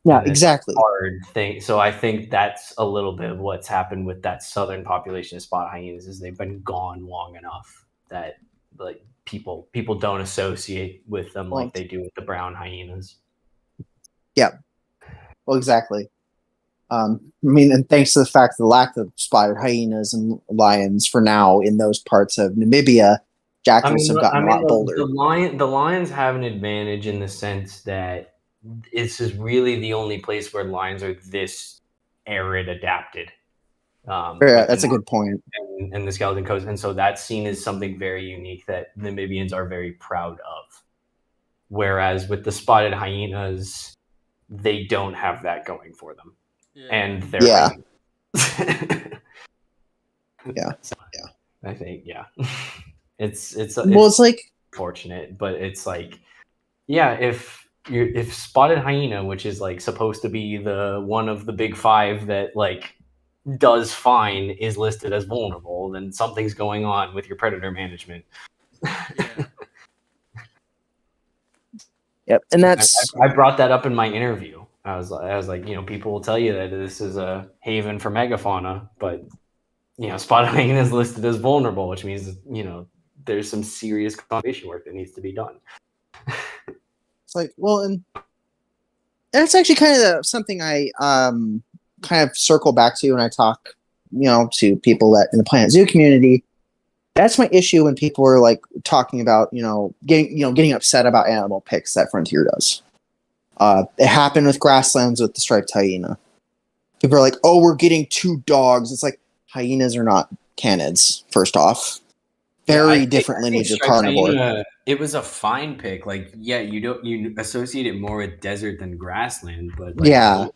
Yeah, And it's exactly. a hard thing. So I think that's a little bit of what's happened with that southern population of spot hyenas is they've been gone long enough that like people don't associate with them like they do with the brown hyenas. Yeah. Well, exactly. I mean, and thanks to the fact of the lack of spotted hyenas and lions for now in those parts of Namibia, jackals have gotten a lot bolder. The lions have an advantage in the sense that this is really the only place where lions are this arid adapted. Yeah, that's a good point. And the skeleton coast, and so that's seen as something very unique that Namibians are very proud of. Whereas with the spotted hyenas, they don't have that going for them, and they're Yeah. So, I think it's like fortunate, but it's like if spotted hyena, which is like supposed to be the one of the big 5 that like does fine, is listed as vulnerable, then something's going on with your predator management. Yep, and that's I brought that up in my interview. I was like, people will tell you that this is a haven for megafauna, but spotted hyena is listed as vulnerable, which means there's some serious conservation work that needs to be done. It's like, well, and that's actually kind of something I kind of circle back to when I talk, to people that in the Planet Zoo community. That's my issue when people are like talking about, getting upset about animal picks that Frontier does. It happened with grasslands with the striped hyena. People are like, "Oh, we're getting 2 dogs." It's like hyenas are not canids. First off, very different lineage of striped carnivore. hyena, it was a fine pick. Like, yeah, you associate it more with desert than grassland, but like, Yeah.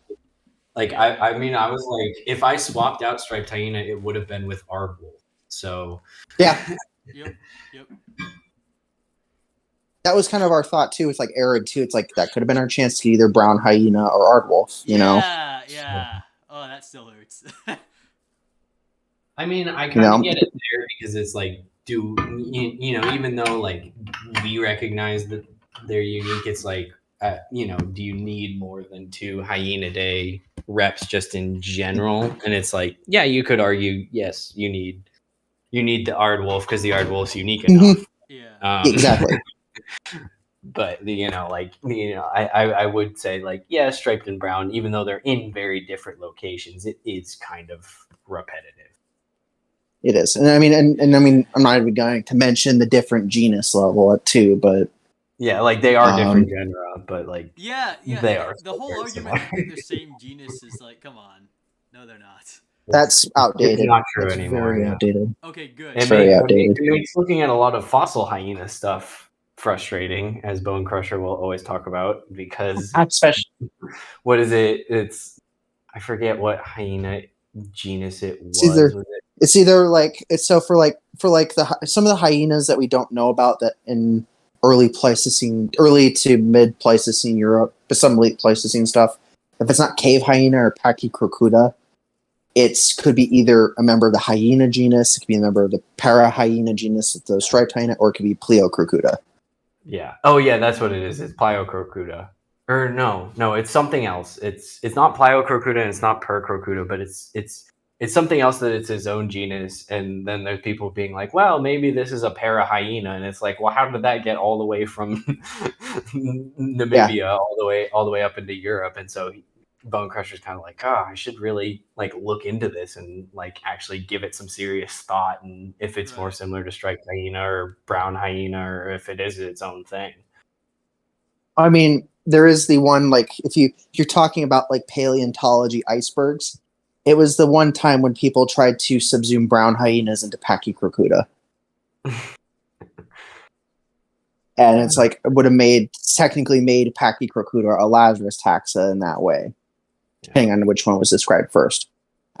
Like I mean, I was like, if I swapped out striped hyena, it would have been with aardwolf. So Yeah, Yep. that was kind of our thought too. It's like arid too. It's like that could have been our chance to get either brown hyena or aardwolf. You know. Yeah. Oh, that still hurts. I mean, I kind of get it there because it's like, you know, even though like we recognize that they're unique, it's like, you know, do you need more than 2 hyena reps just in general? And it's like, yeah, you could argue, yes, you need the aardwolf because the aardwolf's unique enough. Yeah. Exactly. But you know, like, you know, I would say like, yeah, striped and brown, even though they're in very different locations, it is kind of repetitive. It is, and I mean, and I mean, I'm not even going to mention the different genus level too, but yeah, like they are different genera, but like Yeah. they are. The whole argument that they're the same genus is like, come on, no, they're not. that's outdated. It's not true That's anymore. very outdated. Okay, good. It makes looking at a lot of fossil hyena stuff frustrating, as Bone Crusher will always talk about, because Especially, what is it? It's, I forget what hyena genus it was. It's either like it's so for the some of the hyenas that we don't know about that in early to mid Pleistocene Europe, but some late Pleistocene stuff. If it's not cave hyena or Pachycrocuta, it could be either a member of the hyena genus, it could be a member of the parahyena genus, the striped hyena, or it could be Pleocrocuta. Yeah. Oh yeah, that's what it is. It's Pleocrocuta. Or no, it's something else. It's not Pleocrocuta and it's not Percrocuta, but it's something else that it's its own genus. And then there's people being like, well, maybe this is a parahyena, and it's like, well, how did that get all the way from Namibia all the way up into Europe? And so Bone Crusher's kind of like, I should really like look into this and like actually give it some serious thought, and if it's more similar to striped hyena or brown hyena, or if it is its own thing. I mean, there is the one, like, if you're talking about like paleontology icebergs, it was the one time when people tried to subsume brown hyenas into Pachycrocuta. And it's like, it would have technically made Pachycrocuta a Lazarus taxa in that way, depending on which one was described first,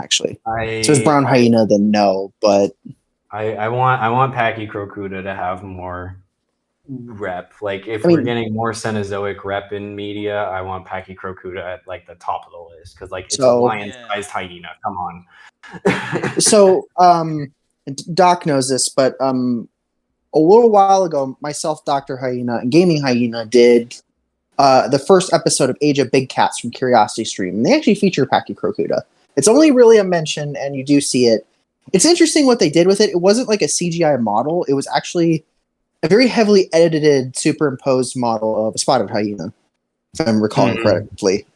actually. So it's brown hyena, then no, but I want Pachycrocuta to have more rep. Like, if we're getting more Cenozoic rep in media, I want Pachycrocuta at like the top of the list, because like it's a lion-sized hyena. Come on. So Doc knows this, but a little while ago, myself, Dr. Hyena, and Gaming Hyena did the first episode of Age of Big Cats from Curiosity Stream, and they actually feature Pachycrocuta. It's only really a mention, and you do see it. It's interesting what they did with it. It wasn't like a CGI model. It was actually a very heavily edited, superimposed model of a spotted hyena, if I'm recalling correctly.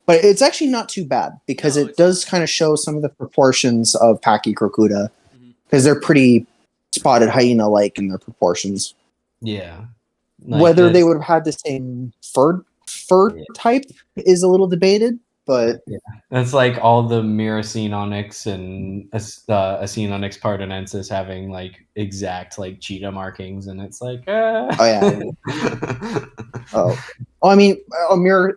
But it's actually not too bad, because it does kind of show some of the proportions of Pachycrocuta, because they're pretty spotted hyena-like in their proportions. Yeah. Like whether they would have had the same fur type is a little debated, but that's like all the Miracinonyx and Acinonyx pardonensis having like exact like cheetah markings, and it's like I mean,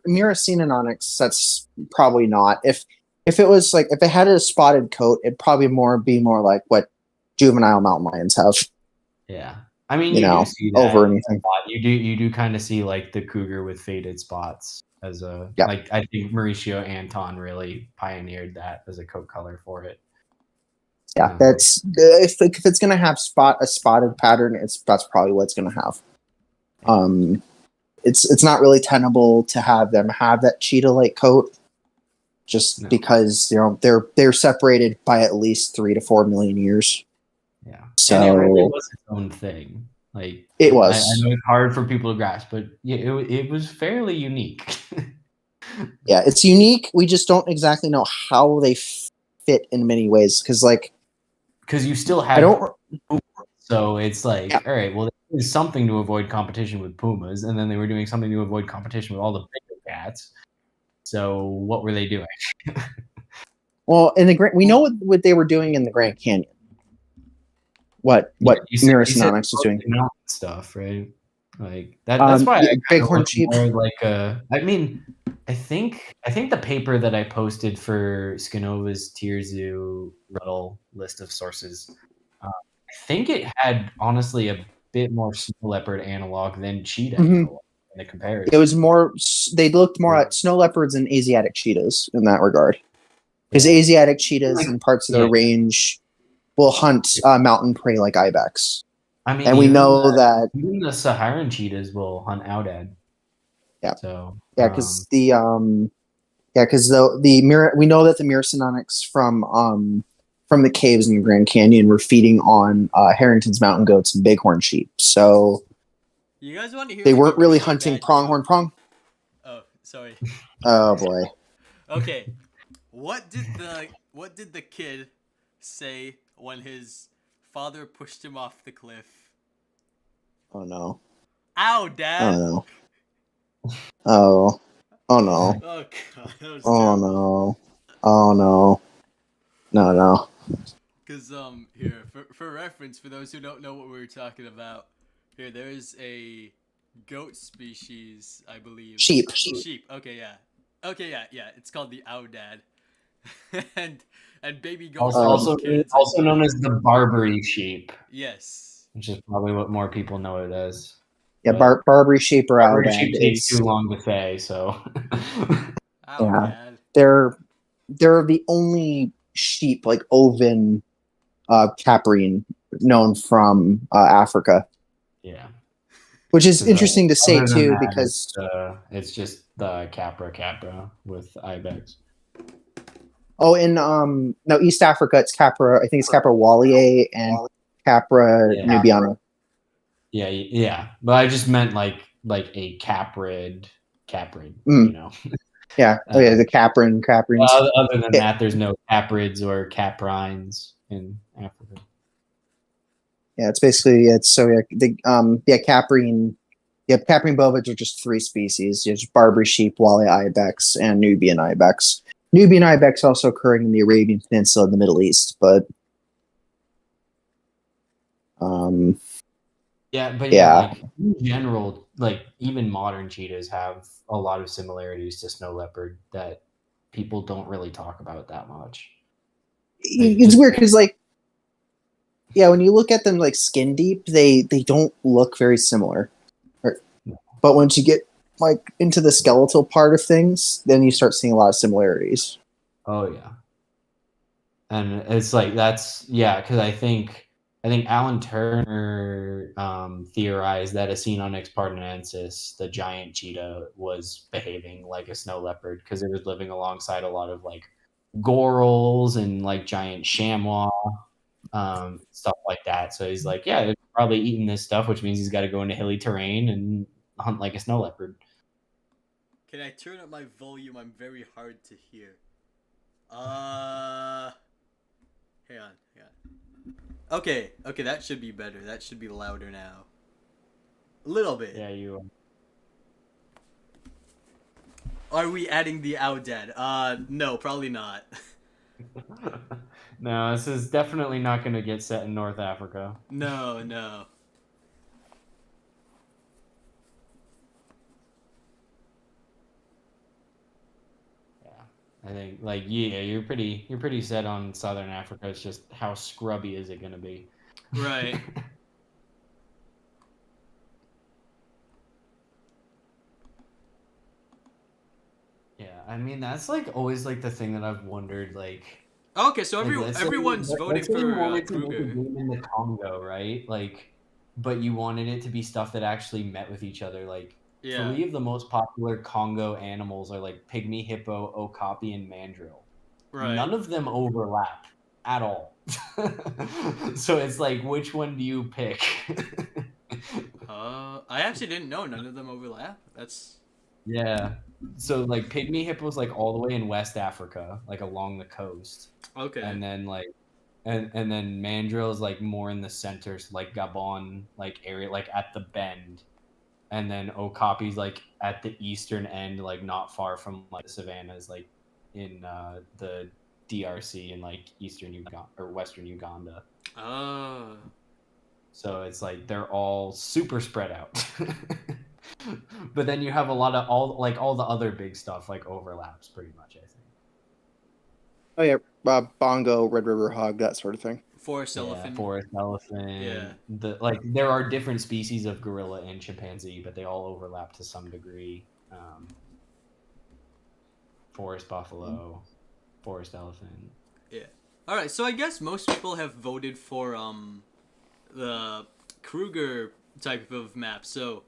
Miracinonyx, that's probably not. If it was like, if it had a spotted coat, it'd probably be more like what juvenile mountain lions have. Yeah. I mean, you know, see that over anything. You do kind of see like the cougar with faded spots as a like, I think Mauricio Anton really pioneered that as a coat color for it. Yeah, that's if it's gonna have a spotted pattern, that's probably what it's gonna have. It's not really tenable to have them have that cheetah-like coat, just because they're separated by at least 3 to 4 million years. Yeah, so and it really was its own thing. Like, it was. I know it's hard for people to grasp, but yeah, it was fairly unique. Yeah, it's unique. We just don't exactly know how they fit in many ways, because you still have. So it's like, all right, well, they did something to avoid competition with pumas, and then they were doing something to avoid competition with all the bigger cats. So what were they doing? Well, in the we know what they were doing in the Grand Canyon. What You said Mirasonomics was doing. mountain stuff, right? Like that. That's why yeah, I kinda bighorn look sheep. more like a. I mean, I think the paper that I posted for Skinova's Tier Zoo Riddle list of sources, I think it had honestly a bit more snow leopard analog than cheetah analog in the comparison. It was more. They looked more at snow leopards and Asiatic cheetahs in that regard, because Asiatic cheetahs in parts of their range will hunt mountain prey like ibex. I mean, and we know that even the Saharan cheetahs will hunt aoudad. Yeah. So because we know that the Mirasonomics from the caves in the Grand Canyon were feeding on Harrington's mountain goats and bighorn sheep. So You guys want to hear? They weren't really hunting pronghorn prong. Oh, sorry. Oh boy. Okay, what did the kid say when his father pushed him off the cliff? Oh no. Ow, Dad! Oh no. Oh. Oh no. Oh god, that was Oh terrible. no. Oh no. No. Cause here for reference, for those who don't know what we were talking about, here there's a goat species, I believe. Sheep. Sheep. Okay, yeah. It's called the aoudad, and baby goats. also kids known as the Barbary sheep. Yes. Which is probably what more people know it as. Yeah, Barbary sheep or Barbary aoudad sheep takes too long to say, so. Aoudad. They're the only sheep like oven caprine known from Africa. Yeah. Which is interesting to say Other than too, that, because it's just the capra with ibex. oh, in no, East Africa it's Capra. I think it's Capra Wallier and Capra nubiana. Yeah. But I just meant like a caprid, you know. Yeah. Oh yeah, the caprines. Other than that, there's no caprids or caprines in Africa. Yeah, it's basically caprine. Yeah, caprine bovids are just 3 species. There's Barbary sheep, Wally ibex, and Nubian ibex. Nubian ibex also occurring in the Arabian Peninsula in the Middle East, but like, in general, like even modern cheetahs have a lot of similarities to snow leopard that people don't really talk about that much. It's weird because when you look at them like skin deep, they don't look very similar. But once you get like into the skeletal part of things, then you start seeing a lot of similarities. Oh yeah. And it's like because I think Alan Turner theorized that Acinonyx pardonensis, the giant cheetah, was behaving like a snow leopard because it was living alongside a lot of like gorals and like giant chamois, stuff like that. So he's like, yeah, it's probably eating this stuff, which means he's got to go into hilly terrain and hunt like a snow leopard. Can I turn up my volume? I'm very hard to hear. Hang on. Okay, that should be better. That should be louder now. A little bit. Yeah, you. Are we adding the aoudad? No, probably not. No, this is definitely not going to get set in North Africa. No. I think you're pretty set on Southern Africa. It's just how scrubby is it gonna be? Right. Yeah, I mean that's like always like the thing that I've wondered like. Okay, so everyone's voting for Kruger in the Congo, right? Like, but you wanted it to be stuff that actually met with each other, like. Yeah. 3 of the most popular Congo animals are like pygmy hippo, okapi, and mandrill. Right. None of them overlap at all. So it's like, which one do you pick? I actually didn't know none of them overlap. That's So like pygmy hippo's like all the way in West Africa, like along the coast. Okay. And then like and then mandrill is like more in the center, so like Gabon like area, like at the bend. and then Okapi's like at the eastern end, like not far from like the savannas, like in the DRC and like eastern Uganda or western Uganda. Oh. So it's like they're all super spread out. But then you have a lot of all the other big stuff like overlaps pretty much, I think. Oh yeah, bongo, red river hog, that sort of thing. Forest elephant. Forest elephant. Yeah. There are different species of gorilla and chimpanzee, but they all overlap to some degree. Forest buffalo, forest elephant. Yeah. All right. So I guess most people have voted for the Kruger type of map. So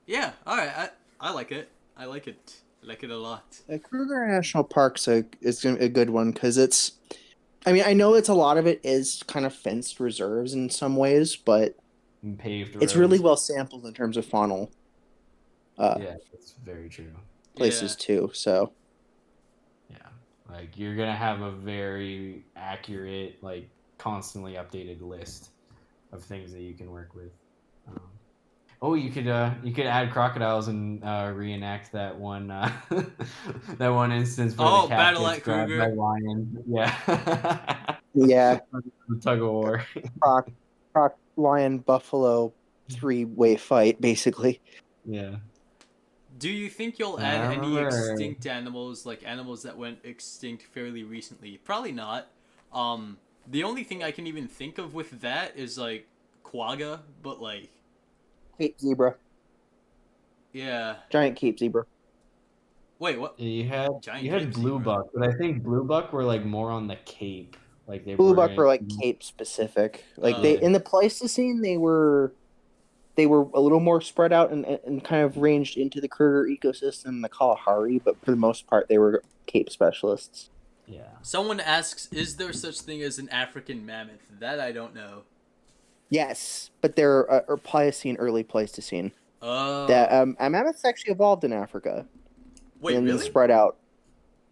yeah. All right. I like it. I like it. I like it a lot. Kruger National Park's is a good one because it's. I mean, I know it's a lot of it is kind of fenced reserves in some ways, but And paved it's roads. really well sampled in terms of faunal Yeah, that's very true. places too. So Yeah, like you're gonna have a very accurate, like constantly updated list of things that you can work with. You could add crocodiles and reenact that one that one instance where the cat Battle gets at grabbed Kruger. by lions. Yeah, yeah, the tug of war. croc, lion, buffalo, 3-way fight basically. Yeah. Do you think you'll I add any remember- extinct animals, like animals that went extinct fairly recently? Probably not. The only thing I can even think of with that is like quagga, but like, Cape zebra, yeah. giant Cape zebra. Wait, what? You had Giant Cape blue zebra. buck, but I think blue buck were like more on the Cape. Like they Blue buck weren't- were like Cape specific. Like they Oh. in the Pleistocene they were a little more spread out and kind of ranged into the Kruger ecosystem, the Kalahari, but for the most part they were Cape specialists. Yeah. Someone asks, is there such thing as an African mammoth? That I don't know. Yes, but they're Pliocene, early Pleistocene. Oh. That mammoths actually evolved in Africa Wait, and really? then spread out.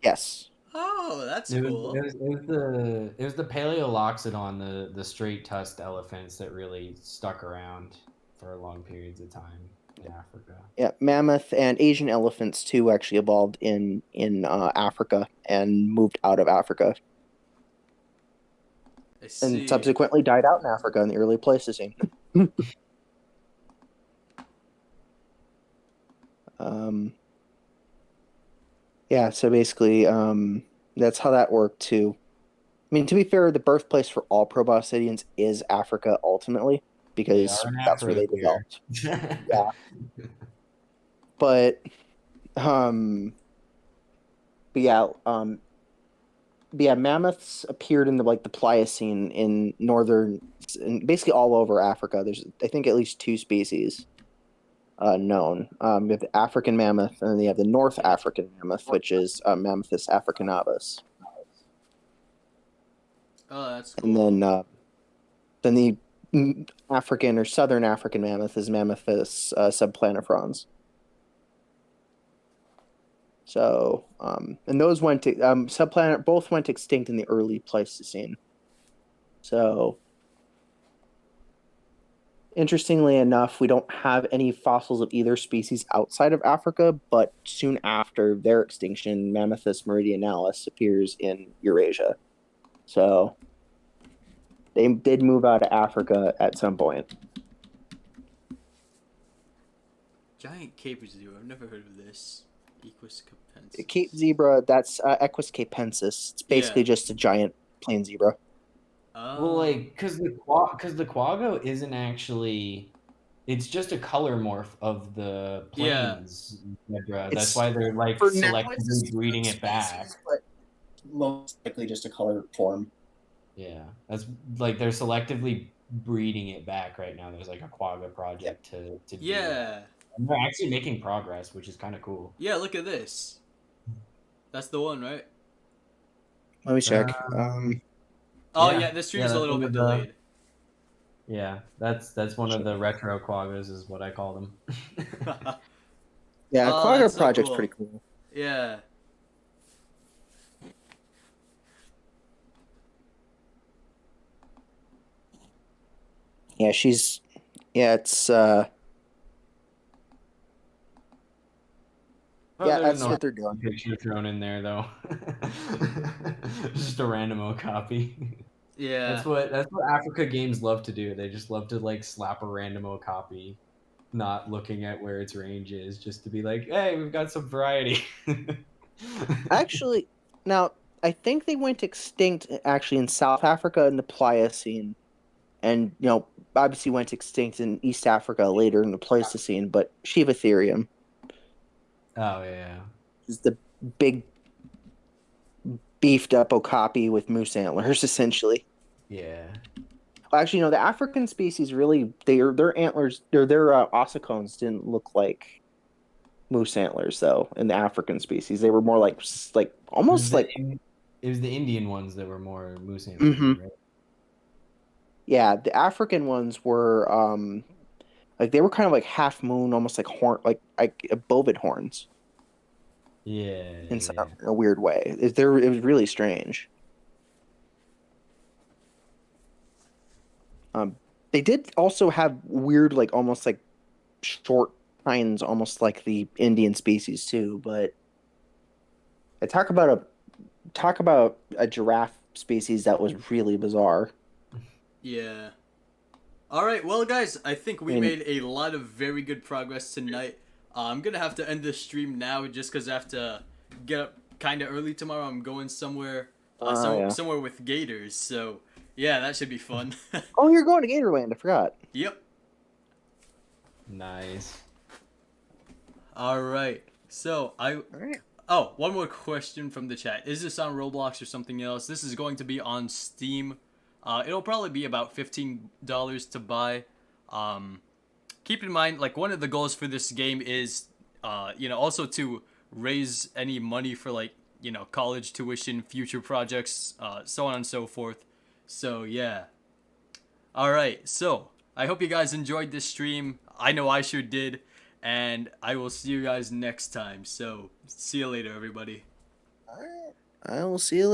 Yes. Oh, that's It cool. was the Paleoloxodon, the straight tusked elephants that really stuck around for long periods of time in Africa. Yeah, mammoth and Asian elephants too actually evolved in Africa and moved out of Africa I see. and subsequently died out in Africa in the early Pleistocene. Yeah, so basically, that's how that worked too. I mean, to be fair, the birthplace for all proboscideans is Africa ultimately, because They are an that's where they Afrosphere. developed. Yeah. But mammoths appeared in the Pliocene in northern, in basically all over Africa. There's, I think, at least 2 species known. You have the African mammoth, and then you have the North African mammoth, which is Mammuthus africanavus. Oh, that's cool. And then the African or Southern African mammoth is Mammuthus subplanifrons. So, and those went to both went extinct in the early Pleistocene. So, interestingly enough, we don't have any fossils of either species outside of Africa, but soon after their extinction, Mammuthus meridionalis appears in Eurasia. So, they did move out of Africa at some point. Giant cape zebra. I've never heard of this. Equus capensis. Cape zebra, that's Equus capensis. It's basically just a giant plain zebra. Well, like, because the quagga isn't actually, it's just a color morph of the plains zebra. That's It's- why they're like For now, selectively it's a breeding it species, back. but most likely just a color form. Yeah, that's like they're selectively breeding it back right now. There's like a quagga project to do that. Yeah. And they're actually making progress, which is kind of cool. Yeah, look at this. That's the one, right? Let me check. Oh, Yeah. yeah, the stream's Yeah, a little that's bit one of delayed. Yeah, that's one of the retro quaggas, is what I call them. Yeah, Oh, quagga that's so project's cool. pretty cool. Yeah. Yeah, it's Oh, Yeah, there's that's no what they're doing. picture thrown in there though. Just a random copy. Yeah. That's what Africa games love to do. They just love to like slap a random copy, not looking at where its range is, just to be like, hey, we've got some variety. Actually, now I think they went extinct actually in South Africa in the Pliocene, and obviously went extinct in East Africa later in the Pleistocene. But Shiva Therium Oh yeah. is the big beefed up okapi with moose antlers, essentially. Yeah. Well, actually, no, the African species really their antlers, their ossicones didn't look like moose antlers though. In the African species, they were more like almost like. It was the Indian ones that were more moose antlers, Mhm. right? Yeah, the African ones were like they were kind of like half moon, almost like horn, like bovid horns Yeah. in a weird way. It was really strange. They did also have weird, like almost like short tines, almost like the Indian species too. But I talk about a giraffe species that was really bizarre. Yeah. All right, well, guys, I think we And- made a lot of very good progress tonight. I'm gonna have to end the stream now just because I have to get up kind of early tomorrow. I'm going somewhere, Yeah. somewhere with gators. So yeah, that should be fun. Oh, you're going to Gatorland. I forgot. Yep. Nice. All right. So All right. Oh, one more question from the chat. Is this on Roblox or something else? This is going to be on Steam. It'll probably be about $15 to buy. Keep in mind, like, one of the goals for this game is, also to raise any money for, like, college tuition, future projects, so on and so forth. So, yeah. Alright, so, I hope you guys enjoyed this stream. I know I sure did. And I will see you guys next time. So, see you later, everybody. All right. I will see you later.